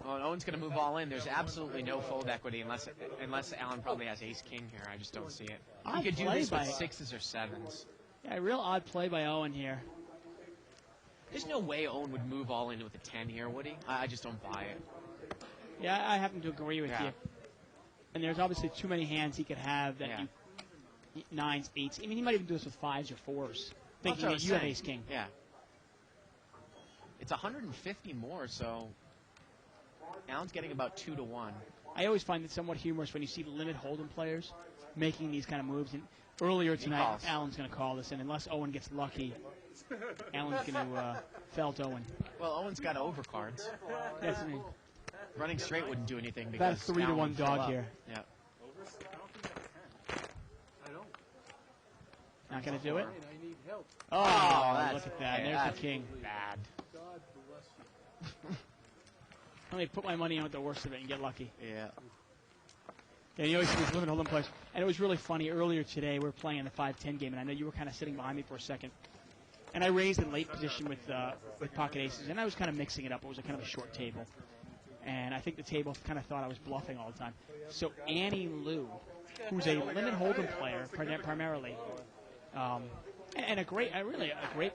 Well, Owen's going to move all in. There's absolutely no fold equity unless Allen probably has ace-king here. I just don't see it. He could do this with 6s or 7s. Yeah, real odd play by Owen here. There's no way Owen would move all in with a 10 here, would he? I just don't buy it. Yeah, I happen to agree with you. And there's obviously too many hands he could have that 9s, 8s. I mean, he might even do this with 5s or 4s, thinking that you have ace-king. Yeah. It's 150 more, so Allen's getting about 2 to 1. I always find it somewhat humorous when you see the limit hold'em players making these kind of moves. And earlier tonight, Allen's going to call this, and unless Owen gets lucky, Allen's going to felt Owen. Well, Owen's got overcards. Yes, I mean, running straight wouldn't do anything because about a 3 to 1 dog here. Yeah. Not going to do it. I need help. Oh, look at that. There's the king. Bad. God bless you. Let me put my money on with the worst of it and get lucky. Yeah. Yeah, you always see these limit hold'em players. And it was really funny. Earlier today, we were playing in the 5-10 game, and I know you were kind of sitting behind me for a second. And I raised in late position with pocket aces, and I was kind of mixing it up. It was a kind of a short table. And I think the table kind of thought I was bluffing all the time. So Annie Lou, who's a limit hold'em player primarily, and a great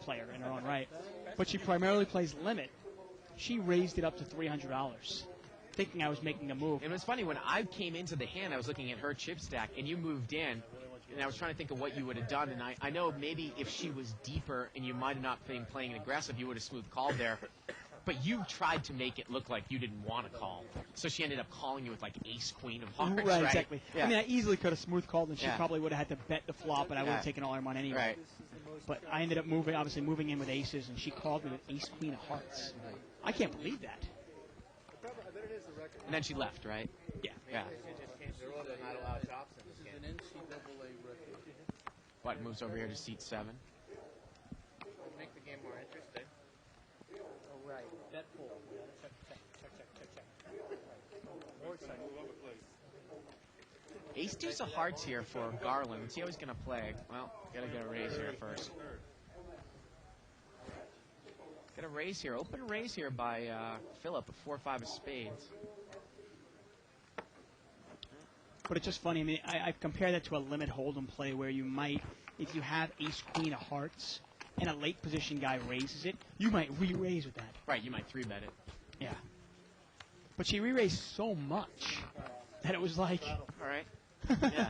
player in her own right, but she primarily plays limit. She raised it up to $300, thinking I was making a move. It was funny, when I came into the hand, I was looking at her chip stack, and you moved in, and I was trying to think of what you would have done, and I know maybe if she was deeper and you might have not been playing aggressive, you would have smooth called there. But you tried to make it look like you didn't want to call. So she ended up calling you with like ace, queen of hearts, right? Exactly. Yeah. I mean, I easily could have smooth called, and she probably would have had to bet the flop, and I would have taken all her money anyway. Right. But I ended up moving in with aces, and she called me with ace, queen of hearts. I can't believe that. And then she left, right? Yeah. Yeah. They're also not allowed chops in this This is game. an NCAA record. Button moves over here to seat 7. Make the game more interesting. Oh, right. That pull. Check, check, check, check, check, check. More exciting. Ace deuce of hearts here for Garland. Let's see how he's going to play. Well, got to get a raise here first. Get a raise here. Open raise here by Philip at 4-5 of spades. But it's just funny. I mean, I compare that to a limit hold'em play where you might, if you have ace, queen of hearts, and a late position guy raises it, you might re-raise with that. Right, you might 3-bet it. Yeah. But she re-raised so much that it was like... All right. Yeah.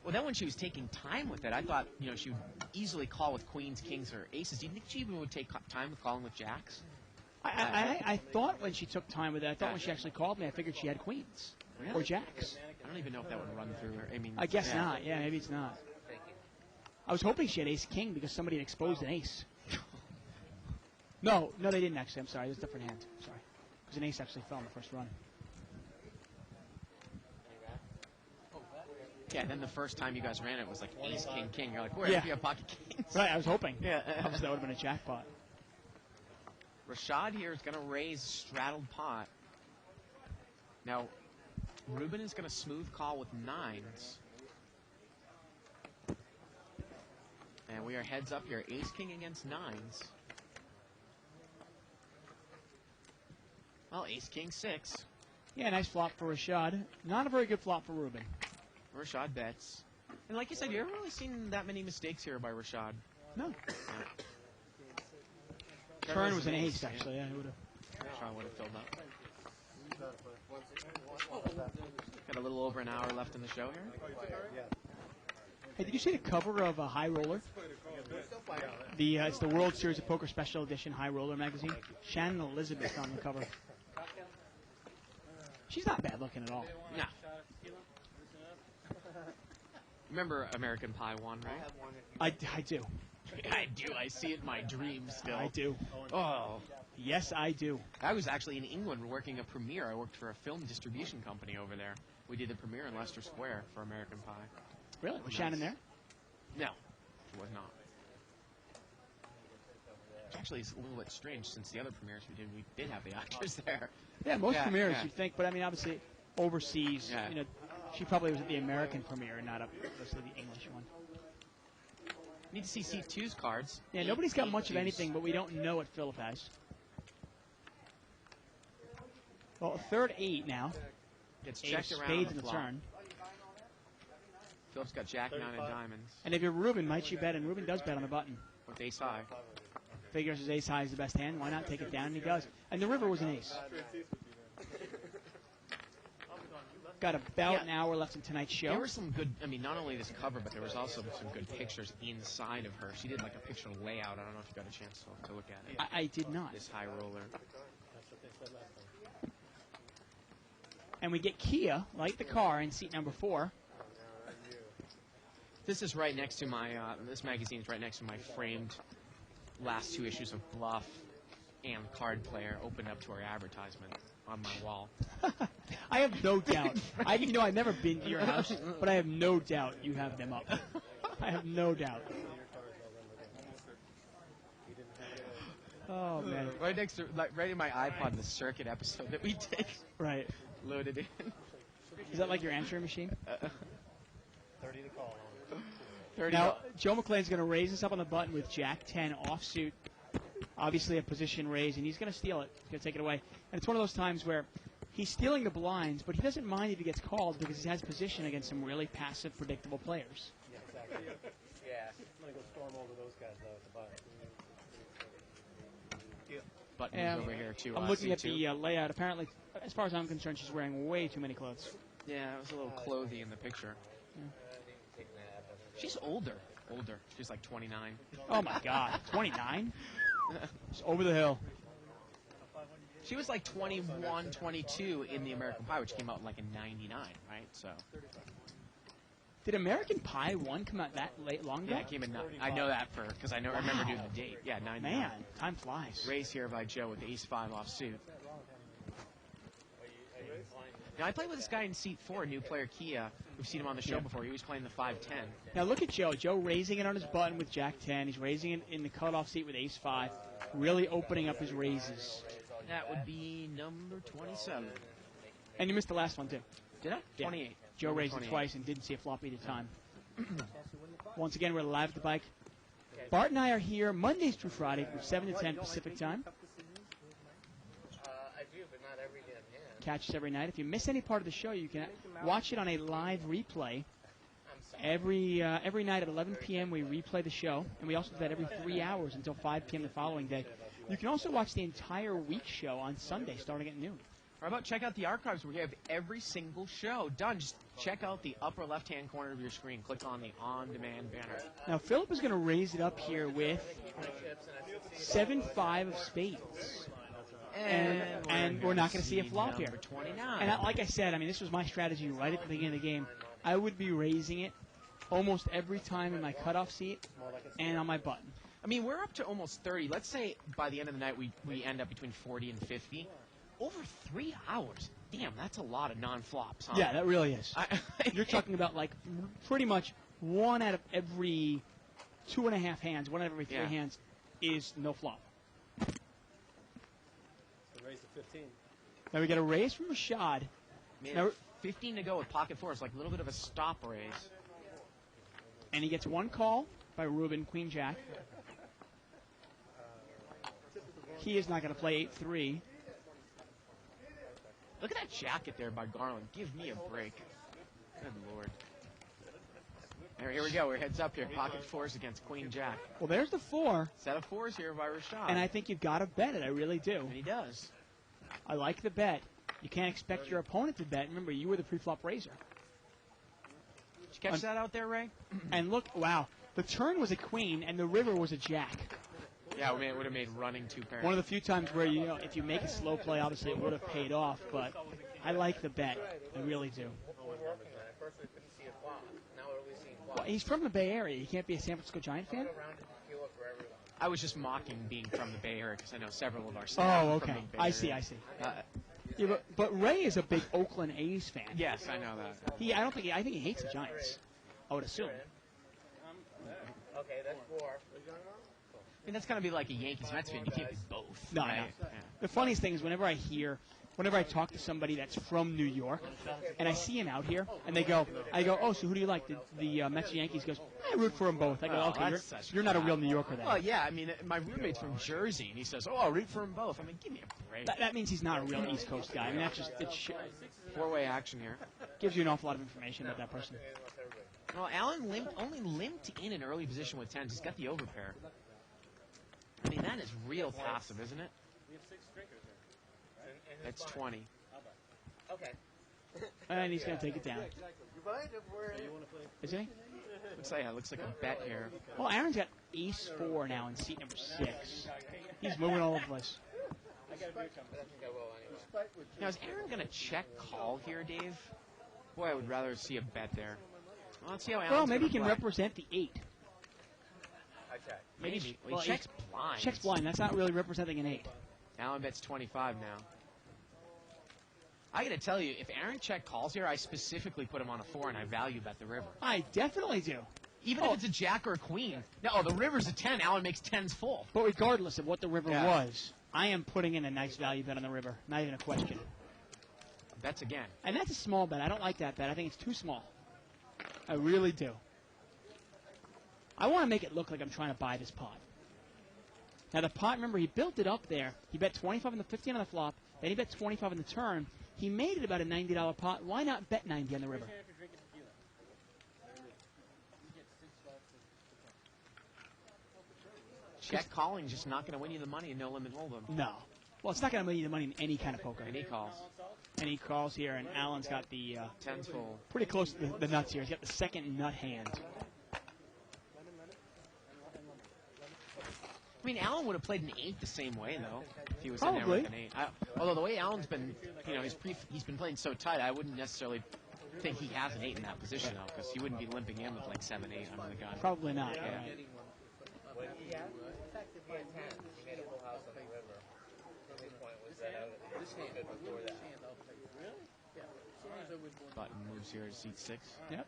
Well, then when she was taking time with it, I thought, she would easily call with queens, kings, or aces. Do you think she even would take time with calling with jacks? I thought when she took time with it, I thought when she actually called me, I figured she had queens or jacks. I don't even know if that would run through her. I guess not. Yeah, maybe it's not. I was hoping she had ace-king because somebody had exposed an ace. No, they didn't actually. I'm sorry. It was a different hand. Sorry. Because an ace actually fell in the first run. Yeah, and then the first time you guys ran it was like ace, king, king. You're like, where if you have pocket kings? Right, I was hoping. Yeah. Obviously, that would have been a jackpot. Rashad here is going to raise straddled pot. Now, Ruben is going to smooth call with 9s. And we are heads up here. Ace, king against 9s. Well, ace, king, 6. Yeah, nice flop for Rashad. Not a very good flop for Ruben. Rashad bets. And like you said, you haven't really seen that many mistakes here by Rashad. No. Yeah. Turn was an ace, actually. Yeah, it would have. Rashad would have filled up. Got a little over an hour left in the show here. Hey, did you see the cover of High Roller? It's the World Series of Poker Special Edition High Roller magazine. Shannon Elizabeth on the cover. She's not bad looking at all. No. Remember American Pie 1, right? I do. I do. I see it in my dreams still. I do. Oh. Yes, I do. I was actually in England working a premiere. I worked for a film distribution company over there. We did the premiere in Leicester Square for American Pie. Really? Was Shannon there? No, she was not. Actually, it's a little bit strange since the other premieres we did have the actors there. Yeah, most premieres you'd think, but I mean, obviously, overseas, Yeah. She probably was at the American premiere, not up close to the English one. Need to see seat 2's cards. Yeah, nobody's got much of anything, but we don't know what Philip has. Well, third 8 now. Gets Eight checked of around spades on in the flop. turn. Phillips got jack 9 of diamonds And if you're Ruben, might you bet? And Ruben does bet on the button. with ace high. Figures his ace high is the best hand. Why not take it down? And he does. And the river was an ace. Got about an hour left in tonight's show. There were some good, I mean, not only this cover, but there was also some good pictures inside of her. She did like a picture layout. I don't know if you got a chance to look at it. I did not. This high roller. And we get Kia, like the car, in seat number 4. This is right next to my, this magazine is right next to my framed last 2 issues of Bluff and Card Player opened up to our advertisement on my wall. I have no doubt. I've never been to your house, but I have no doubt you have them up. I have no doubt. Oh, man. Right next to, like, right in my iPod, the circuit episode that we did. Right. Loaded in. Is that like your answering machine? 30 to call. 30. Now, Joe McClain's going to raise us up on the button with Jack 10 offsuit. Obviously a position raise, and he's going to steal it. He's going to take it away. And it's one of those times where he's stealing the blinds, but he doesn't mind if he gets called because he has position against some really passive, predictable players. Yeah, exactly. Yeah. I'm going to go storm over those guys, though, at the bottom. Buttons over here, too. I'm looking at C2. the layout. Apparently, as far as I'm concerned, she's wearing way too many clothes. Yeah, it was a little clothy in the picture. She's older. She's like 29. Oh, my God. 29? She's over the hill. She was like 21, 22 in the American Pie, which came out like in 99, right? So. Did American Pie 1 come out that late, long ago? Yeah, it came in. I know that because I remember doing the date. Yeah, 99. Man, time flies. Raised here by Joe with ace 5 off suit. Now, I played with this guy in seat 4, new player Kia. We've seen him on the show before. He was playing the 5-10. Now look at Joe. Joe raising it on his button with Jack 10. He's raising it in the cutoff seat with ace 5. Really opening up his raises. That would be number 27. And you missed the last one, too. Did I? Yeah. 28. Joe Number raised 28. it twice and didn't see a flop either time. Once again, we're live at the bike. Bart and I are here Mondays through Friday from 7 to 10 Pacific time. I do, but not every damn hand. Catch us every night. If you miss any part of the show, you can watch it on a live replay. Every night at 11 p.m. we replay the show, and we also do that every 3 hours until 5 p.m. the following day. You can also watch the entire week show on Sunday starting at noon. How about check out the archives where we have every single show done. Just check out the upper left-hand corner of your screen. Click on the on-demand banner. Now, Philip is going to raise it up here with 7-5 of spades. And we're not going to see a flop here. Number 29. And like I said, I mean, this was my strategy right at the beginning of the game. I would be raising it almost every time in my cutoff seat and on my button. I mean, we're up to almost 30. Let's say by the end of the night we end up between 40 and 50. Over 3 hours. Damn, that's a lot of non-flops, huh? Yeah, that really is. You're talking about like pretty much 1 out of every 2.5 hands, 1 out of every 3 hands is no flop. So raise to 15. Now we got a raise from Rashad. Man, Now, 15 to go with pocket fours, like a little bit of a stop raise. and he gets 1 call by Ruben, Queen Jack. He is not going to play 8-3. Look at that jacket there by Garland. Give me a break. Good Lord. Here we go. We're heads up here. Pocket fours against Queen Jack. Well, there's the 4, Set of fours here by Rashad. and I think you've got to bet it. I really do. And he does. I like the bet. You can't expect your opponent to bet. Remember, you were the pre-flop raiser. Did you catch that out there, Ray? And look, wow, the turn was a queen, and the river was a jack. Yeah, it would have made running 2 pairs. One of the few times where, you know, if you make a slow play, obviously it would have paid off, but I like the bet. I really do. We're working on it. At first we couldn't see a flop. Now we're only seeing Well, flops. he's from the Bay Area. He can't be a San Francisco Giant fan? Around it, feel it for everyone. I was just mocking being from the Bay Area because I know several of our staff Oh, are from okay. the Bay I see, Area. I see. Uh, Yeah, but Ray is a big Oakland A's fan. yes, I know that. I think he hates the Giants. I would assume. Okay, that's 4. I mean, that's going to be like a Yankees Mets fan. You can't be both. No, right? no. Yeah. The funniest thing is whenever I hear whenever I talk to somebody that's from New York, and I see him out here, and I go, oh, so who do you like, the Mets or Yankees? He goes, I root for them both. I go, Oh, okay, that's you're not a real New Yorker then. Well, yeah, I mean, my roommate's from Jersey, and he says, oh, I'll root for them both. I mean, give me a break. That means he's not a real East Coast guy. I mean, that's just, Four-way action here. gives you an awful lot of information about that person. Well, Allen only limped in an early position with 10s. He's got the overpair. I mean, that is real passive, isn't it? That's 20. Okay. And he's going to take it down. Isn't he? Looks like a bet here. Well, Aaron's got ace 4 now in seat number 6. He's moving all over the place. Now, is Aaron going to check call here, Dave? Boy, I would rather see a bet there. Well, let's see how Allen's Well, maybe he can play. represent the 8. Maybe. Well, Well, he checks blind. Checks blind. That's not really representing an 8. Allen bets 25 now. I got to tell you, if Aaron check calls here, I specifically put him on a 4, and I value bet the river. I definitely do. Even if it's a jack or a queen. No, the river's a 10. Allen makes 10s full. But regardless of what the river Yeah. was, I am putting in a nice value bet on the river. Not even a question. Bets again. And that's a small bet. I don't like that bet. I think it's too small. I really do. I want to make it look like I'm trying to buy this pot. Now, the pot, remember, he built it up there. He bet 25 on the 15 on the flop. Then he bet 25 on the turn. He made it about a $90 pot. Why not bet 90 on the river? Check calling just not going to win you the money and no limit hold'em. No. Well, it's not going to win you the money in any kind of poker. And he calls. And he calls here, and Allen's got the 10s full. pretty close to the nuts here. He's got the second nut hand. I mean, Allen would have played an 8 the same way, though, if he was in Probably. there with an 8. Although the way Allen's been, he's been playing so tight, I wouldn't necessarily think he has an 8 in that position, though, because he wouldn't be limping in with like 7-8 under the gun. Probably not. Yeah. Right. He had 10. He made a full house on the river. The only point was that I was before that. Button moves here to seat 6. Yep.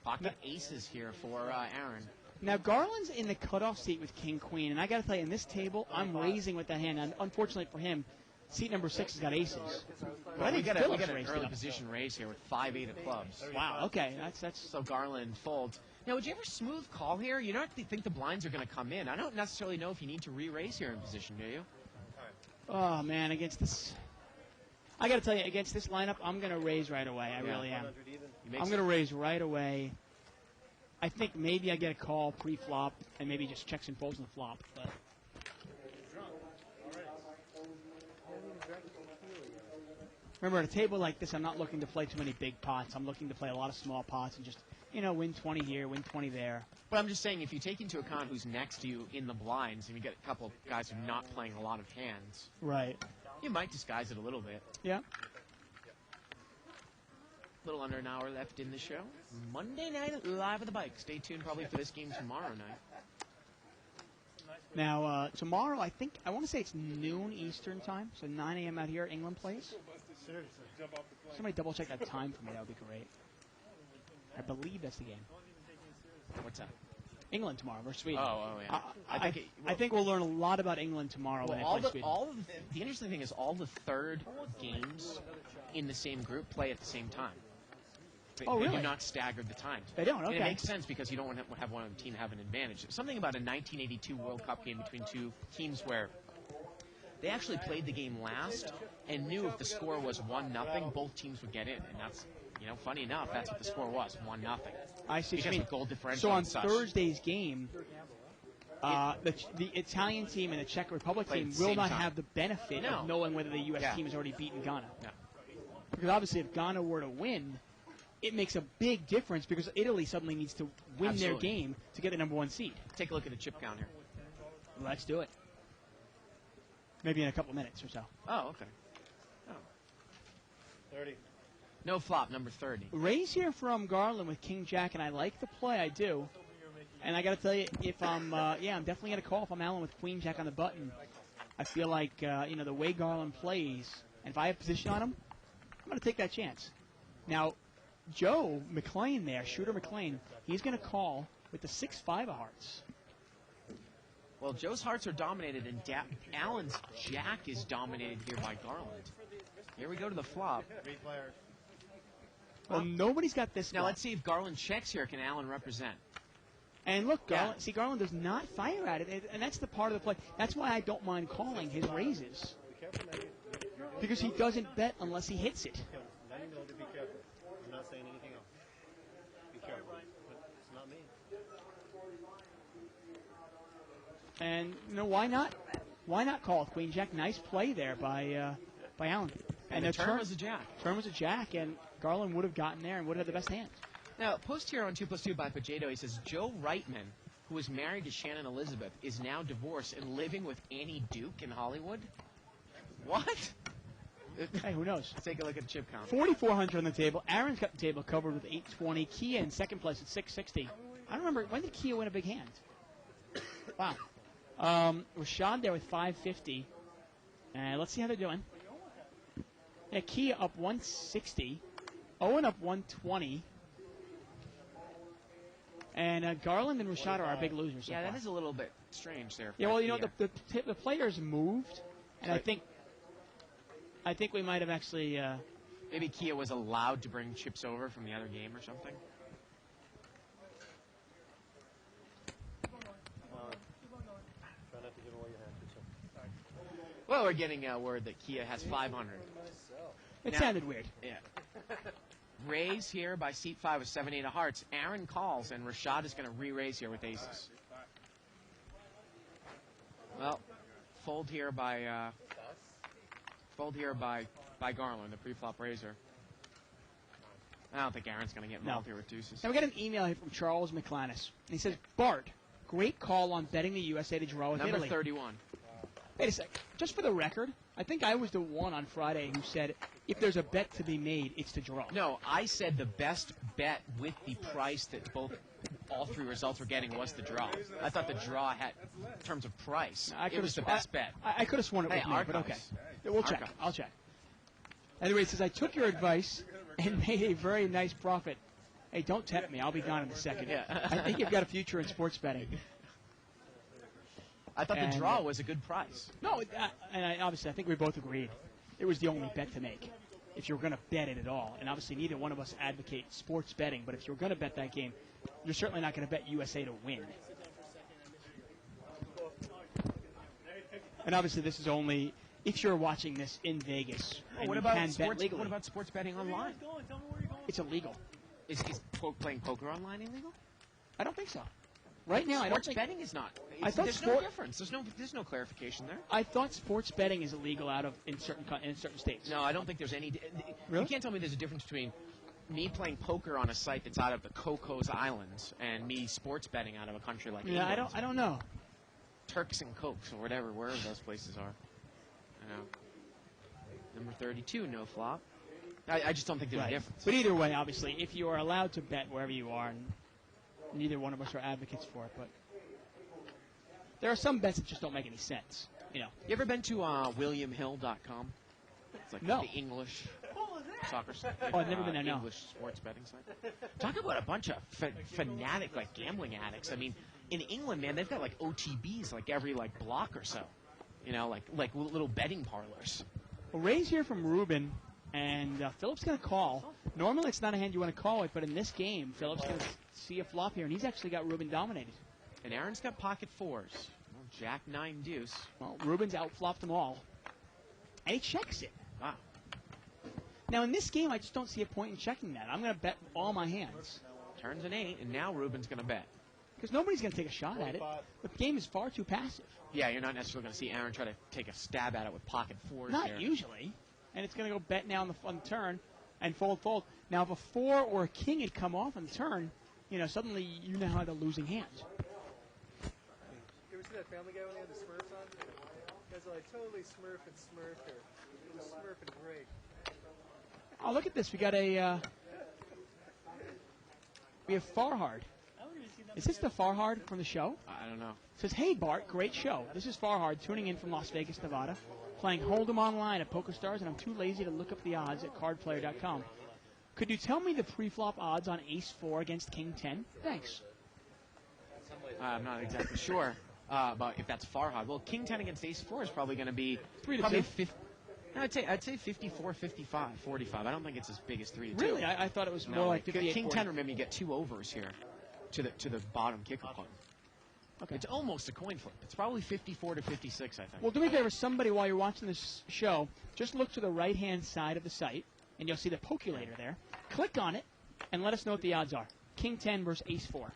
Pocket aces here for Aaron. Now, Garland's in the cutoff seat with King Queen, and I got to tell you, in this table, I'm raising with that hand. And unfortunately for him, seat number 6 has got aces. But I We think got Phillips an raised early it up. position raise here with 5-8 of clubs. Wow. Okay, that's. So Garland folds. Now, would you ever smooth call here? You don't think the blinds are going to come in. I don't necessarily know if you need to re-raise here in position, do you? Oh man, against this, I got to tell you, against this lineup, I'm going to raise right away. I really am. I'm going to raise right away. I think maybe I get a call pre-flop and maybe just checks and folds in the flop. But remember, at a table like this, I'm not looking to play too many big pots. I'm looking to play a lot of small pots and just, win 20 here, win 20 there. But I'm just saying, if you take into account who's next to you in the blinds, and you get a couple of guys who are not playing a lot of hands, Right. you might disguise it a little bit. Yeah. Little under an hour left in the show. Monday night live at the bike. Stay tuned probably for this game tomorrow night. Now, tomorrow, I want to say it's noon Eastern time, so 9 a.m. out here, England plays. Somebody double check that time for me. That would be great. I believe that's the game. What's that? England tomorrow versus Sweden. Oh, yeah. I think we'll learn a lot about England tomorrow when they play Sweden. The interesting thing is all the third games in the same group play at the same time. They really? do not stagger the times. They don't, And okay. it makes sense because you don't want to have one team have an advantage. Something about a 1982 World Cup game between two teams where they actually played the game last and knew if the score was 1-0, both teams would get in. And that's, funny enough, that's what the score was, 1-0. I see. Because with goal differential So on and such. Thursday's game, the Italian team and the Czech Republic Played team at the will same not time. have the benefit No. of knowing whether the U.S. Yeah. team has already beaten Ghana. Yeah. Because obviously, if Ghana were to win, it makes a big difference because Italy suddenly needs to win Absolutely. their game to get the number 1 seed. Take a look at the chip count here. Let's do it. Maybe in a couple minutes or so. Oh, okay. 30. No flop, number 30. Raise here from Garland with King Jack, and I like the play. I do. And I got to tell you, if I'm, I'm definitely going to call if I'm Allen with Queen Jack on the button. I feel like, the way Garland plays, and if I have position on him, I'm going to take that chance. Now, Joe McLean there, Shooter McLean, he's going to call with the 6-5 of hearts. Well, Joe's hearts are dominated, and Allen's jack is dominated here by Garland. Here we go to the flop. Three players. Well, nobody's got this. Now flop. let's see if Garland checks here. Can Allen represent? And look, Garland, Yeah. Garland does not fire at it, and that's the part of the play. That's why I don't mind calling his raises. Be careful now. Because he doesn't bet unless he hits it. Let him know to be careful. I'm not saying anything else. Be careful. But it's not me. And why not? Why not call Queen Jack? Nice play there by Allen. And the turn was a jack. Turn was a jack, and Garland would have gotten there and would have had the best hands. Now, post here on 2+2 by Pajeto, he says, Joe Reitman, who was married to Shannon Elizabeth, is now divorced and living with Annie Duke in Hollywood? What? Hey, who knows? Let's take a look at the chip count. 4,400 on the table. Aaron's got the table covered with 820. Kia in second place at 660. I don't remember. When did Kia win a big hand? Wow. Rashad there with 550. And let's see how they're doing. Yeah, Kia up 160. Owen up 120. And Garland and Rashad are our big losers so Yeah, far. that is a little bit strange there. Yeah, well, the players moved, and I think we might have actually. Maybe Kia was allowed to bring chips over from the other game or something. Try not to give away your hand. Well, we're getting word that Kia has 500. It Now- sounded weird. Yeah. Raise here by seat 5 with 7-8 of hearts. Aaron calls, and Rashad is going to re-raise here with aces. Well, fold here by Garland, the pre-flop raiser. I don't think Aaron's going to get involved here with deuces. Now we got an email here from Charles McClannis. And he says, Bart, great call on betting the USA to draw with Number Italy. 31. Wait a sec. Just for the record, I think I was the one on Friday who said if there's a bet to be made, it's to draw. No, I said the best bet with the price that all three results were getting was the draw. I thought the draw had, in terms of price, it was the best bet. I could have sworn it was Hey, me, but okay. archives. We'll check. Archives. I'll check. Anyway, it says, I took your advice and made a very nice profit. Hey, don't tempt me. I'll be gone in a second. Yeah. I think you've got a future in sports betting. I thought the draw was a good price. No, obviously, I think we both agreed it was the only bet to make if you're going to bet it at all. And obviously, neither one of us advocate sports betting, but if you're going to bet that game, you're certainly not going to bet USA to win. And obviously, this is only if you're watching this in Vegas. And What you about can bet sports? legally. What about sports betting online? It's illegal. Is playing poker online illegal? I don't think so. Right now, I don't Sports think. betting is not. I thought There's no difference. There's no clarification there. I thought sports betting is illegal in certain states. No, I don't think there's any. Really? You can't tell me there's a difference between me playing poker on a site that's out of the Cocos Islands and me sports betting out of a country like Yeah, England. I don't know. Turks and Cokes or wherever those places are. You know. Number 32, no flop. I just don't think there's a difference. But either way, obviously, if you are allowed to bet wherever you are, and neither one of us are advocates for it, but there are some bets that just don't make any sense. You You ever been to WilliamHill.com? It's like No. the English soccer site. Oh, I've never been there, no. English sports betting site. Talk about a bunch of fanatic, like gambling addicts. I mean, in England, man, they've got like OTBs like every block or so. You know, like little betting parlors. Well, raise here from Ruben, and Philip's going to call. Normally, it's not a hand you want to call it, but in this game, Philip's going to see a flop here, and he's actually got Ruben dominated. And Aaron's got pocket fours. Well, Jack 9 deuce. Well, Ruben's outflopped them all, and he checks it. Wow. Now, in this game, I just don't see a point in checking that. I'm going to bet all my hands. Turns an 8, and now Ruben's going to bet. Because nobody's going to take a shot at it. The game is far too passive. Yeah, you're not necessarily going to see Aaron try to take a stab at it with pocket fours. Not there. usually. And it's going to go bet now on the turn and fold. Now, if a 4 or a king had come off on the turn, suddenly you now have a losing hand. You ever see that Family Guy when they had the Smurfs on? You guys are like totally Smurf and Smurf here. It was Smurf and Greg. Oh, look at this. We got we have Farhard. Is this the Farhard from the show? I don't know. It says, hey, Bart, great show. This is Farhard tuning in from Las Vegas, Nevada, playing Hold'em online at PokerStars, and I'm too lazy to look up the odds at cardplayer.com. Could you tell me the pre-flop odds on Ace-4 against King-10? Thanks. I'm not exactly sure about if that's Farhad. Well, King 10 against Ace 4 is probably going to be 3 to probably 2. I'd say 54, 55, 45. I don't think it's as big as 3 to 2. Really? I thought it was No, more like 58. King 40. 10. Remember, you get 2 overs here to the bottom kicker punt. Okay. It's almost a coin flip. It's probably 54 to 56, I think. Well, do me a favor, somebody, while you're watching this show, just look to the right-hand side of the site, and you'll see the Pokulator there. Click on it, and let us know what the odds are. King 10 versus Ace 4.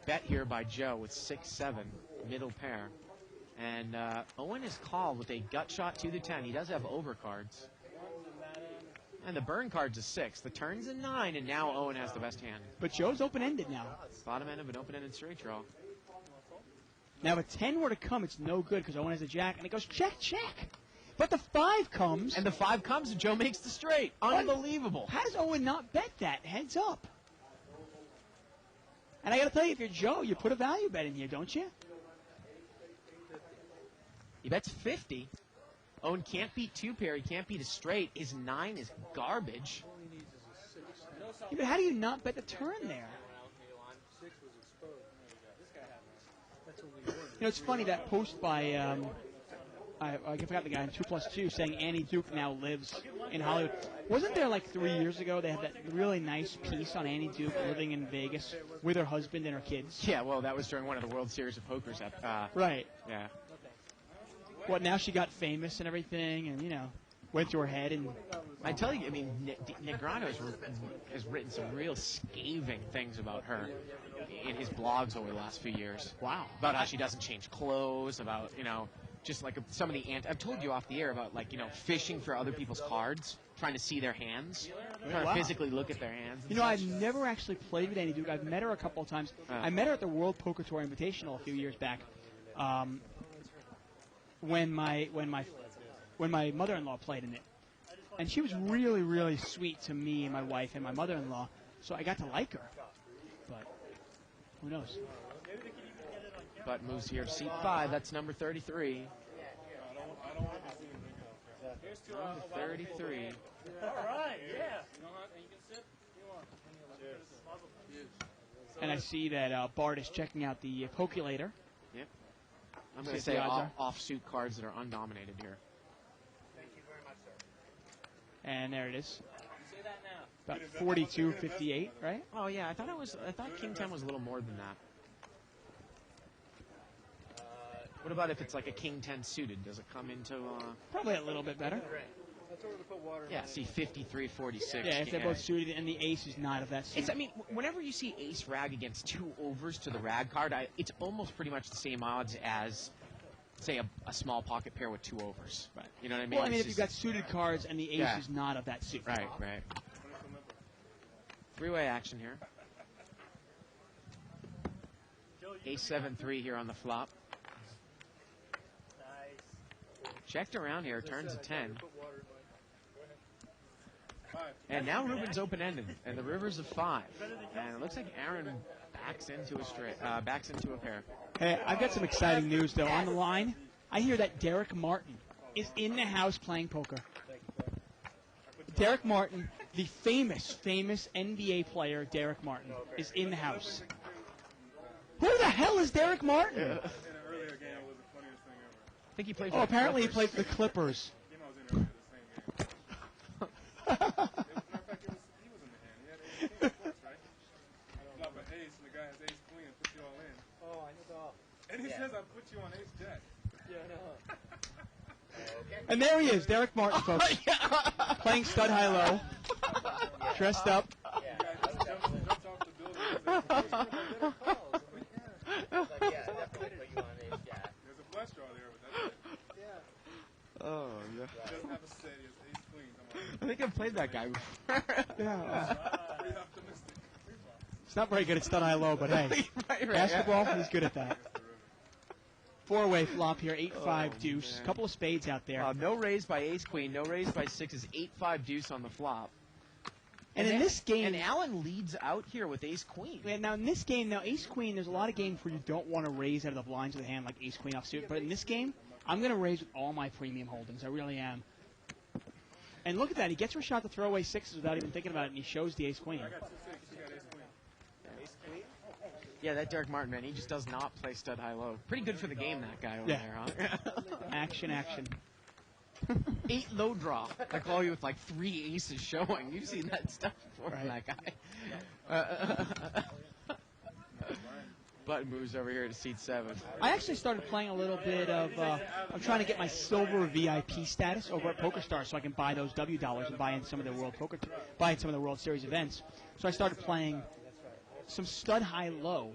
Bet here by Joe with 6-7, middle pair. And Owen is called with a gut shot to the 10. He does have overcards. And the burn card's a 6. The turn's a 9, and now Owen has the best hand. But Joe's open-ended now. Bottom end of an open-ended straight draw. Now, if a 10 were to come, it's no good because Owen has a jack, and it goes check, check. But the 5 comes. And the 5 comes, and Joe makes the straight. Unbelievable. How does Owen not bet that? Heads up. And I got to tell you, if you're Joe, you put a value bet in here, don't you? He bets 50. Owen can't beat 2-pair. He can't beat a straight. His 9 is garbage. Yeah, but how do you not bet the turn there? You know, it's funny, that post by, I forgot the guy, 2+2, saying Annie Duke now lives in Hollywood. Wasn't there like 3 years ago they had that really nice piece on Annie Duke living in Vegas with her husband and her kids? Yeah, well, that was during one of the World Series of Pokers. Right. Yeah. What, now she got famous and everything, and, you know, went to her head and... I tell you, I mean, Negreanu has written some real scathing things about her in his blogs over the last few years. Wow. About how she doesn't change clothes, about, you know, just like some of the I've told you off the air about, like, you know, fishing for other people's cards, trying to see their hands, trying to physically look at their hands. You know, I've never actually played with Annie Duke. I've met her a couple of times. I met her at the World Poker Tour Invitational a few years back. When my mother-in-law played in it, and she was really, really sweet to me and my wife and my mother-in-law, so I got to like her. But who knows? But moves here to seat 5. That's number 33. Number 33. All right, yeah. And I see that Bart is checking out the Pokulator. Yep. I'm going to See say what the odds offsuit cards that are undominated here. And there it is. Say that now. About 42-58, right? Oh yeah, I thought King 10 was a little more than that. What about if it's like a King 10 suited? Does it come into? Probably a little bit better. Yeah, see 53-46. Yeah, if they're both suited and the ace is not of that suit. It's, I mean, whenever you see ace rag against 2 overs to the rag card, it's almost pretty much the same odds as, say, a small pocket pair with 2 overs. Right. You know what I mean? Well, I mean, if you've got suited cards and the ace is not of that suit. Right, right. 3-way action here. Ace 7-3 here on the flop. Checked around here, turns a 10. And now Ruben's open-ended, and the river's a 5. And it looks like Aaron backs into a pair. Hey, I've got some exciting news, though. On the line, I hear that Derek Martin is in the house playing poker. Derek Martin, the famous NBA player Derek Martin, is in the house. Who the hell is Derek Martin? I think he played for Oh, the apparently he Clippers. played for the Clippers. And he says I put you on ace jack. Yeah, I know. And there he is, Derek Martin, folks. Playing stud high-low. Dressed up. Oh, yeah. I think I've played that guy before. Yeah. It's not very good at stud high-low, but hey, right, basketball, he's good at that. 4-way flop here, 8-5 deuce. Couple of spades out there. No raise by ace-queen, no raise by 6 is 8-5 deuce on the flop. And in this game... And Allen leads out here with ace-queen. Now, in this game, ace-queen, there's a lot of games where you don't want to raise out of the blinds of the hand like ace-queen offsuit. But in this game, I'm going to raise with all my premium holdings. I really am. And look at that. He gets her shot to throw away 6s without even thinking about it, and he shows the ace-queen. Yeah, that Derek Martin, man, he just does not play stud high-low. Pretty good for the game, that guy over there, huh? Action. 8 low draw. I call you with like 3 aces showing. You've seen that stuff before from that guy. Button moves over here to seat 7. I actually started playing a little bit of. I'm trying to get my silver VIP status over at PokerStars so I can buy those W dollars and buy in some of the World Series events. So I started playing some stud high low,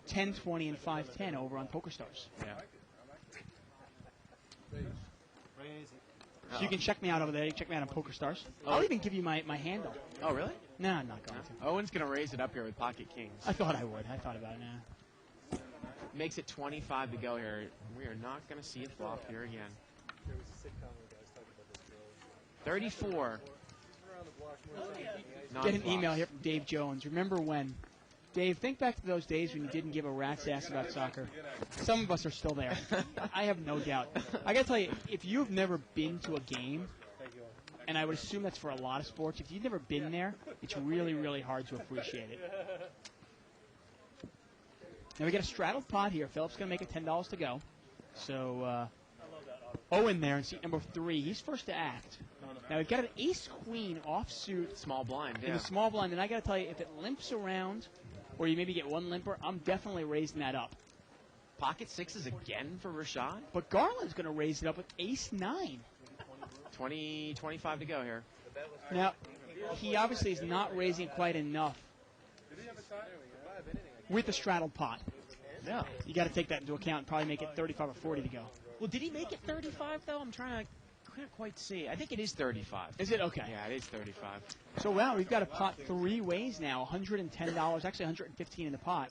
10, 20, and 5-10 over on PokerStars. Yeah. So you can check me out over there. You can check me out on PokerStars. I'll even give you my handle. Oh, really? No, I'm not going to. Owen's going to raise it up here with pocket kings. I thought I would. I thought about it now. Makes it 25 to go here. We are not going to see a flop here again. There was a sitcom where guys talking about this girl. 34. Around the block more than Get an email here from Dave Jones. Remember when? Dave, think back to those days when you didn't give a rat's ass about soccer. Some of us are still there. I have no doubt. I got to tell you, if you've never been to a game, and I would assume that's for a lot of sports, if you've never been there, it's really, really hard to appreciate it. Now we got a straddled pot here. Philip's going to make it $10 to go. So Owen there in seat number 3. He's first to act. Now we've got an ace-queen offsuit. Small blind, In the small blind. And I got to tell you, if it limps around, or you maybe get one limper, I'm definitely raising that up. Pocket 6s again for Rashad. But Garland's going to raise it up with ace-9. 25 to go here. Now, he obviously is not raising quite enough with the straddled pot. No. You got to take that into account and probably make it 35 or 40 to go. Well, did he make it 35, though? I'm trying to... Can't quite see. I think it is 35. Is it? Okay. Yeah, it is 35. So, wow, we've got a pot 3 ways now. $110, actually $115 in the pot.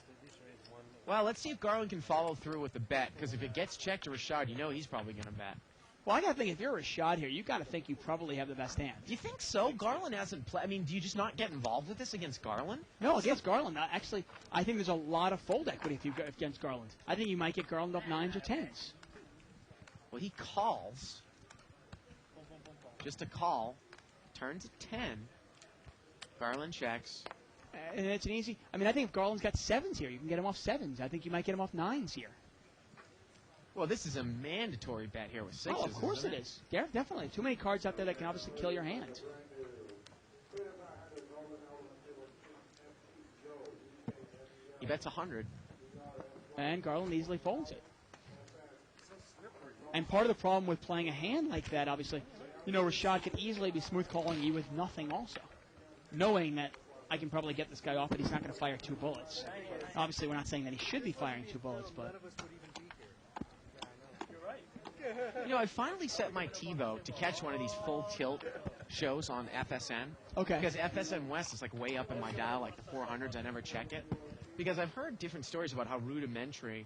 Well, let's see if Garland can follow through with the bet, because if it gets checked to Rashad, you know he's probably going to bet. Well, I got to think, if you're a shot here, you got to think you probably have the best hand. Do you think so? Garland hasn't played. I mean, do you just not get involved with this against Garland? No, against Garland. Actually, I think there's a lot of fold equity if you go against Garland. I think you might get Garland up 9s or 10s. Well, he calls. Just a call. Turns a 10. Garland checks. And it's an easy... I mean, I think if Garland's got 7s here, you can get him off 7s. I think you might get him off 9s here. Well, this is a mandatory bet here with 6s. Oh, of course it is. Yeah, definitely. Too many cards out there that can obviously kill your hand. He bets 100. And Garland easily folds it. And part of the problem with playing a hand like that, obviously, you know, Rashad could easily be smooth calling you with nothing also. Knowing that I can probably get this guy off, but he's not going to fire 2 bullets. Obviously, we're not saying that he should be firing 2 bullets, but... You know, I finally set my TiVo to catch one of these full tilt shows on FSN. Okay. Because FSN West is like way up in my dial, like the 400s. I never check it. Because I've heard different stories about how rudimentary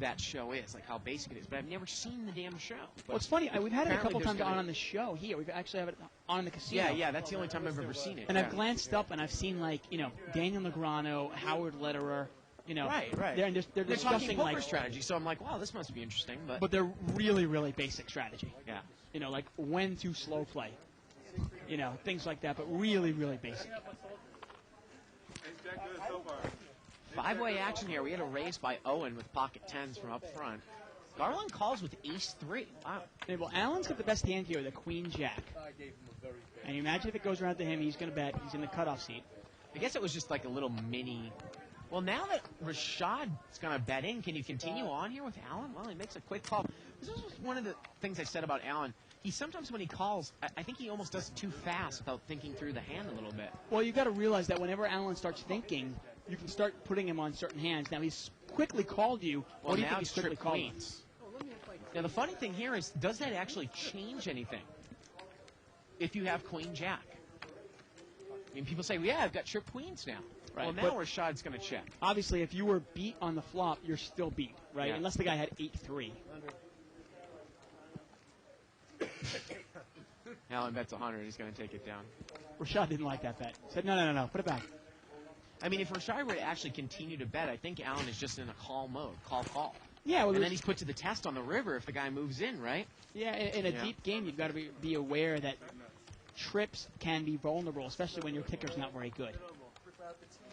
that show is, like how basic it is. But I've never seen the damn show. Well, it's funny. We've had it a couple Apparently times on the show here. We've actually have it on in the casino. Yeah, that's the only time I've ever seen it. And yeah. I've glanced up and I've seen, like, you know, Daniel Negreanu, Howard Lederer, you know. Right. They're They're discussing, talking poker like, strategy, so I'm like, wow, this must be interesting. but they're really, really basic strategy. Yeah. You know, like when to slow play. You know, things like that, but really, really basic. 5-way action here. We had a raise by Owen with pocket 10s from up front. Garland calls with ace-3. Wow. Okay, well, Allen's got the best hand here, the queen-jack. And you imagine if it goes around to him, he's going to bet. He's in the cutoff seat. I guess it was just like a little mini. Well, now that Rashad's going to bet in, can you continue on here with Allen? Well, he makes a quick call. This was one of the things I said about Allen. He sometimes, when he calls, I think he almost does it too fast without thinking through the hand a little bit. Well, you've got to realize that whenever Allen starts thinking, you can start putting him on certain hands. Now, he's quickly called you. Well, What do you now think he's it's quickly trip called? queens. Now, the funny thing here is, does that actually change anything if you have queen-jack? I mean, people say, well, yeah, I've got trip queens now. Right, Well, now but Rashad's going to check. obviously, if you were beat on the flop, you're still beat, right? Yeah. Unless the guy had 8-3. Allen bets 100. He's going to take it down. Rashad didn't like that bet. Said, no, put it back. I mean, if Rashad were to actually continue to bet, I think Allen is just in a call mode. Call. Yeah, well, And then he's put to the test on the river if the guy moves in, right? yeah, in a Yeah. deep game, you've got to be aware that trips can be vulnerable, especially when your kicker's not very good.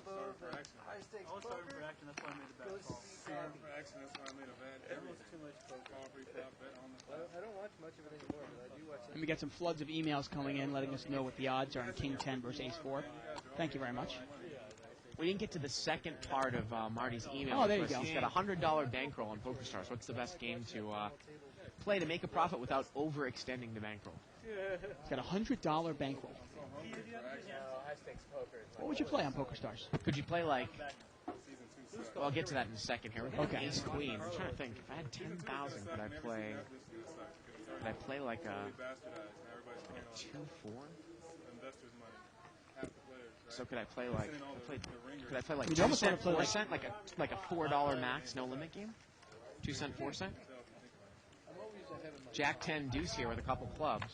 combo, the high stakes I was starting poker for action, that's why I made a bad goes call. savvy. For action, that's why I made a bad That was too much poker. call, pre-flop, bet on the flop. I don't watch much of it anymore, but I do watch And we got some floods of emails coming in letting us know what the odds are on King 10 versus Ace 4. Thank you very much. We didn't get to the second part of Marty's email. Oh, there you request. go. He's got a $100 bankroll on PokerStars. What's the best game to play to make a profit without overextending the bankroll? He's got a $100 bankroll. High stakes poker is my What would you play on PokerStars? Could you play like? Well, I'll get to that in a second here. Okay. Ace Queen. I'm trying to think. If I had 10,000, could I play? Could I play like a Everybody's playing all 2-4? investors' money. Half the players, right? So could I play like? Could I play like You'd 2 almost wanna cent, play 4 like- cent, like a $4 max no limit game? 2 cent, 4 cent. Jack 10 deuce here with a couple clubs.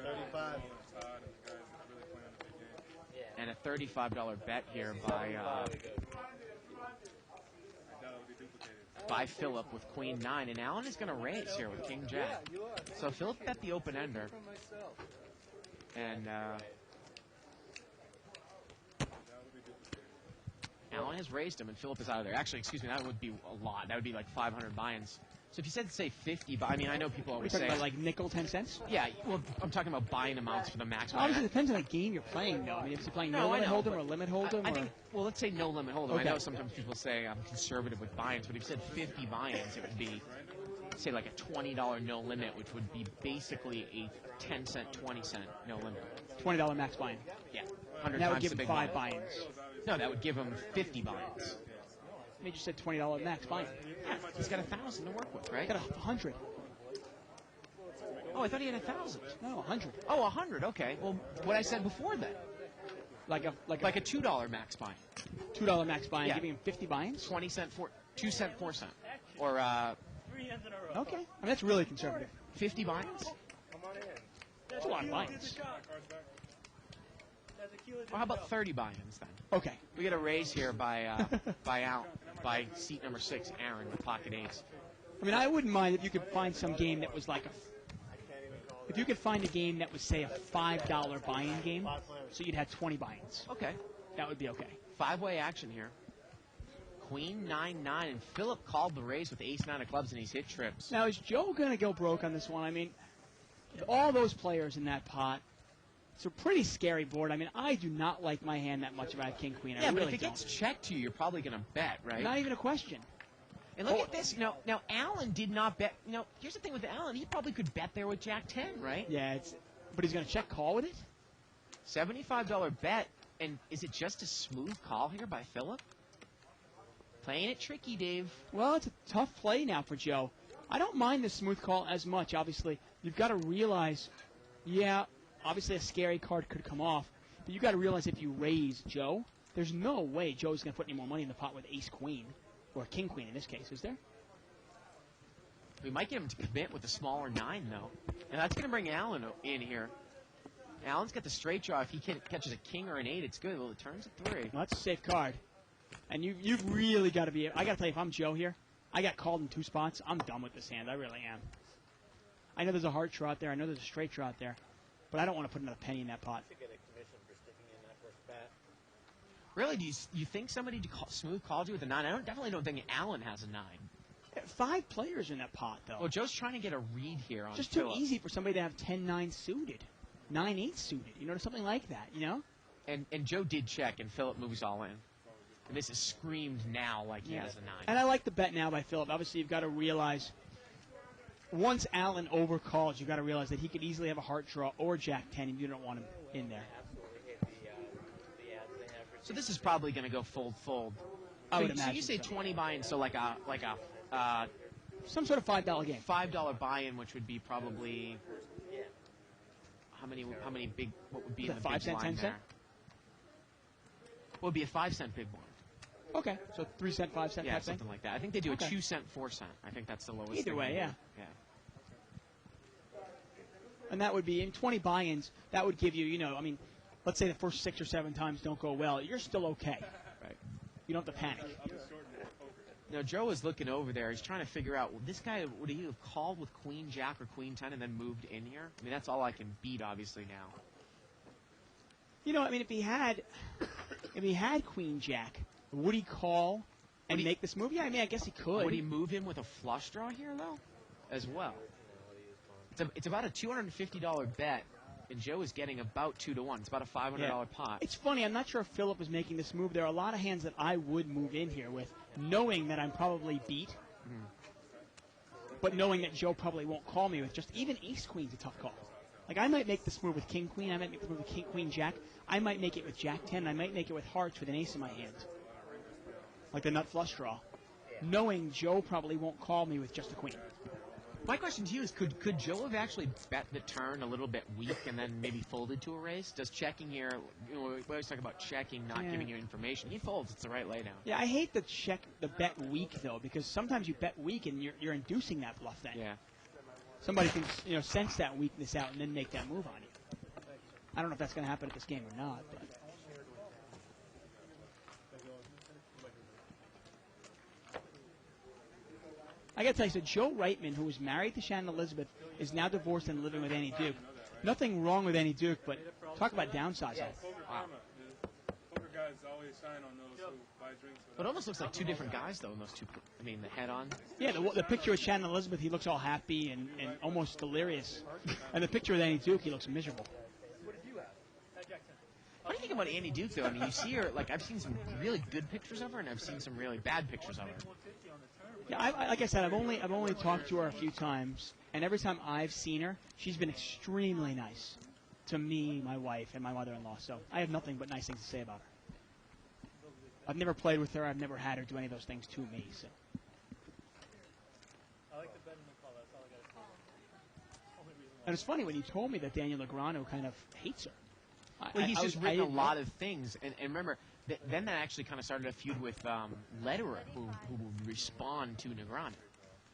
35. And a $35 bet here by Philip with Queen 9, and Allen is going to raise here with King Jack. you are. So Philip bet the open ender, From myself. and Allen has raised him, and Philip is out of there. Actually, excuse me, that would be a lot. That would be like 500 buy-ins. So if you said, say, 50, but I mean, I know people We're always talking say, about like nickel 10 cents? yeah, well, I'm talking about buying amounts for the max. Obviously, it depends on the game you're playing, though. I mean, if you're playing No, no I limit know, hold'em but or limit hold'em, I or think, well, let's say no limit hold'em. Okay. I know sometimes people say I'm conservative with buy-ins, but if you said 50 buy-ins, it would be, say, like a $20 no limit, which would be basically a 10 cent, 20 cent no limit. $20 max buy-in. Yeah, 100 And that times would give the him big 5 buy-in. buy-ins. No, that would give him 50 buy-ins. They just said $20 max buy-in. He's got 1,000 to work with, right? Got 100. Oh, I thought he had 1,000. No, 100. Oh, 100. Okay. Well, what I said before then, Like a like a $2 max buy-in, $2 max buy-in, Yeah. giving him 50 buy-ins. 20 cent, 2 cent, 4 cent, or 3 hands in a row. Okay. I mean, that's really conservative. 50 buy-ins. Come on in. That's a lot of buy-ins. That's a kilo to Or how the about cup. 30 buy-ins then? Okay. We get a raise here by by seat number 6, Aaron, with pocket ace. I mean, I wouldn't mind if you could find some game that was like a. If you could find a game that was, say, a $5 buy-in game, so you'd have 20 buy-ins. Okay. That would be okay. 5-way action here. Queen 9-9, and Philip called the raise with ace 9 of clubs, and he's hit trips. Now, is Joe going to go broke on this one? I mean, with all those players in that pot, it's a pretty scary board. I mean, I do not like my hand that much if I have King Queen. I Yeah, but really if it don't. gets checked to you, you're probably going to bet, right? Not even a question. And look at this. Now, Allen did not bet. Here's the thing with Allen. He probably could bet there with Jack 10, right? Yeah, but he's going to check call with it? $75 bet. And is it just a smooth call here by Philip? Playing it tricky, Dave. Well, it's a tough play now for Joe. I don't mind the smooth call as much, obviously. You've got to realize, yeah, obviously a scary card could come off, but you've got to realize if you raise Joe, there's no way Joe's going to put any more money in the pot with ace-queen, or king-queen in this case, is there? We might get him to commit with a smaller 9, though. And that's going to bring Allen in here. Allen's got the straight draw. If he catches a king or an 8, it's good. Well, it turns a 3. Well, that's a safe card. And you've really got to be... I got to tell you, if I'm Joe here, I got called in 2 spots. I'm done with this hand. I really am. I know there's a hard draw out there. I know there's a straight draw out there. But I don't want to put another penny in that pot. To get a commission for sticking in that first bet. Really? Do you think somebody smooth called you with a 9? I definitely don't think Allen has a 9. 5 players in that pot, though. Well, Joe's trying to get a read here on Just too Phillip. easy for somebody to have 10-9 suited. 9-8 suited. You know, something like that, you know? And Joe did check, and Philip moves all in. And this is screamed now like he has a 9. And I like the bet now by Philip. Obviously, you've got to realize, once Allen overcalls, you've got to realize that he could easily have a heart draw or Jack 10, and you don't want him in there. Absolutely hit the ads they have for So this is probably going to go fold. I would So imagine you say so. 20 buy-in, so like a Some sort of $5 game. $5 buy-in, which would be probably how many big? What would be Is in that the 5 big cent, blind 10 there? cent? What would be a 5-cent big blind? Okay, so 3 cent, 5 cent Yeah, type thing. something like that. I think they do Okay. a 2 cent, 4 cent. I think that's the lowest. Either thing way, they yeah. do. Yeah. And that would be, in 20 buy-ins, that would give you, you know, I mean, let's say the first 6 or 7 times don't go well. You're still okay. Right. You don't have to panic. Now Joe is looking over there. He's trying to figure out, well, this guy, would he have called with Queen Jack or Queen 10 and then moved in here? I mean, that's all I can beat, obviously, now. You know, I mean, if he had Queen Jack, would he call and make this move? Yeah, I mean, I guess he could. Would he move in with a flush draw here, though, as well? It's about a $250 bet, and Joe is getting about 2-1. It's about a $500 pot. It's funny. I'm not sure if Philip is making this move. There are a lot of hands that I would move in here with, knowing that I'm probably beat, but knowing that Joe probably won't call me with just even Ace Queen's a tough call. Like, I might make this move with King Queen. I might make this move with King Queen Jack. I might make it with Jack 10. I might make it with hearts with an ace in my hand, like the nut flush draw, knowing Joe probably won't call me with just a queen. My question to you is, could Joe have actually bet the turn a little bit weak and then maybe folded to a raise? Does checking here, we always talk about checking, not giving you information. He folds. It's the right laydown. Yeah, I hate the bet weak, though, because sometimes you bet weak and you're inducing that bluff then. Yeah. Somebody can sense that weakness out and then make that move on you. I don't know if that's going to happen at this game or not, but. I got to tell you, so Joe Reitman, who was married to Shannon Elizabeth, is now divorced and living with Annie Duke. Nothing wrong with Annie Duke, but talk about downsizing. Poker guys always shine on those who buy drinks. But it almost looks like two different guys, though, in those two. I mean, the head-on. Yeah, the picture with Shannon Elizabeth, he looks all happy and almost delirious. And the picture with Annie Duke, he looks miserable. What do you think about Annie Duke, though? I mean, you see her, like, I've seen some really good pictures of her, and I've seen some really bad pictures of her. Yeah, like I said, I've only talked to her a few times, and every time I've seen her, she's been extremely nice to me, my wife, and my mother-in-law. So I have nothing but nice things to say about her. I've never played with her. I've never had her do any of those things to me. So. I like the bet in the call. That's all I got to say. And it's funny when you told me that Daniel Negreanu kind of hates her. Well, he's just written a lot of things, and remember, then that actually kind of started a feud with Lederer, who would respond to Negreanu.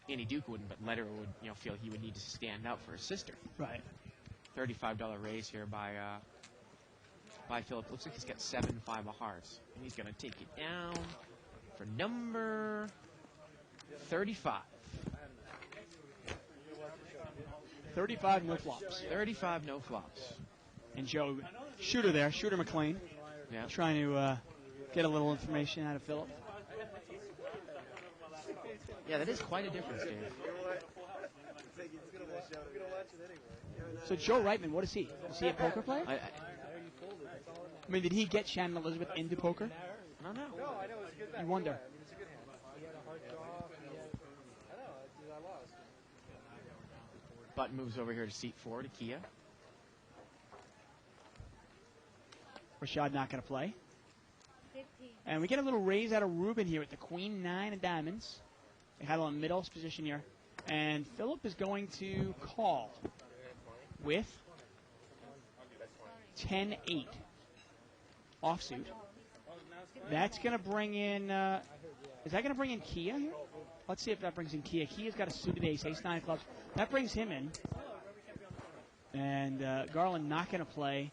Annie Duke wouldn't, but Lederer would feel he would need to stand out for his sister. Right. $35 raise here by Philip. Looks like he's got 7-5 of hearts, and he's going to take it down for number 35. 35 no flops. 35 no flops. And Joe, Shooter McLean, trying to get a little information out of Philip. Yeah, that is quite a difference, Dave. So Joe Reitman, what is he? Is he a poker player? I mean, did he get Shannon Elizabeth into poker? I don't know. No, I know it's a good bet. You wonder. I mean, it's a good hand. He had a hard draw. I know, dude, I lost. Button moves over here to seat 4 to Kia. Rashad not going to play. 15. And we get a little raise out of Ruben here with the Queen 9 of diamonds. They have on middle position here. And Philip is going to call with 10-8 offsuit. That's going to bring in, is that going to bring in Kia here? Let's see if that brings in Kia. Kia's got a suited ace, ace 9 clubs. That brings him in. And Garland not going to play.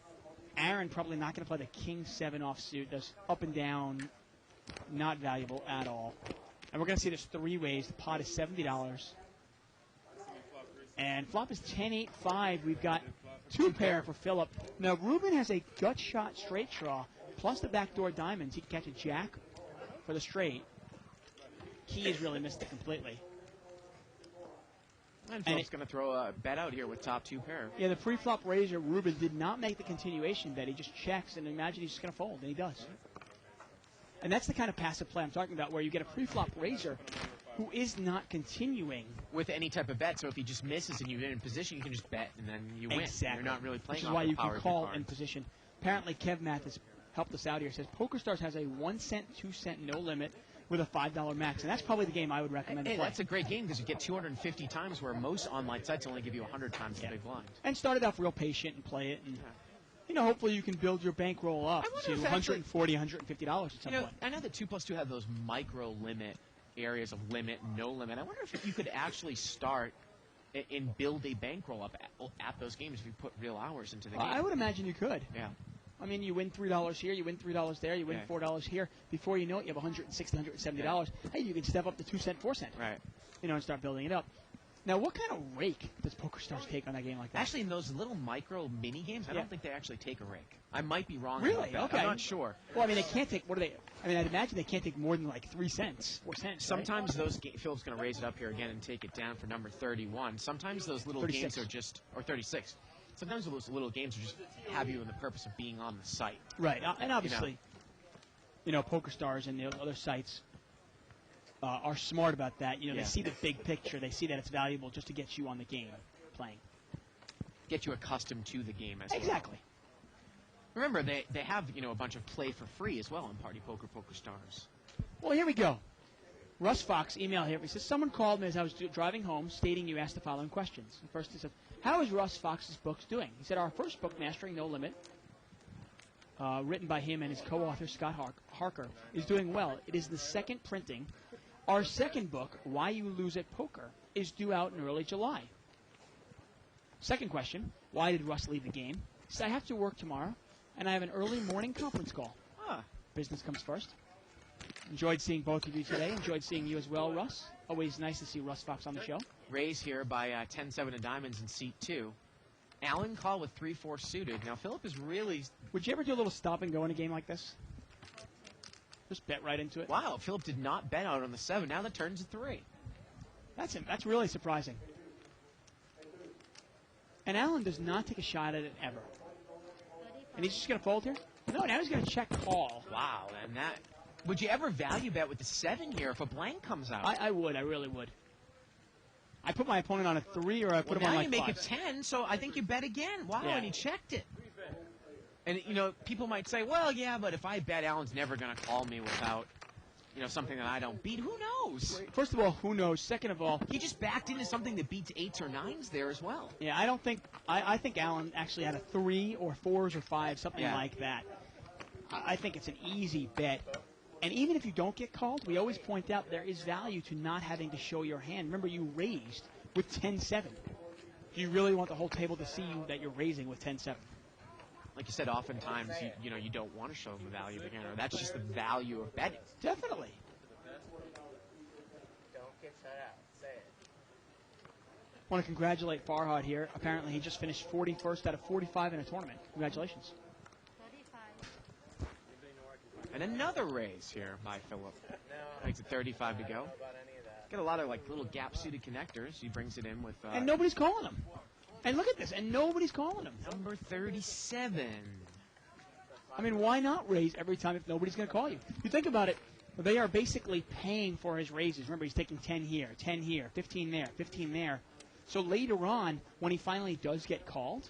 Aaron probably not going to play the King 7 offsuit. That's up and down, not valuable at all. And we're going to see there's 3 ways. The pot is $70. And flop is 10-8-5. We've got 2 pair for Philip. Now, Ruben has a gut shot straight draw, plus the backdoor diamonds. He can catch a jack for the straight. He has really missed it completely. And Philip's going to throw a bet out here with top 2 pair. Yeah, the pre-flop raiser, Ruben did not make the continuation bet. He just checks and imagine he's just going to fold, and he does. And that's the kind of passive play I'm talking about, where you get a pre-flop raiser who is not continuing with any type of bet. So if he just misses and you're in position, you can just bet, and then you win. Exactly. You're not really playing. Which is why you can call in position. Apparently, Kev Math has helped us out here. It says PokerStars has a 1 cent, 2 cent, no limit with a $5 max, and that's probably the game I would recommend to play. That's a great game because you get 250 times, where most online sites only give you 100 times the big blind. And start it off real patient and play it, and hopefully you can build your bankroll up to $140, $150 at some point. I know that 2+2 have those micro limit areas of limit, no limit. I wonder if you could actually start and build a bankroll up at those games if you put real hours into the game. I would imagine you could. Yeah. I mean, you win $3 here, you win $3 there, you win $4 here. Before you know it, you have $160, $170. Hey, you can step up to 2 cent, 4 cent. Right. And start building it up. Now, what kind of rake does PokerStars take on a game like that? Actually, in those little micro mini games, I don't think they actually take a rake. I might be wrong. Really? About that. Okay. I'm not sure. Well, I mean, they can't take. What do they? I mean, I'd imagine they can't take more than like 3 cents, 4 cents. Sometimes those Philip's going to raise it up here again and take it down for number 31. Sometimes those little 36. games are just, or 36. Sometimes those little games are just have you in the purpose of being on the site. Right, and obviously, PokerStars and the other sites are smart about that. They see the big picture. They see that it's valuable just to get you on the game playing. Get you accustomed to the game as well. Exactly. Remember, they have a bunch of play for free as well on Party Poker PokerStars. Well, here we go. Russ Fox email here. He says, someone called me as I was driving home stating you asked the following questions. And first he said, how is Russ Fox's books doing? He said, our first book, Mastering No Limit, written by him and his co-author Scott Harker, is doing well. It is the second printing. Our second book, Why You Lose at Poker, is due out in early July. Second question, why did Russ leave the game? He said, I have to work tomorrow, and I have an early morning conference call. Business comes first. Enjoyed seeing both of you today. Enjoyed seeing you as well, Russ. Always nice to see Russ Fox on the show. Raise here by 10-7 of diamonds in seat 2. Allen call with 3-4 suited. Now, Philip is really... Would you ever do a little stop and go in a game like this? Just bet right into it? Wow, Philip did not bet out on the 7. Now that turns to 3. That's really surprising. And Allen does not take a shot at it ever. And he's just going to fold here? No, now he's going to check call. Wow, and that... Would you ever value bet with the 7 here if a blank comes out? I would. I really would. I put my opponent on a 3 or I put him on like 5. Now you make it 10, so I think you bet again. Wow, and he checked it. And, people might say, well, yeah, but if I bet, Allen's never going to call me without, something that I don't beat. Who knows? First of all, who knows? Second of all... He just backed into something that beats 8s or 9s there as well. Yeah, I don't think... I think Allen actually had a 3 or 4s or 5s, something like that. I think it's an easy bet. And even if you don't get called, we always point out there is value to not having to show your hand. Remember, you raised with 10-7. Do you really want the whole table to see that you're raising with 10-7? Like you said, oftentimes, you don't want to show the value of the hand. That's just the value of betting. Definitely. Don't get shut out. Say it. I want to congratulate Farhad here. Apparently, he just finished 41st out of 45 in a tournament. Congratulations. And another raise here by Philip. Makes it 35 to go. Got a lot of little gap-suited connectors. He brings it in with... and nobody's calling him. And look at this. And nobody's calling him. Number 37. I mean, why not raise every time if nobody's going to call you? You think about it. They are basically paying for his raises. Remember, he's taking 10 here, 10 here, 15 there, 15 there. So later on, when he finally does get called,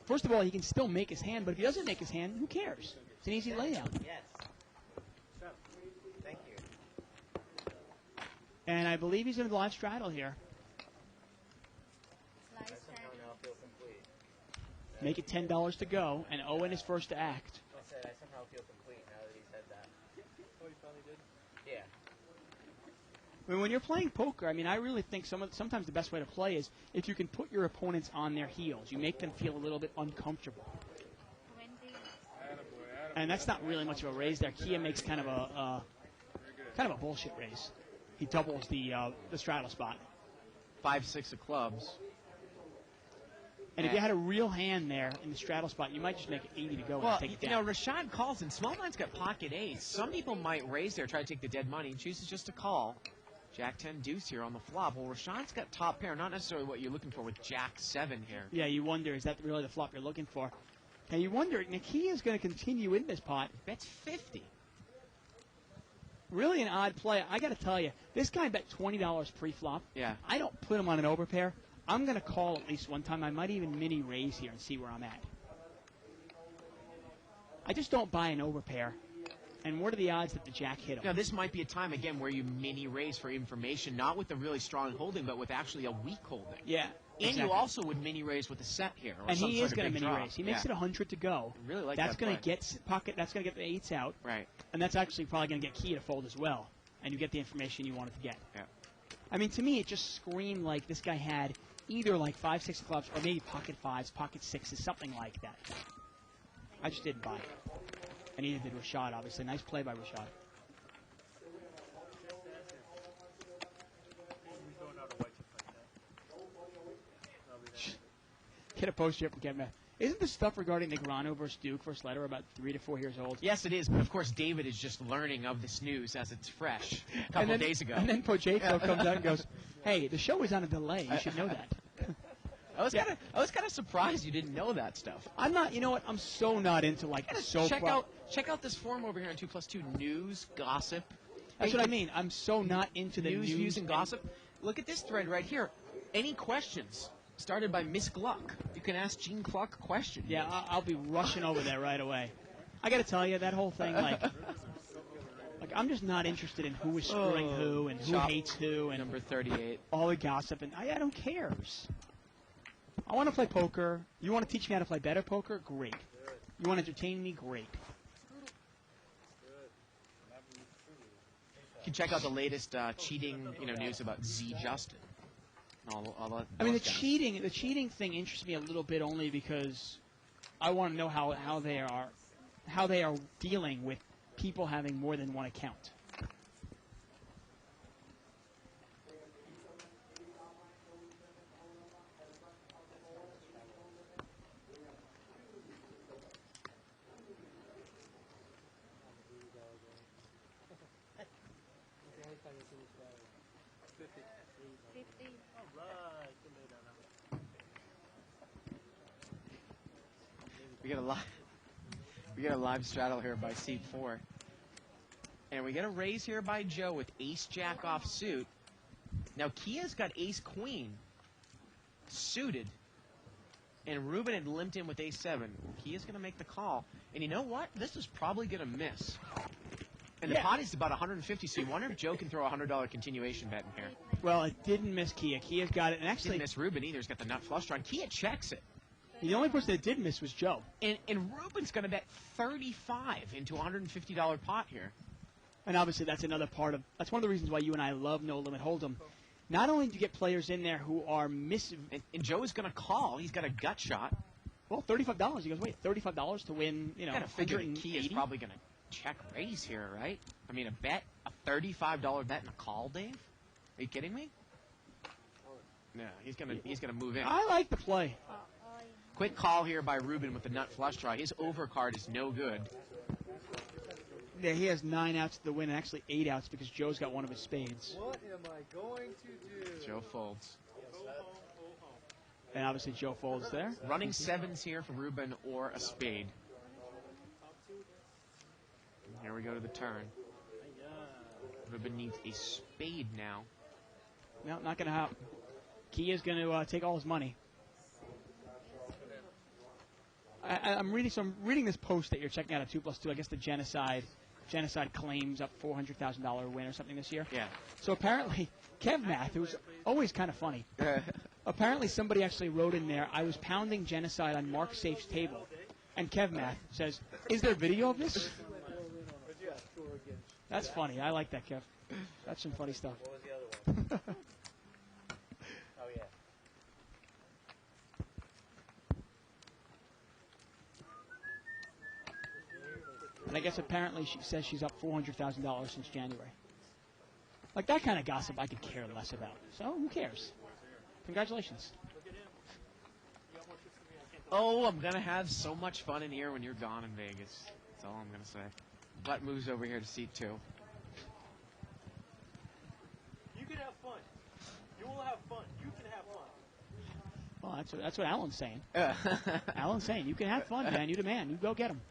first of all, he can still make his hand. But if he doesn't make his hand, who cares? It's an easy layout. Yes. Thank you. And I believe he's in the live straddle here. I somehow now feel complete. Make it $10 to go, and Owen is first to act. I said I somehow feel complete now that he said that. Oh, you finally did? Yeah. I mean, when you're playing poker, I mean, I really think sometimes the best way to play is if you can put your opponents on their heels. You make them feel a little bit uncomfortable. And that's not really much of a raise there. Kia makes kind of a bullshit raise. He doubles the straddle spot. 5-6 of clubs. And if you had a real hand there in the straddle spot, you might just make it 80 to go and take it down. Rashad calls, and small blind's got pocket ace. Some people might raise there, try to take the dead money, and chooses just to call. Jack 10 deuce here on the flop. Well, Rashad's got top pair, not necessarily what you're looking for with Jack 7 here. Yeah, you wonder, is that really the flop you're looking for? And you wonder, Nakia is going to continue in this pot. Bets 50. Really an odd play. I got to tell you, this guy bet $20 pre-flop. Yeah. I don't put him on an overpair. I'm going to call at least one time. I might even mini raise here and see where I'm at. I just don't buy an overpair. And what are the odds that the jack hit him? Now, this might be a time, again, where you mini raise for information, not with a really strong holding, but with actually a weak holding. Yeah. And exactly. you also would mini raise with a set here. Or and some he sort is of going to big mini draw. raise. He makes it 100 to go. I really like that's that going to play. get pocket. That's going to get the 8s out. Right. And that's actually probably going to get Kia to fold as well. And you get the information you wanted to get. Yeah. I mean, to me, it just screamed like this guy had either like 5-6 clubs or maybe pocket 5s, pocket 6s, something like that. I just didn't buy it. And neither did Rashad, obviously. Nice play by Rashad. Get a post here from Kevin Math. Isn't the stuff regarding Negreanu versus Duke first letter about 3 to 4 years old? Yes, it is. But of course, David is just learning of this news as it's fresh a couple of days ago. And then Pocheco comes out and goes, "Hey, the show is on a delay. You should know that." I was kind of surprised you didn't know that stuff. I'm not. You know what? I'm so not into like soap. Check out this forum over here on 2+2 news gossip. That's what I mean. I'm so not into the news, views, and gossip. Look at this thread right here. Any questions? Started by Miss Gluck. You can ask Gene Cluck a question. Yeah, I'll be rushing over there right away. I got to tell you, that whole thing, like I'm just not interested in who is screwing who and who hates who and number 38. All the gossip, and I don't care. I want to play poker. You want to teach me how to play better poker? Great. You want to entertain me? Great. You can check out the latest cheating, news about Z Justin. I mean, the cheating thing interests me a little bit only because I want to know how they are dealing with people having more than one account. We get a live straddle here by seat 4. And we get a raise here by Joe with ace-jack off suit. Now, Kia's got ace-queen suited. And Ruben had limped in with ace-7. Kia's going to make the call. And you know what? This is probably going to miss. And the pot is about 150, so you wonder if Joe can throw a $100 continuation bet in here. Well, it didn't miss Kia. Kia's got it. And actually, didn't miss Ruben either. He's got the nut flush drawn. Kia checks it. The only person that did miss was Joe. And Ruben's going to bet 35 into a $150 pot here. And obviously that's another part of – that's one of the reasons why you and I love No Limit Hold'em. Not only do you get players in there who are missing – and Joe is going to call. He's got a gut shot. Well, $35. He goes, wait, $35 to win, you got to figure the key is probably going to check raise here, right? I mean, a $35 bet and a call, Dave? Are you kidding me? No, he's gonna move in. I like the play. Quick call here by Ruben with the nut flush draw. His overcard is no good. Yeah, he has 9 outs to the win, and actually 8 outs because Joe's got one of his spades. What am I going to do? Joe folds. And obviously Joe folds there. Running 7s here for Ruben or a spade. And here we go to the turn. Ruben needs a spade now. No, not going to happen. Kia's going to take all his money. I'm reading this post that you're checking out at 2+2. I guess the genocide claims up $400,000 win or something this year. Yeah. So apparently, Kev Math, who's always kind of funny, apparently somebody actually wrote in there, I was pounding genocide on Mark Safe's table. And Kev Math says, is there video of this? That's funny. I like that, Kev. That's some funny stuff. What was the other one? Oh, yeah. And I guess apparently she says she's up $400,000 since January. Like that kind of gossip I could care less about. So who cares? Congratulations. Oh, I'm going to have so much fun in here when you're gone in Vegas. That's all I'm going to say. Butt moves over here to seat 2. You can have fun. You will have fun. You can have fun. Well, that's what Alan's saying. Alan's saying, you can have fun, man. You the man. You go get him.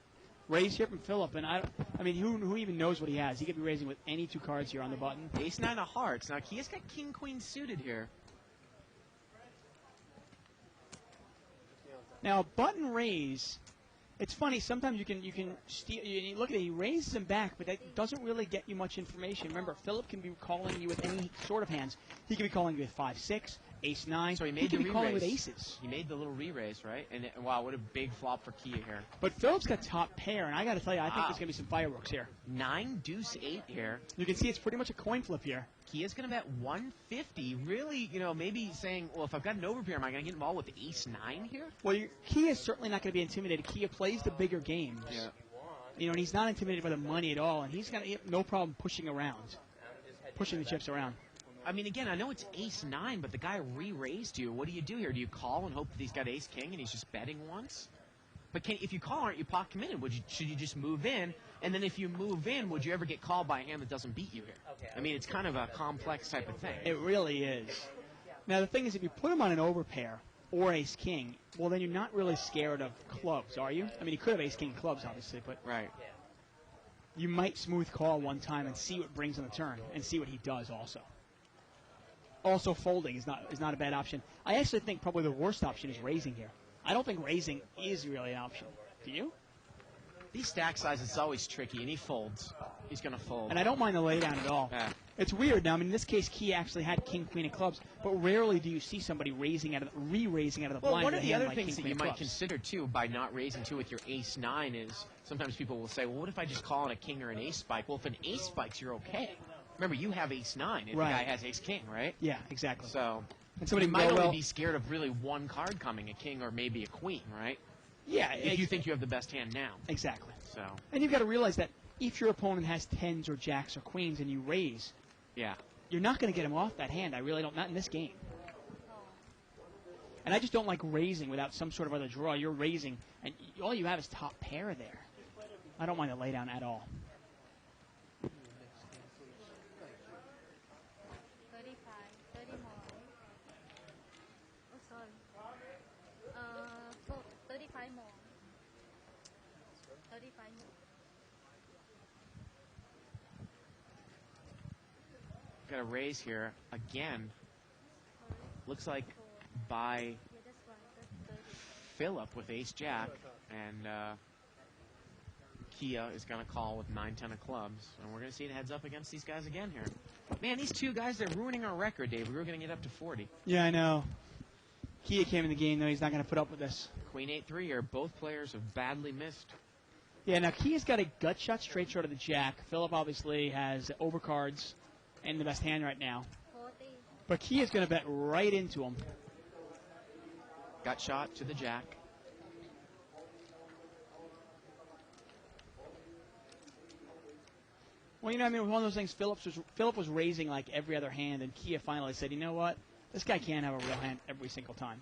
Raise here from Philip, and I mean, who even knows what he has? He could be raising with any 2 cards here on the button. Ace-9 of hearts. Now, Kia's got king-queen suited here. Now, button raise, it's funny. Sometimes you can steal. You look at it. He raises them back, but that doesn't really get you much information. Remember, Philip can be calling you with any sort of hands. He can be calling you with 5-6, Ace-9. So he can be calling with aces. He made the little re-raise, right? And wow, what a big flop for Kia here. But Philip's got top pair, and I got to tell you, I think there's going to be some fireworks here. 9 deuce 8 here. You can see it's pretty much a coin flip here. Kia's going to bet 150. Really, maybe saying, well, if I've got an overpair, am I going to get involved with the Ace-9 here? Well, Kia's certainly not going to be intimidated. Kia plays the bigger games. Yeah. And he's not intimidated by the money at all, and he's got no problem pushing the chips around. I mean, again, I know it's ace-9, but the guy re-raised you. What do you do here? Do you call and hope that he's got ace-king and he's just betting once? But if you call, aren't you pot committed? Should you just move in? And then if you move in, would you ever get called by a hand that doesn't beat you here? Okay. I mean, it's kind of a complex type of thing. It really is. Now, the thing is, if you put him on an overpair or ace-king, well, then you're not really scared of clubs, are you? I mean, he could have ace-king clubs, obviously, but Right. you might smooth call one time and see what brings on the turn and see what he does also. Also, folding is not a bad option. I actually think probably the worst option is raising here. I don't think raising is really an option. Do you? These stack sizes, it's always tricky, and he folds. He's going to fold. And I don't mind the laydown at all. Yeah. It's weird. Now, I mean, in this case, Key actually had king, queen, and clubs, but rarely do you see somebody re-raising out of the blind. Well, one with of a the hand other like things king, that you queen, might clubs. consider, too, by not raising, too, with your ace-9 is sometimes people will say, well, what if I just call on a king or an ace spike? Well, if an ace spikes, you're okay. Remember, you have ace-9 if Right. the guy has ace-king, right? Yeah, exactly. So And somebody you might well, only be scared of really one card coming, a king or maybe a queen, right? yeah, If you think you have the best hand now. exactly. So, And you've got to realize that if your opponent has tens or jacks or queens and you raise, yeah. you're not going to get him off that hand. I really don't. Not in this game. And I just don't like raising without some sort of other draw. You're raising, and all you have is top pair there. I don't mind the laydown at all. 35, 30 more. Oh, sorry. 35 more. 35 more. Got a raise here again. Looks like by Yeah, that's right. That's 30. Philip with ace-jack, and Kia is going to call with 9-10 of clubs. And we're going to see it heads up against these guys again here. Man, these two guys, they're ruining our record, Dave. We were going to get up to 40. Yeah, I know. Kia came in the game, though. He's not going to put up with this. Queen 8-3 here. Both players have badly missed. Yeah, now Kia's got a gut shot straight short of the jack. Philip obviously has overcards and the best hand right now. 40. But Kia's going to bet right into him. Gut shot to the jack. Well, you know, I mean, one of those things, Philip was raising like every other hand, and Kia finally said, you know what? This guy can't have a real hand every single time.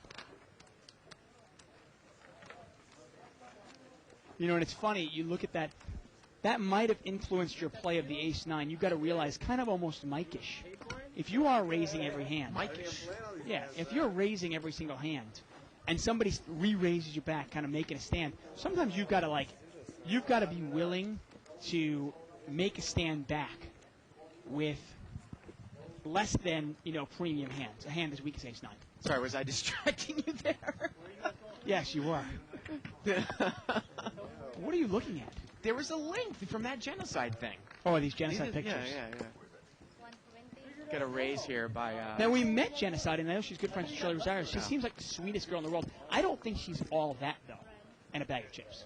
You know, and it's funny, you look at that, that might have influenced your play of the ace-9. You've got to realize, kind of almost Mike-ish. If you are raising every hand, Mike-ish. yeah, if you're raising every single hand, and somebody re-raises you back, kind of making a stand, sometimes you've got to be willing to make a stand back with less than, premium hands, a hand as weak as ace-9. Sorry, was I distracting you there? Yes, you were. What are you looking at? There was a link from that genocide thing. Oh, these genocide pictures. Yeah. 120. Get a raise here by... Now, we met Genocide, and I know she's good friends with Shirley Rosario. She seems like the sweetest girl in the world. I don't think she's all that, though, and a bag of chips.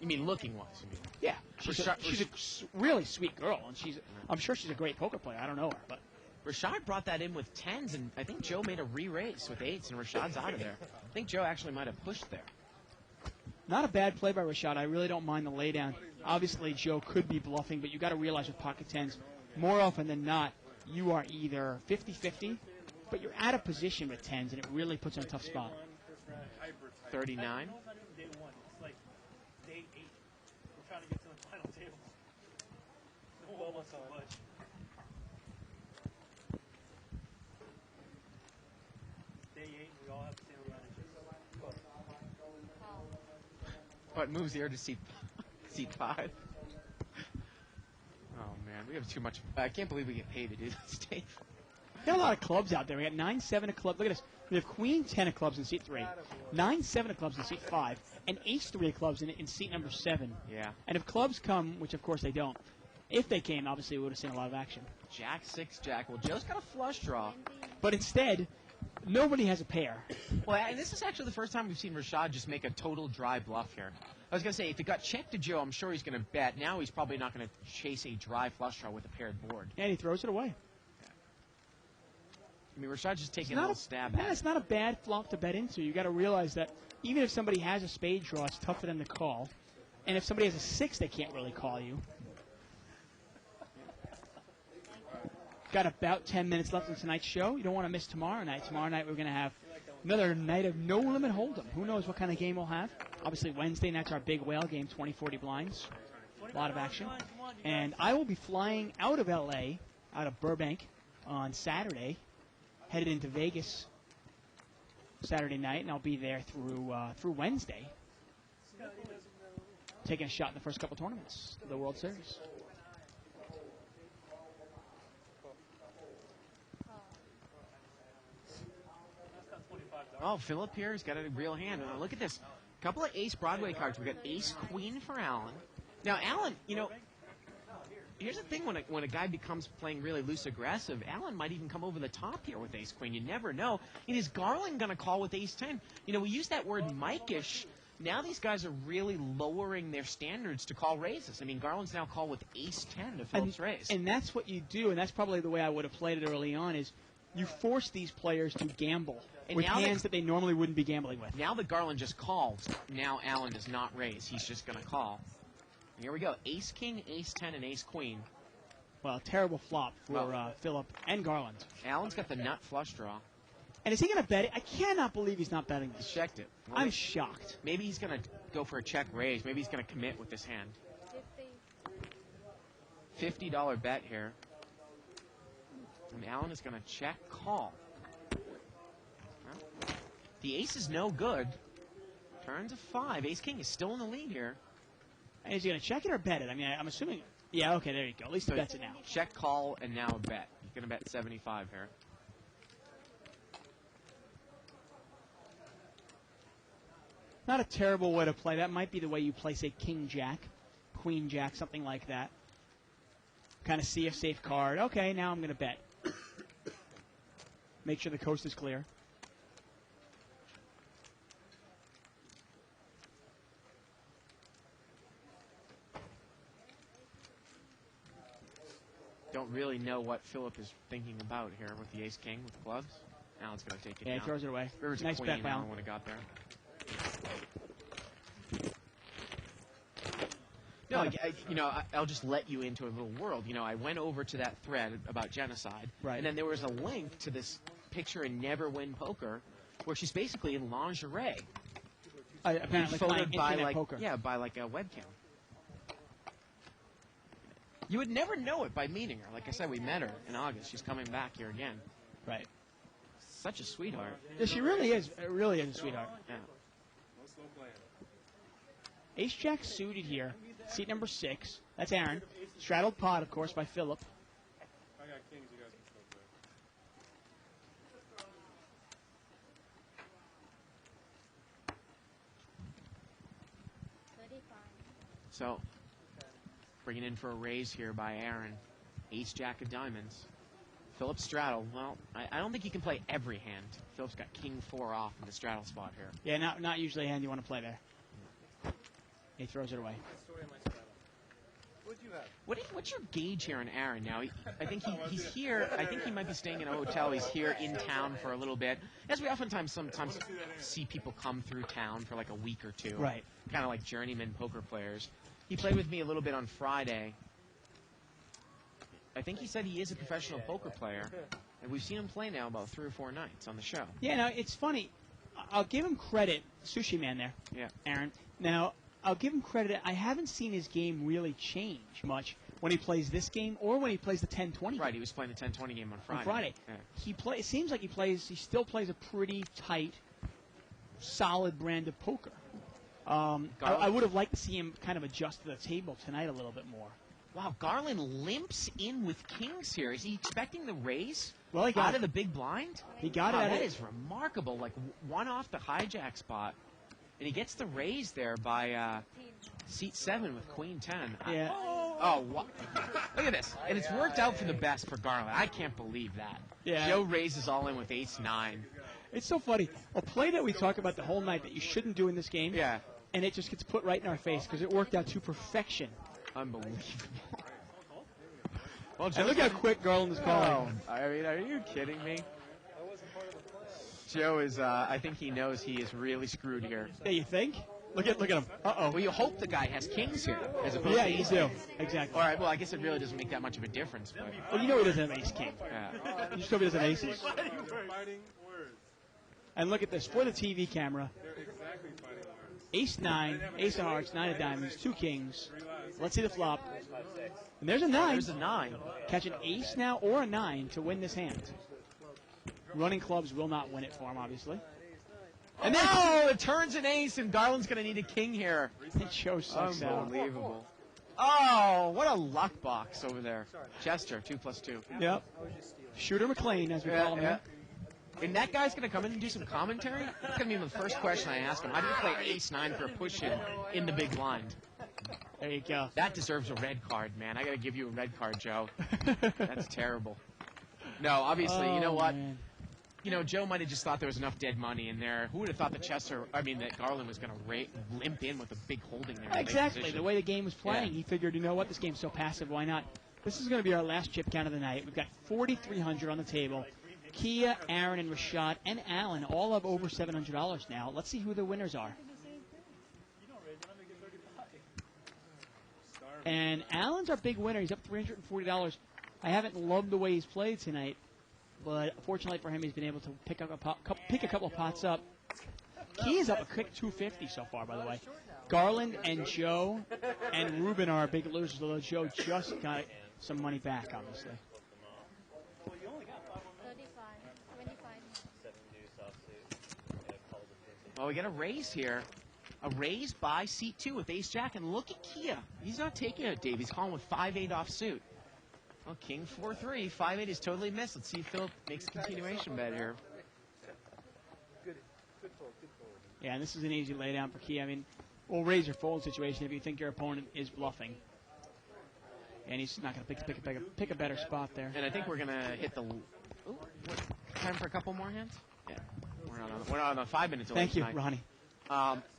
You mean looking-wise, you mean? Yeah, she's a really sweet girl, and I'm sure she's a great poker player. I don't know her, but... Rashad brought that in with 10s, and I think Joe made a re-raise with 8s, and Rashad's out of there. I think Joe actually might have pushed there. Not a bad play by Rashad. I really don't mind the laydown. Obviously, Joe could be bluffing, but you got to realize with pocket 10s, more often than not, you are either 50-50, but you're out of position with 10s, and it really puts you in a tough spot. 39. Day one. It's like day 8. We're trying to get to the final table. No one wants to budge. Day 8, we all have to stand around and just What moves here to seat 5? Oh, man, we have too much. I can't believe we get paid to do this, Dave. We got a lot of clubs out there. We got 9-7 of clubs. Look at this. We have Queen 10 of clubs in seat 3, 9-7 of clubs in seat 5, and Ace-3 of clubs in seat number 7. Yeah. And if clubs come, which of course they don't, if they came, obviously we would have seen a lot of action. Jack 6, Jack. Well, Joe's got a flush draw. But instead, nobody has a pair. Well, and this is actually the first time we've seen Rashad just make a total dry bluff here. I was going to say, if it got checked to Joe, I'm sure he's going to bet. Now he's probably not going to chase a dry flush draw with a paired board. And he throws it away. I mean, Rashad's just taking a little stab at It's not a bad flop to bet into. You got to realize that even if somebody has a spade draw, it's tough for them to call. And if somebody has a 6, they can't really call you. got about 10 minutes left in tonight's show. You don't want to miss tomorrow night. Tomorrow night we're going to have another night of No Limit Hold'em. Who knows what kind of game we'll have? Obviously Wednesday night's our big whale game, 20-40 blinds. A lot of action. And I will be flying out of L.A., out of Burbank, on Saturday, headed into Vegas Saturday night, and I'll be there through Wednesday, taking a shot in the first couple tournaments of the World Series. Oh, Philip here has got a real hand. Look at this. Couple of Ace Broadway cards. We've got Ace Queen for Alan. Now, Alan, here's the thing. When a guy becomes playing really loose aggressive, Alan might even come over the top here with Ace Queen. You never know. And is Garland going to call with Ace 10? We use that word Mike-ish. Now these guys are really lowering their standards to call raises. I mean, Garland's now called with Ace 10 to Phillips raise. And that's what you do, and that's probably the way I would have played it early on, is you force these players to gamble with hands that they normally wouldn't be gambling with. Now that Garland just called, now Alan does not raise. He's just going to call. Here we go. Ace King, Ace 10, and Ace Queen. Well, terrible flop for Philip and Garland. Alan's got the nut flush draw. And is he going to bet it? I cannot believe he's not betting this. He checked it. Well, I'm shocked. Maybe he's going to go for a check raise. Maybe he's going to commit with this hand. $50 bet here. And Alan is going to check call. Well, the ace is no good. Turns a 5. Ace King is still in the lead here. And is he going to check it or bet it? I mean, I'm assuming. Yeah, okay, there you go. At least he bets it now. Check call and now a bet. He's going to bet 75 here. Not a terrible way to play. That might be the way you play, say, King Jack, Queen Jack, something like that. Kind of see a safe card. Okay, now I'm going to bet. Make sure the coast is clear. Don't really know what Philip is thinking about here with the Ace King with clubs. Now it's going to take it down. He throws it away. River's nice queen bet, now Alan. when it got there. No, I'll just let you into a little world. I went over to that thread about genocide, right. And then there was a link to this picture in Never Win Poker, where she's basically in lingerie. Apparently photoed by poker. Yeah, by like a webcam. You would never know it by meeting her. Like I said, we met her in August. She's coming back here again. Right. Such a sweetheart. Yeah, she really is. Really is a sweetheart. Yeah. Ace Jack suited here. Seat number 6. That's Aaron. Straddled pot, of course, by Philip. I got kings. You guys can still play. So, bringing in for a raise here by Aaron. Ace Jack of diamonds. Philip straddle. Well, I don't think he can play every hand. Philip's got king 4 off in the straddle spot here. Yeah, not usually a hand you want to play there. He throws it away. What'd you have? What's your gauge here on Aaron now? I think he's here. I think he might be staying in a hotel. He's here in town for a little bit. As we sometimes see people come through town for like a week or two. Right. Kind of like journeyman poker players. He played with me a little bit on Friday. I think he said he is a professional poker player. And we've seen him play now about 3 or 4 nights on the show. Yeah, no, it's funny. I'll give him credit. Sushi Man there. Yeah. Aaron. Now, I'll give him credit. I haven't seen his game really change much when he plays this game or when he plays the 10-20 Right, he was playing the 10-20 game on Friday. On Friday. Yeah. It seems like he still plays a pretty tight, solid brand of poker. I would have liked to see him kind of adjust to the table tonight a little bit more. Wow, Garland limps in with kings here. Is he expecting the raise he got out of the big blind? He got it. That is remarkable. Like one off the hijack spot. And he gets the raise there by seat 7 with queen 10. Yeah. Look at this. And it's worked out for the best for Garland. I can't believe that. Yeah. Joe raises all in with ace 9. It's so funny. A play that we talk about the whole night that you shouldn't do in this game. Yeah. And it just gets put right in our face because it worked out to perfection. Unbelievable. Well, and look how quick Garland is calling. I mean, are you kidding me? Joe is, I think he knows he is really screwed here. Yeah, you think? Look at him. Uh-oh. Well, you hope the guy has kings here as opposed Yeah, to you ace. do. Exactly. All right, well, I guess it really doesn't make that much of a difference. But, Well, you know he doesn't have ace-king. yeah. You just hope he doesn't have aces. Fighting words. And look at this. For the TV camera, They're exactly fighting words. ace-9, ace of hearts, 9 of diamonds, 2 kings. Let's see the flop. 5-6. And there's a 9. There's a 9. Catch an ace now or a 9 to win this hand. Running clubs will not win it for him, obviously. And then, oh, it turns an ace, and Garland's going to need a king here. It shows sucks out. Unbelievable. Oh, what a luck box over there. Chester, 2+2. Yep. Shooter McLean, as we call him here. And that guy's going to come in and do some commentary? That's going to be the first question I ask him. How do you play ace-9 for a push-in in the big blind? There you go. That deserves a red card, man. I got to give you a red card, Joe. That's terrible. No, obviously, you know what? Man. You know, Joe might have just thought there was enough dead money in there. Who would have thought that Garland was going to limp in with a big holding there? in the late Exactly. position? The way the game was playing, Yeah. he figured, you know what, this game's so passive, why not? This is going to be our last chip count of the night. We've got 4,300 on the table. Kia, Aaron, and Rashad, and Alan all have over $700 now. Let's see who the winners are. And Alan's our big winner. He's up $340. I haven't loved the way he's played tonight, but fortunately for him, he's been able to pick a couple of pots up. Key is up a quick 250 so far, by the way. Garland and Joe and Ruben are our big losers, although Joe just got some money back, obviously. 35, 25. Well, we got a raise here. A raise by seat 2 with ace-jack, and look at Kia. He's not taking it, Dave. He's calling with 5-8 offsuit. Well, king 4-3. 5-8 is totally missed. Let's see if Philip makes a continuation bet here. Good fold, good fold. Yeah, and this is an easy laydown for Kia. I mean, we'll raise your fold situation if you think your opponent is bluffing. And he's not going to pick a better spot there. And I think we're going to hit the... Ooh, time for a couple more hands? Yeah. We're not on the 5 minutes. Thank you, Ronnie.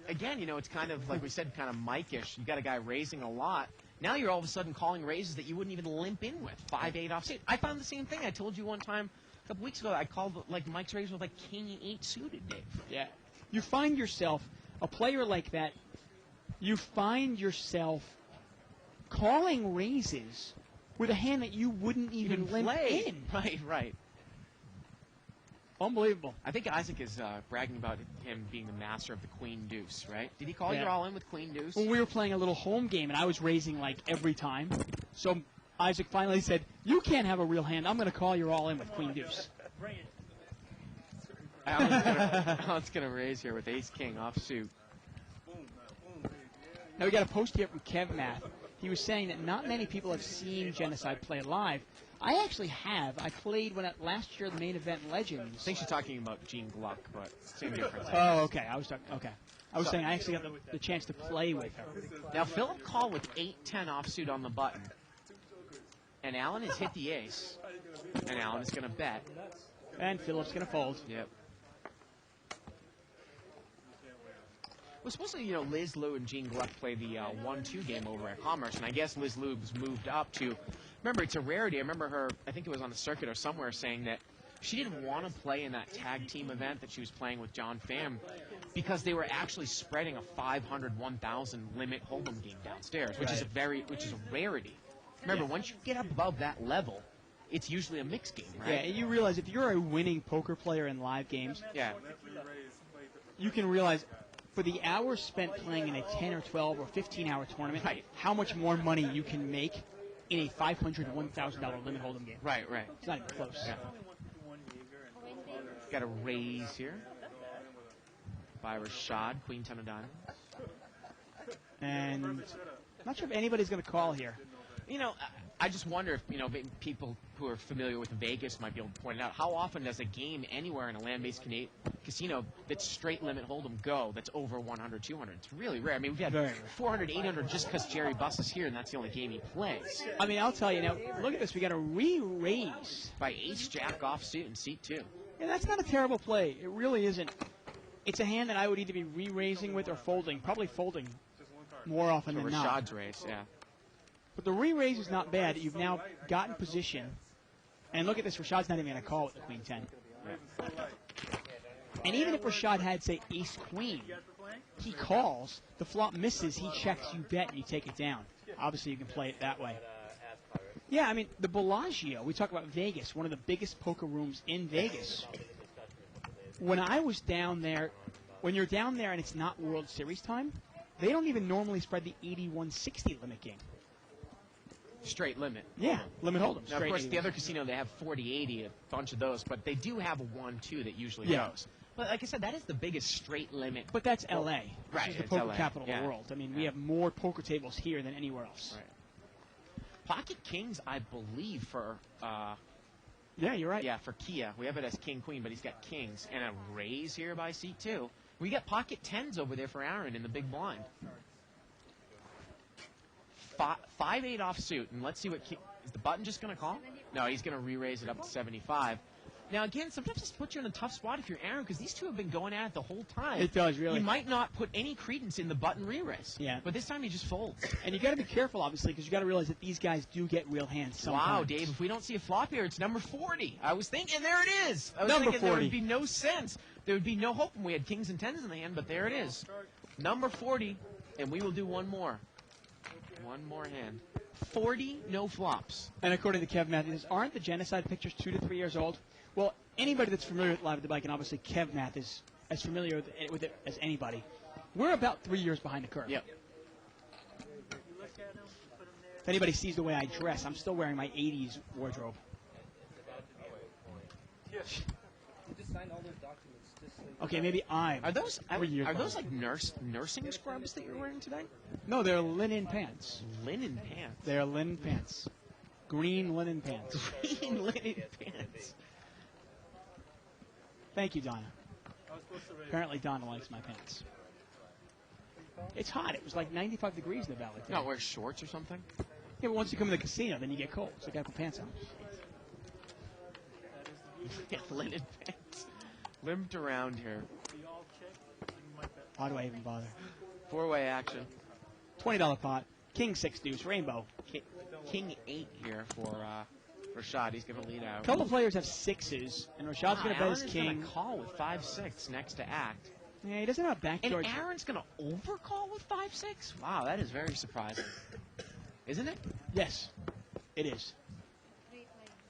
Again, you know, it's kind of, like we said, kind of Mike-ish. You got a guy raising a lot. Now you're all of a sudden calling raises that you wouldn't even limp in with. 5-8 offsuit. I found the same thing. I told you one time a couple weeks ago. I called like Mike's raise with like king 8 suited, Dave. Yeah. You find yourself, a player like that, you find yourself calling raises with a hand that you wouldn't even limp play. in. Right. Unbelievable. I think Isaac is bragging about him being the master of the queen deuce, right? Did he call Yeah. you all in with queen deuce? When we were playing a little home game, and I was raising like every time, so Isaac finally said, "You can't have a real hand. I'm going to call you all in with queen deuce." Alan's going to raise here with ace king offsuit. Now we got a post here from Kev Math. He was saying that not many people have seen Genocide play live. I actually have. I played last year the main event Legends. I think she's talking about Gene Gluck, but same difference. Oh, okay. I was saying I actually got the chance to play with her. Now Philip called with 8-10 offsuit on the button, and Alan has hit the ace, and Alan is going to bet. And Philip's going to fold. Yep. Well, supposedly, you know, Liz Liu and Gene Gluck play the 1-2 game over at Commerce, and I guess Liz Liu was moved up to. Remember, it's a rarity. I remember her. I think it was on the circuit or somewhere saying that she didn't want to play in that tag team event that she was playing with John Pham because they were actually spreading a 500, 1,000 limit hold'em game downstairs, which is a rarity. Remember, once you get up above that level, it's usually a mixed game, right? Yeah, and you realize if you're a winning poker player in live games, Yeah. you can realize for the hours spent playing in a 10 or 12 or 15-hour tournament, Right. how much more money you can make in a $500, $1,000 limit hold'em game. Right. It's not even close. Yeah. Got a raise here by Rashad, queen 10 of diamonds. And I'm not sure if anybody's going to call here. You know, I just wonder if, you know, maybe people who are familiar with Vegas might be able to point it out. How often does a game anywhere in a land-based casino that's straight limit hold'em go that's over 100, 200? It's really rare. I mean, we've had Very rare. 400, 800 just because Jerry Buss is here, and that's the only game he plays. I mean, I'll tell you now, look at this. We got a re-raise. By ace-jack offsuit in seat 2. And that's not a terrible play. It really isn't. It's a hand that I would either be re-raising with or folding. Probably folding more often So than not. Rashad's raise, yeah. But the re-raise is not bad. You've now gotten position. And look at this. Rashad's not even going to call with the queen 10. And even if Rashad had, say, ace-queen, he calls, the flop misses, he checks, you bet, and you take it down. Obviously, you can play it that way. Yeah, I mean, the Bellagio, we talk about Vegas, one of the biggest poker rooms in Vegas. When I was down there, when you're down there and it's not World Series time, they don't even normally spread the 8160 limit game. Straight limit. Yeah, limit hold'em. Now, of course, the other casino, they have 40-80, a bunch of those, but they do have a 1-2 that usually goes. But like I said, that is the biggest straight limit. But that's L.A. Right, Which is the it's poker LA. capital of the world. I mean, we have more poker tables here than anywhere else. Right. Pocket Kings, I believe, for... yeah, you're right. Yeah, for Kia. We have it as King-Queen, but he's got Kings. And a raise here by C2. We got Pocket 10s over there for Aaron in the big blind. 5-8 offsuit, and let's see what... Is the button just going to call? No, he's going to re-raise it up to 75. Now, again, sometimes this puts you in a tough spot if you're Aaron, because these two have been going at it the whole time. It does, really. You might not put any credence in the button re-raise. Yeah. But this time he just folds. And you got to be careful, obviously, because you got to realize that these guys do get real hands sometimes. Wow, Dave, if we don't see a flop here, it's number 40. I was thinking, there it is. I was Number thinking 40. there would be no sense. There would be no hope when we had kings and tens in the hand, but there it is. Number 40, and we will do one more. One more hand. 40 no flops. And according to Kev Math, aren't the genocide pictures 2 to 3 years old? Well, anybody that's familiar with Live at the Bike, and obviously Kev Math is as familiar with it as anybody, we're about 3 years behind the curve. Yep. If anybody sees the way I dress, I'm still wearing my 80s wardrobe. Okay, maybe I'm. Are those 3 years behind. like nursing scrubs that you're wearing today? No, they're linen pants. Linen pants. They're linen pants. Green linen pants. Green linen pants. Thank you, Donna. Apparently Donna likes my pants. It's hot. It was like 95 degrees in the valley today. Not wear shorts or something? Yeah, but once you come to the casino, then you get cold. So you got to put pants on. Yeah, linen pants. Limped around here. Why do I even bother? 4-way action. $20 pot. King 6 deuce. Rainbow. King 8 here for Rashad. He's going to lead out. A couple of players have 6s, and Rashad's going to bet his king. Aaron's going to call with 5-6 next to act. Yeah, he doesn't have a backdoor. And Aaron's going to overcall with 5-6? Wow, that is very surprising. Isn't it? Yes, it is.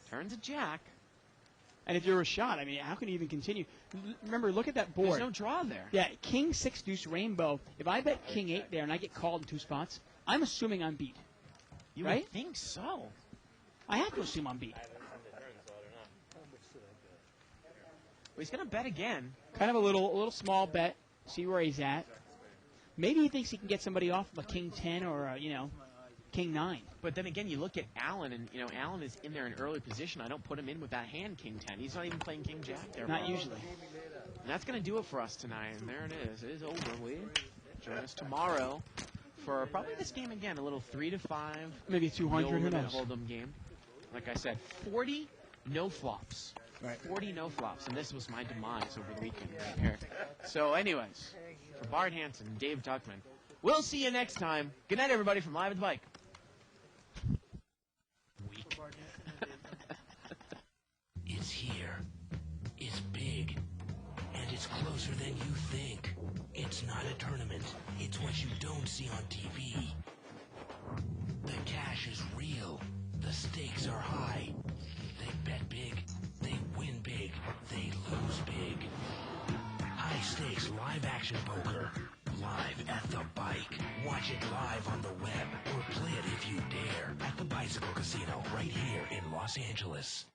Turns a jack. And if you're Rashad, I mean, how can you even continue? Remember, look at that board. There's no draw there. Yeah, King 6 deuce rainbow. If I bet King 8 there and I get called in 2 spots, I'm assuming I'm beat. You right? would think so. I have to assume I'm beat. Well, he's going to bet again. Kind of a little small bet. See where he's at. Maybe he thinks he can get somebody off of a King 10 or a, King 9. But then again, you look at Allen, and Allen is in there in early position. I don't put him in with that hand, King 10. He's not even playing King Jack there. Not usually. And that's going to do it for us tonight. And there it is. It is over. We join us tomorrow for probably this game again. A little 3 to 5. Maybe 200. Who knows? Hold'em game. Like I said, 40 no flops. Right. 40 no flops, and this was my demise over the weekend right here. So, anyways, for Bart Hanson and Dave Tuckman, we'll see you next time. Good night, everybody, from Live at the Bike. Weak. It's here. It's big. And it's closer than you think. It's not a tournament. It's what you don't see on TV. The cash is real. The stakes are high. They bet big. They win big. They lose big. High stakes live action poker. Live at the Bike. Watch it live on the web or play it if you dare at the Bicycle Casino right here in Los Angeles.